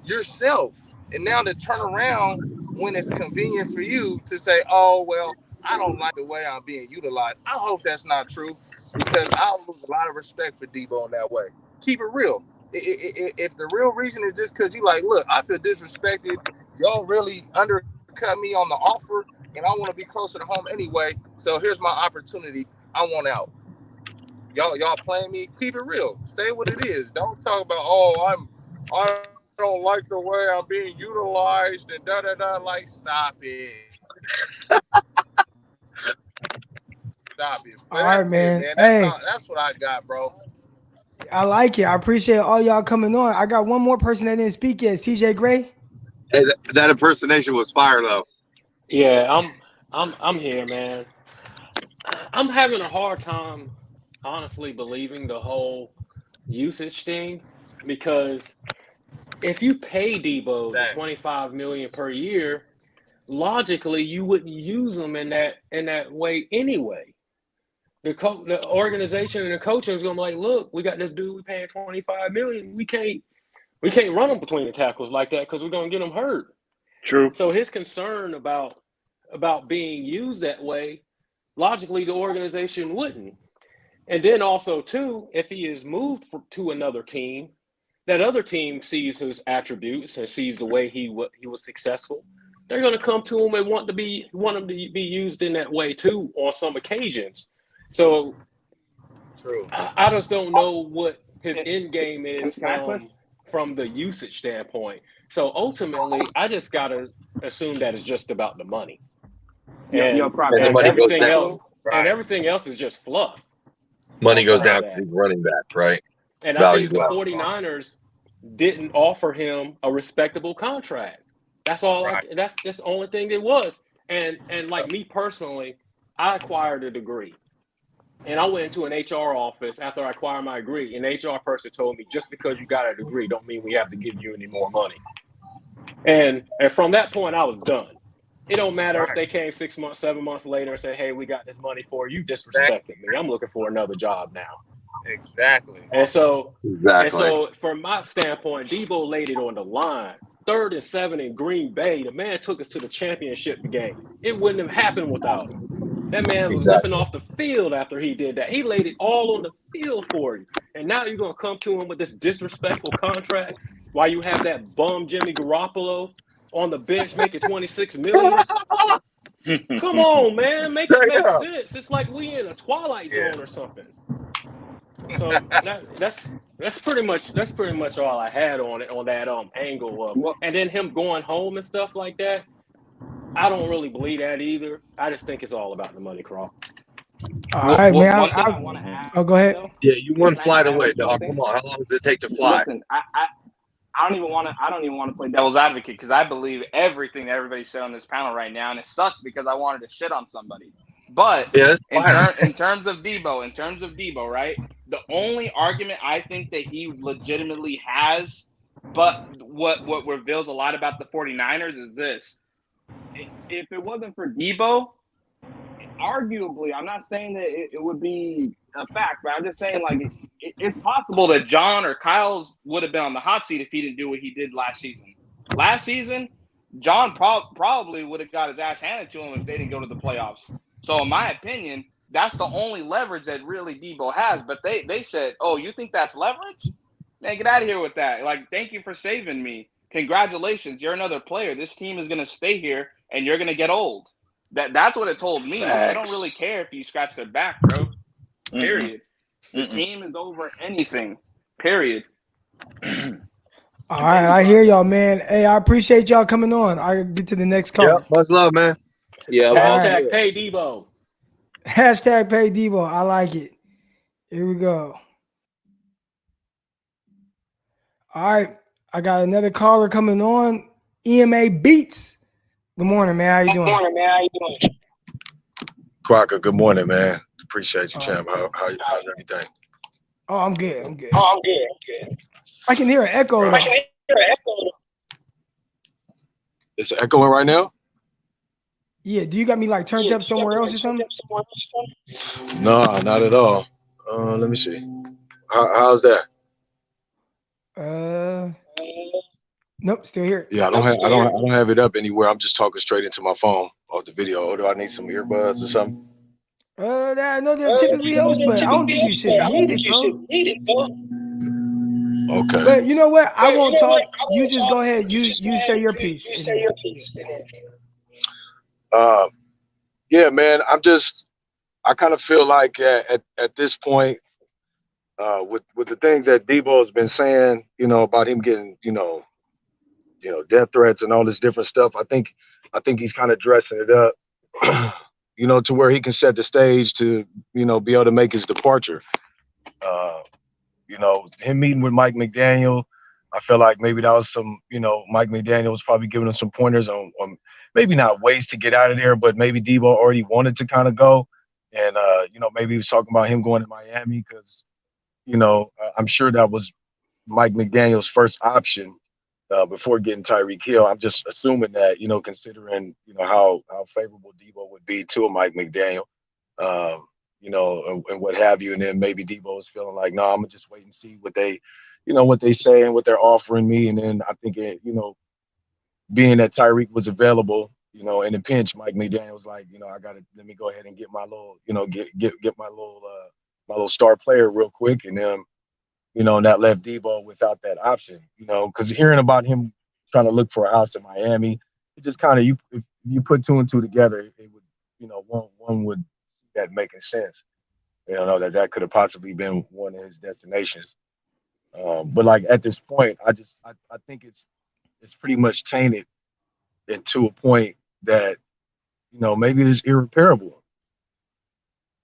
yourself. And now to turn around when it's convenient for you to say, oh, well, I don't like the way I'm being utilized. I hope that's not true, because I'll lose a lot of respect for Deebo in that way. Keep it real. If the real reason is just because you like, look, I feel disrespected, y'all really undercut me on the offer, and I want to be closer to home anyway, so here's my opportunity. I want out. Y'all playing me. Keep it real. Say what it is. Don't talk about, I don't like the way I'm being utilized and da da da. Like, stop it. Stop it. But All right, that's it, man. man. Hey, That's what I got, bro. I like it. I appreciate all y'all coming on. I got one more person that didn't speak yet. CJ Gray. Hey, that impersonation was fire though. Yeah, I'm here, man. I'm having a hard time honestly believing the whole usage thing because if you pay Deebo the Same. 25 million per year, logically you wouldn't use him in that way anyway. The organization and the coaching is gonna be like, look, we got this dude, we paying 25 million. We can't run him between the tackles like that because we're gonna get him hurt. True. So his concern about being used that way, logically the organization wouldn't. And then also too, if he is moved to another team, that other team sees his attributes and sees the way he was successful. They're going to come to him and want him to be used in that way too on some occasions. So True. I just don't know what his end game is Can I push? from the usage standpoint. So ultimately, I just gotta assume that it's just about the money, Yo, and Croc, And the can and I money push goes everything that down. else, too? and Right. everything else is just fluff Money goes outside down of because that. he's running back, right? And I Value's think the up. 49ers didn't offer him a respectable contract. That's all. Right. That's the only thing it was. And like me personally, I acquired a degree. And I went into an HR office after I acquired my degree. An HR person told me, just because you got a degree don't mean we have to give you any more money. And from that point, I was done. It don't matter if Right. they came 6 months, 7 months later and said, hey, we got this money for you. You Thank disrespected me. I'm looking for another job now. Exactly. And so Exactly. from my standpoint, Deebo laid it on the line. 3rd and 7 in Green Bay. The man took us to the championship game. It wouldn't have happened without him. That man was limping Exactly. off the field after he did that. He laid it all on the field for you. And now you're going to come to him with this disrespectful contract while you have that bum Jimmy Garoppolo on the bench making $26 million. Come on, man. Make it Straight make up. sense. It's like we in a Twilight Yeah. Zone or something. So that's pretty much all I had on it, on that angle of, Well, and then him going home and stuff like that. I don't really believe that either. I just think it's all about the money, Craw. All right, man. one thing I want to add. Oh, go ahead. Though, Yeah, you one can I flight add away, dog. something? Come on. How long does it take to fly? Listen, I don't even want to play devil's advocate because I believe everything that everybody said on this panel right now, and it sucks because I wanted to shit on somebody. But Yeah, in terms of Deebo, right? The only argument I think that he legitimately has, but what reveals a lot about the 49ers is this. If it wasn't for Deebo, arguably, I'm not saying that it would be a fact, but I'm just saying like it's possible that John or Kyle's would have been on the hot seat if he didn't do what he did last season. Last season, John probably would have got his ass handed to him if they didn't go to the playoffs. So in my opinion, that's the only leverage that really Deebo has. But they said, "Oh, you think that's leverage? Man, get out of here with that. Like, thank you for saving me. Congratulations, you're another player. This team is gonna stay here, and you're gonna get old." That's what it told me. They don't really care if you scratch their back, bro. Period. The team is over anything. Period. All right, I hear y'all, man. Hey, I appreciate y'all coming on. I get to the next call. Yep, much love, man. Yeah, Hashtag pay Deebo. Hashtag pay Deebo. I like it. Here we go. All right, I got another caller coming on. EMA Beats. Good morning, man. How you doing? Good morning, man. How you doing? Crocker, good morning, man. Appreciate you, champ. How's everything? Oh, I'm good. I'm good. Oh, I'm good. I'm good. I can hear an echo though. I can hear an echo. It's echoing right now? Yeah, do you got me like turned up somewhere else or something? No, not at all. Let me see. How's that? Nope, still here. Yeah, I don't have it up anywhere. I'm just talking straight into my phone off the video. Or do I need some earbuds or something? I know that typically helps, but I don't think you should need it, bro. Okay. But you know what? I won't talk. You just go ahead. You say your piece. You say your piece. Yeah, man. I kind of feel like at this point, with the things that Deebo has been saying, about him getting, death threats and all this different stuff. I think he's kind of dressing it up, to where he can set the stage to, be able to make his departure. Him meeting with Mike McDaniel, I feel like maybe that was some, Mike McDaniel was probably giving him some pointers on maybe not ways to get out of there, but maybe Deebo already wanted to kind of go. And, maybe he was talking about him going to Miami because, I'm sure that was Mike McDaniel's first option before getting Tyreek Hill. I'm just assuming that, considering, how favorable Deebo would be to a Mike McDaniel, and what have you. And then maybe Deebo is feeling like, no, I'm gonna just wait and see what they, what they say and what they're offering me. And then I think, being that Tyreek was available, in a pinch, Mike McDaniel was like, let me go ahead and get my little, get my little star player real quick. And then, and that left Deebo without that option, because hearing about him trying to look for a house in Miami, it just kind of, if you put two and two together, it would, one would see that making sense. That could have possibly been one of his destinations. But like at this point, I think it's pretty much tainted to a point that, maybe it's irreparable.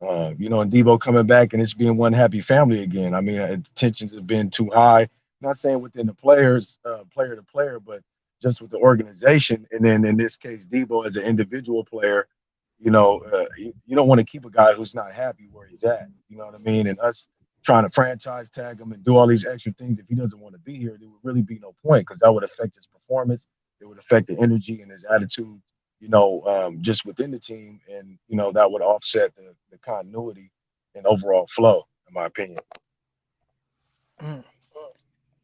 And Deebo coming back and it's being one happy family again. I mean, tensions have been too high. Not saying within the players, player to player, but just with the organization. And then in this case, Deebo as an individual player, you don't want to keep a guy who's not happy where he's at. You know what I mean? And us trying to franchise tag him and do all these extra things, if he doesn't want to be here, there would really be no point, because that would affect his performance. It would affect the energy and his attitude, just within the team. And, that would offset the continuity and overall flow, in my opinion.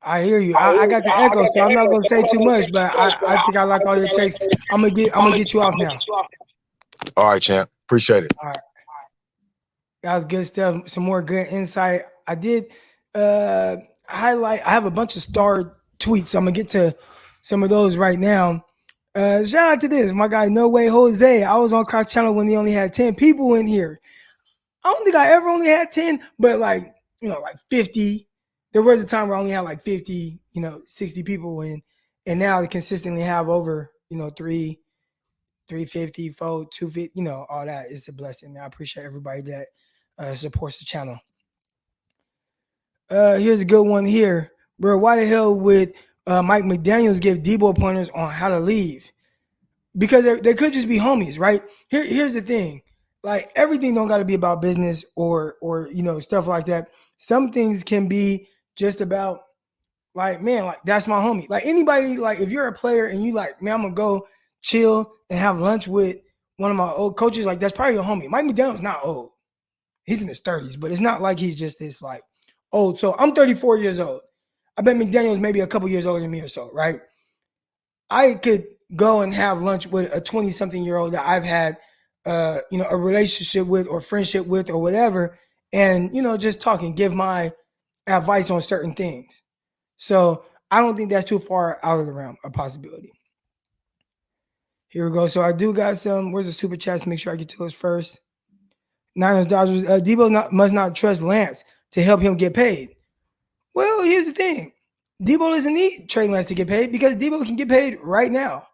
I hear you. I got the echo, so I'm not gonna say too much, but I think I like all your takes. I'm gonna get you off now. All right, champ. Appreciate it. All right. That was good stuff. Some more good insight. I did highlight. I have a bunch of star tweets, so I'm gonna get to some of those right now. Shout out to this, my guy, No Way Jose. I was on Croc Channel when he only had 10 people in here. I don't think I ever only had 10, but like 50. There was a time where I only had like 50, 60 people in, and now they consistently have over, 350, 4, 250, all that. It's a blessing. I appreciate everybody that supports the channel. Here's a good one here. Bro, why the hell would Mike McDaniels give Deebo pointers on how to leave? Because they could just be homies, right? Here's the thing. like everything don't got to be about business or stuff like that. Some things can be just about like, man, like that's my homie. Like anybody, like if you're a player and you like, man, I'm gonna go chill and have lunch with one of my old coaches, like that's probably your homie. Mike McDaniel's not old. He's in his 30s, but it's not like he's just this like old. So I'm 34 years old. I bet McDaniel's maybe a couple years older than me or so, right? I could go and have lunch with a 20-something-year-old that I've had, a relationship with or friendship with or whatever, and just talk and give my advice on certain things. So I don't think that's too far out of the realm of possibility. Here we go. So I do got some. Where's the super chats? Make sure I get to those first. Niners, Dodgers. Deebo must not trust Lance to help him get paid. Well, here's the thing. Deebo doesn't need Trey Lance to get paid because Deebo can get paid right now.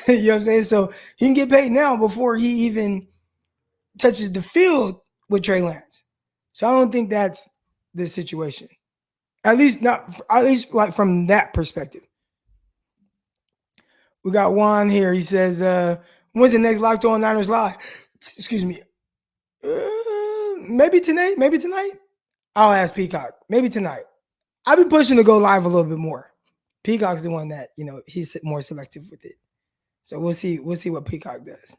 You know what I'm saying? So he can get paid now before he even touches the field with Trey Lance. So I don't think that's the situation. At least like from that perspective. We got Juan here. He says, when's the next Locked On Niners live? Excuse me. Maybe tonight. I'll ask Peacock. Maybe tonight. I'll be pushing to go live a little bit more. Peacock's the one that, he's more selective with it. So we'll see what Peacock does,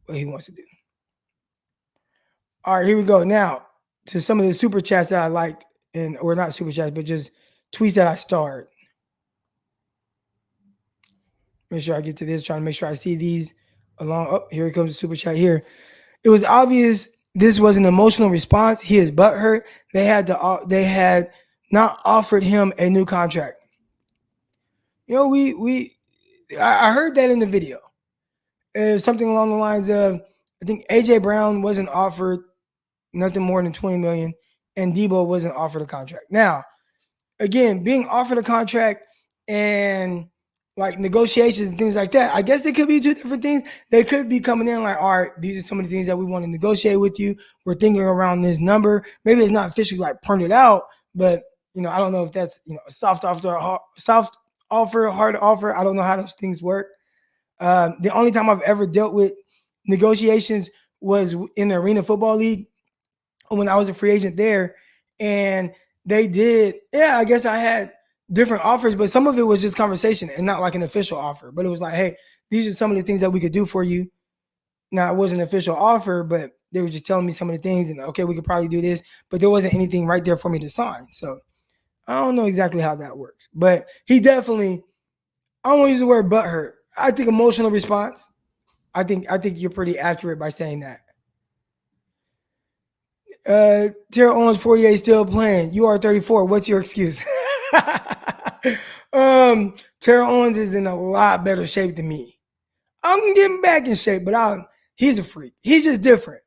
what he wants to do. All right, here we go. Now to some of the super chats that I liked, or not super chats, but just tweets that I starred. Make sure I get to this, trying to make sure I see these along. Oh, here comes the super chat here. It was obvious this was an emotional response. He is butthurt. They had not offered him a new contract. I heard that in the video. Something along the lines of, I think AJ Brown wasn't offered nothing more than $20 million, and Deebo wasn't offered a contract. Now, again, being offered a contract and like negotiations and things like that, I guess they could be two different things. They could be coming in like, all right, these are some of the things that we want to negotiate with you. We're thinking around this number. Maybe it's not officially like printed out, but I don't know if that's a soft offer, hard offer. I don't know how those things work. The only time I've ever dealt with negotiations was in the Arena Football League when I was a free agent there, and they did. Yeah, I guess I had different offers, but some of it was just conversation and not like an official offer. But it was like, hey, these are some of the things that we could do for you. Now, it wasn't an official offer, but they were just telling me some of the things, and okay, we could probably do this, but there wasn't anything right there for me to sign. So I don't know exactly how that works, but he definitely, I don't want to use the word butthurt. I think emotional response. I think you're pretty accurate by saying that. Terrell Owens 48 still playing. You are 34. What's your excuse? Terrell Owens is in a lot better shape than me. I'm getting back in shape, but he's a freak. He's just different.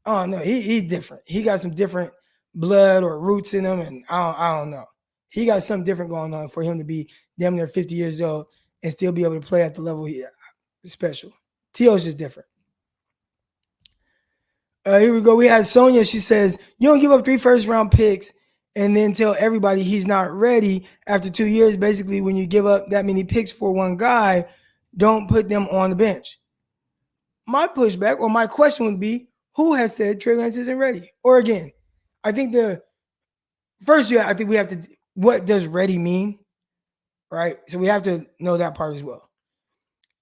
Oh no, he's different. He got some different blood or roots in him, and I don't know. He got something different going on for him to be damn near 50 years old and still be able to play at the level he is special. T.O.'s just different. Here we go. We had Sonia. She says, you don't give up 3 first-round picks and then tell everybody he's not ready after 2 years. Basically, when you give up that many picks for one guy, don't put them on the bench. My pushback or my question would be, who has said Trey Lance isn't ready? Or again, I think I think we have to, what does ready mean? Right? So we have to know that part as well.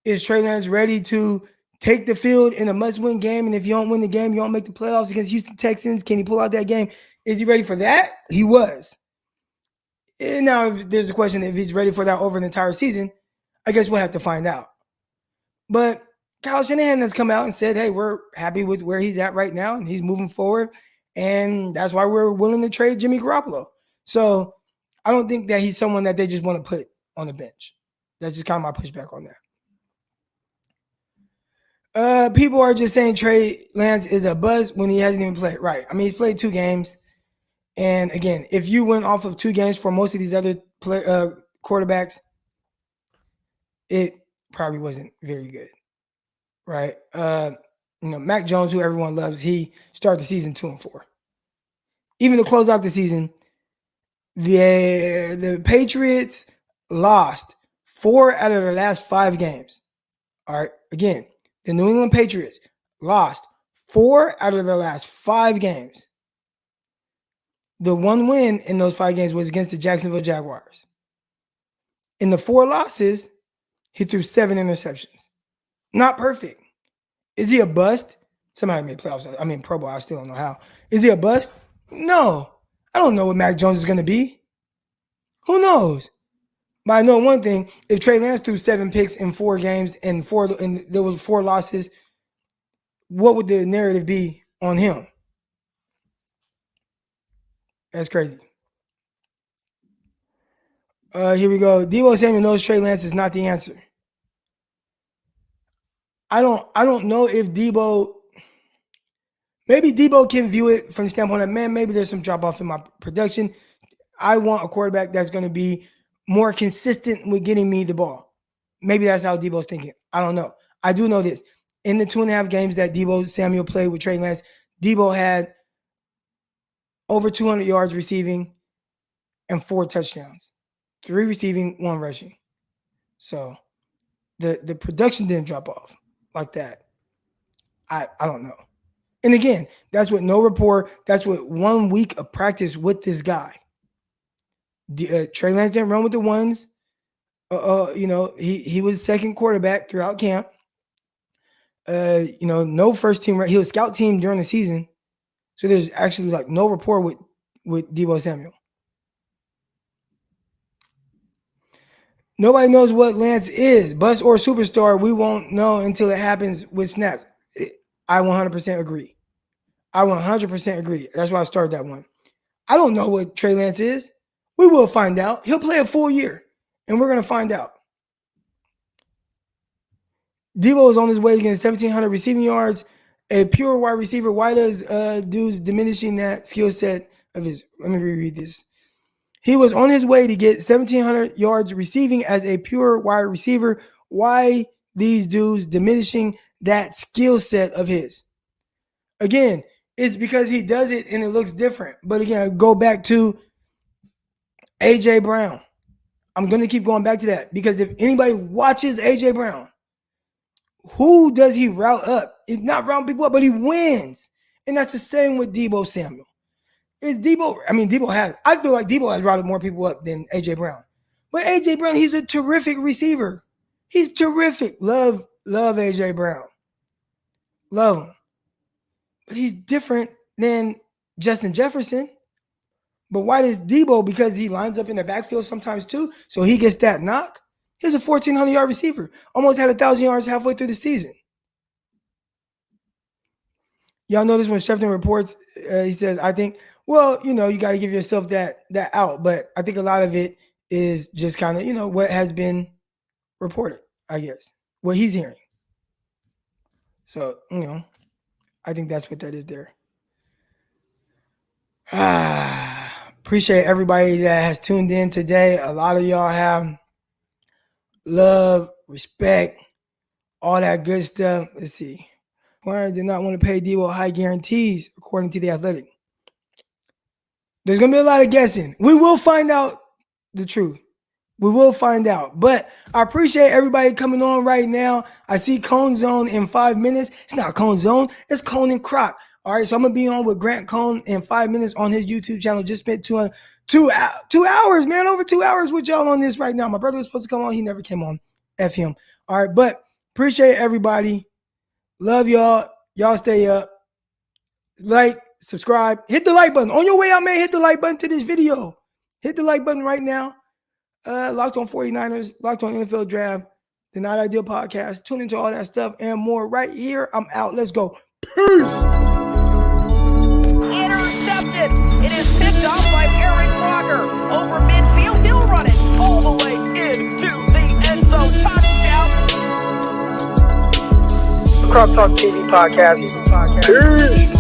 Is Trey Lance ready to take the field in a must-win game? And if you don't win the game, you don't make the playoffs against Houston Texans. Can he pull out that game? Is he ready for that? He was. And now, if there's a question if he's ready for that over an entire season, I guess we'll have to find out. But Kyle Shanahan has come out and said, hey, we're happy with where he's at right now, and he's moving forward. And that's why we're willing to trade Jimmy Garoppolo. So I don't think that he's someone that they just want to put on the bench. That's just kind of my pushback on that. People are just saying Trey Lance is a buzz when he hasn't even played. Right. I mean, he's played 2 games. And again, if you went off of 2 games for most of these other quarterbacks, it probably wasn't very good. Right. Mac Jones, who everyone loves, he started the season 2-4. Even to close out the season, the Patriots lost 4 out of their last 5 games. All right. Again, the New England Patriots lost 4 out of the last 5 games, the one win in those 5 games was against the Jacksonville Jaguars. In the 4 losses, he threw 7 interceptions. Not perfect. Is he a bust? Somebody made playoffs. I mean, Pro Bowl. I still don't know how. Is he a bust? No. I don't know what Mac Jones is going to be. Who knows? But I know one thing. If Trey Lance threw 7 picks in 4 games and there was 4 losses, what would the narrative be on him? That's crazy. Here we go. Deebo Samuel knows Trey Lance is not the answer. I don't know if Deebo, maybe Deebo can view it from the standpoint of, man, maybe there's some drop off in my production. I want a quarterback that's going to be more consistent with getting me the ball. Maybe that's how Deebo's thinking. I don't know. I do know this. In the 2.5 games that Deebo Samuel played with Trey Lance, Deebo had over 200 yards receiving and 4 touchdowns. 3 receiving, 1 rushing. So the production didn't drop off like that. I don't know. And again, that's with no rapport. That's with 1 week of practice with this guy. Trey Lance didn't run with the ones. He was second quarterback throughout camp. No first team. He was scout team during the season. So there's actually like no rapport with Deebo Samuel. Nobody knows what Lance is, bust or superstar. We won't know until it happens with snaps. I 100% agree. I 100% agree. That's why I started that one. I don't know what Trey Lance is. We will find out. He'll play a full year, and we're going to find out. Deebo is on his way to get 1,700 receiving yards, a pure wide receiver. Why does dudes diminishing that skill set of his? Let me reread this. He was on his way to get 1,700 yards receiving as a pure wide receiver. Why these dudes diminishing that skill set of his? Again, it's because he does it and it looks different. But again, go back to A.J. Brown. I'm going to keep going back to that because if anybody watches A.J. Brown, who does he route up? He's not routing people up, but he wins. And that's the same with Deebo Samuel. I feel like Deebo has routed more people up than A.J. Brown. But A.J. Brown, he's a terrific receiver. He's terrific. Love A.J. Brown. Love him. But he's different than Justin Jefferson. But why does Deebo? Because he lines up in the backfield sometimes too, so he gets that knock. He's a 1,400-yard receiver. Almost had 1,000 yards halfway through the season. Y'all notice when Shefton reports, he says, I think, well, you got to give yourself that out. But I think a lot of it is just kind of, what has been reported, I guess, what he's hearing. So, I think that's what that is there. Appreciate everybody that has tuned in today. A lot of y'all have love, respect, all that good stuff. Let's see. Warren did not want to pay Deebo high guarantees, according to The Athletic. There's going to be a lot of guessing. We will find out the truth. We will find out. But I appreciate everybody coming on right now. I see Cone Zone in 5 minutes. It's not Cone Zone. It's Cone and Croc. All right, so I'm going to be on with Grant Cone in 5 minutes on his YouTube channel. Just spent 2 hours, man, over 2 hours with y'all on this right now. My brother was supposed to come on. He never came on. F him. All right, but appreciate everybody. Love y'all. Y'all stay up. Like, subscribe. Hit the like button. On your way out, man, hit the like button to this video. Hit the like button right now. Locked on 49ers, Locked on NFL Draft, the Not Ideal Podcast. Tune into all that stuff and more right here. I'm out. Let's go. Peace. Intercepted. It is picked off by Aaron Crocker. Over midfield. He'll run it all the way into the end zone. Touchdown. Croc Talk TV Podcast. Peace.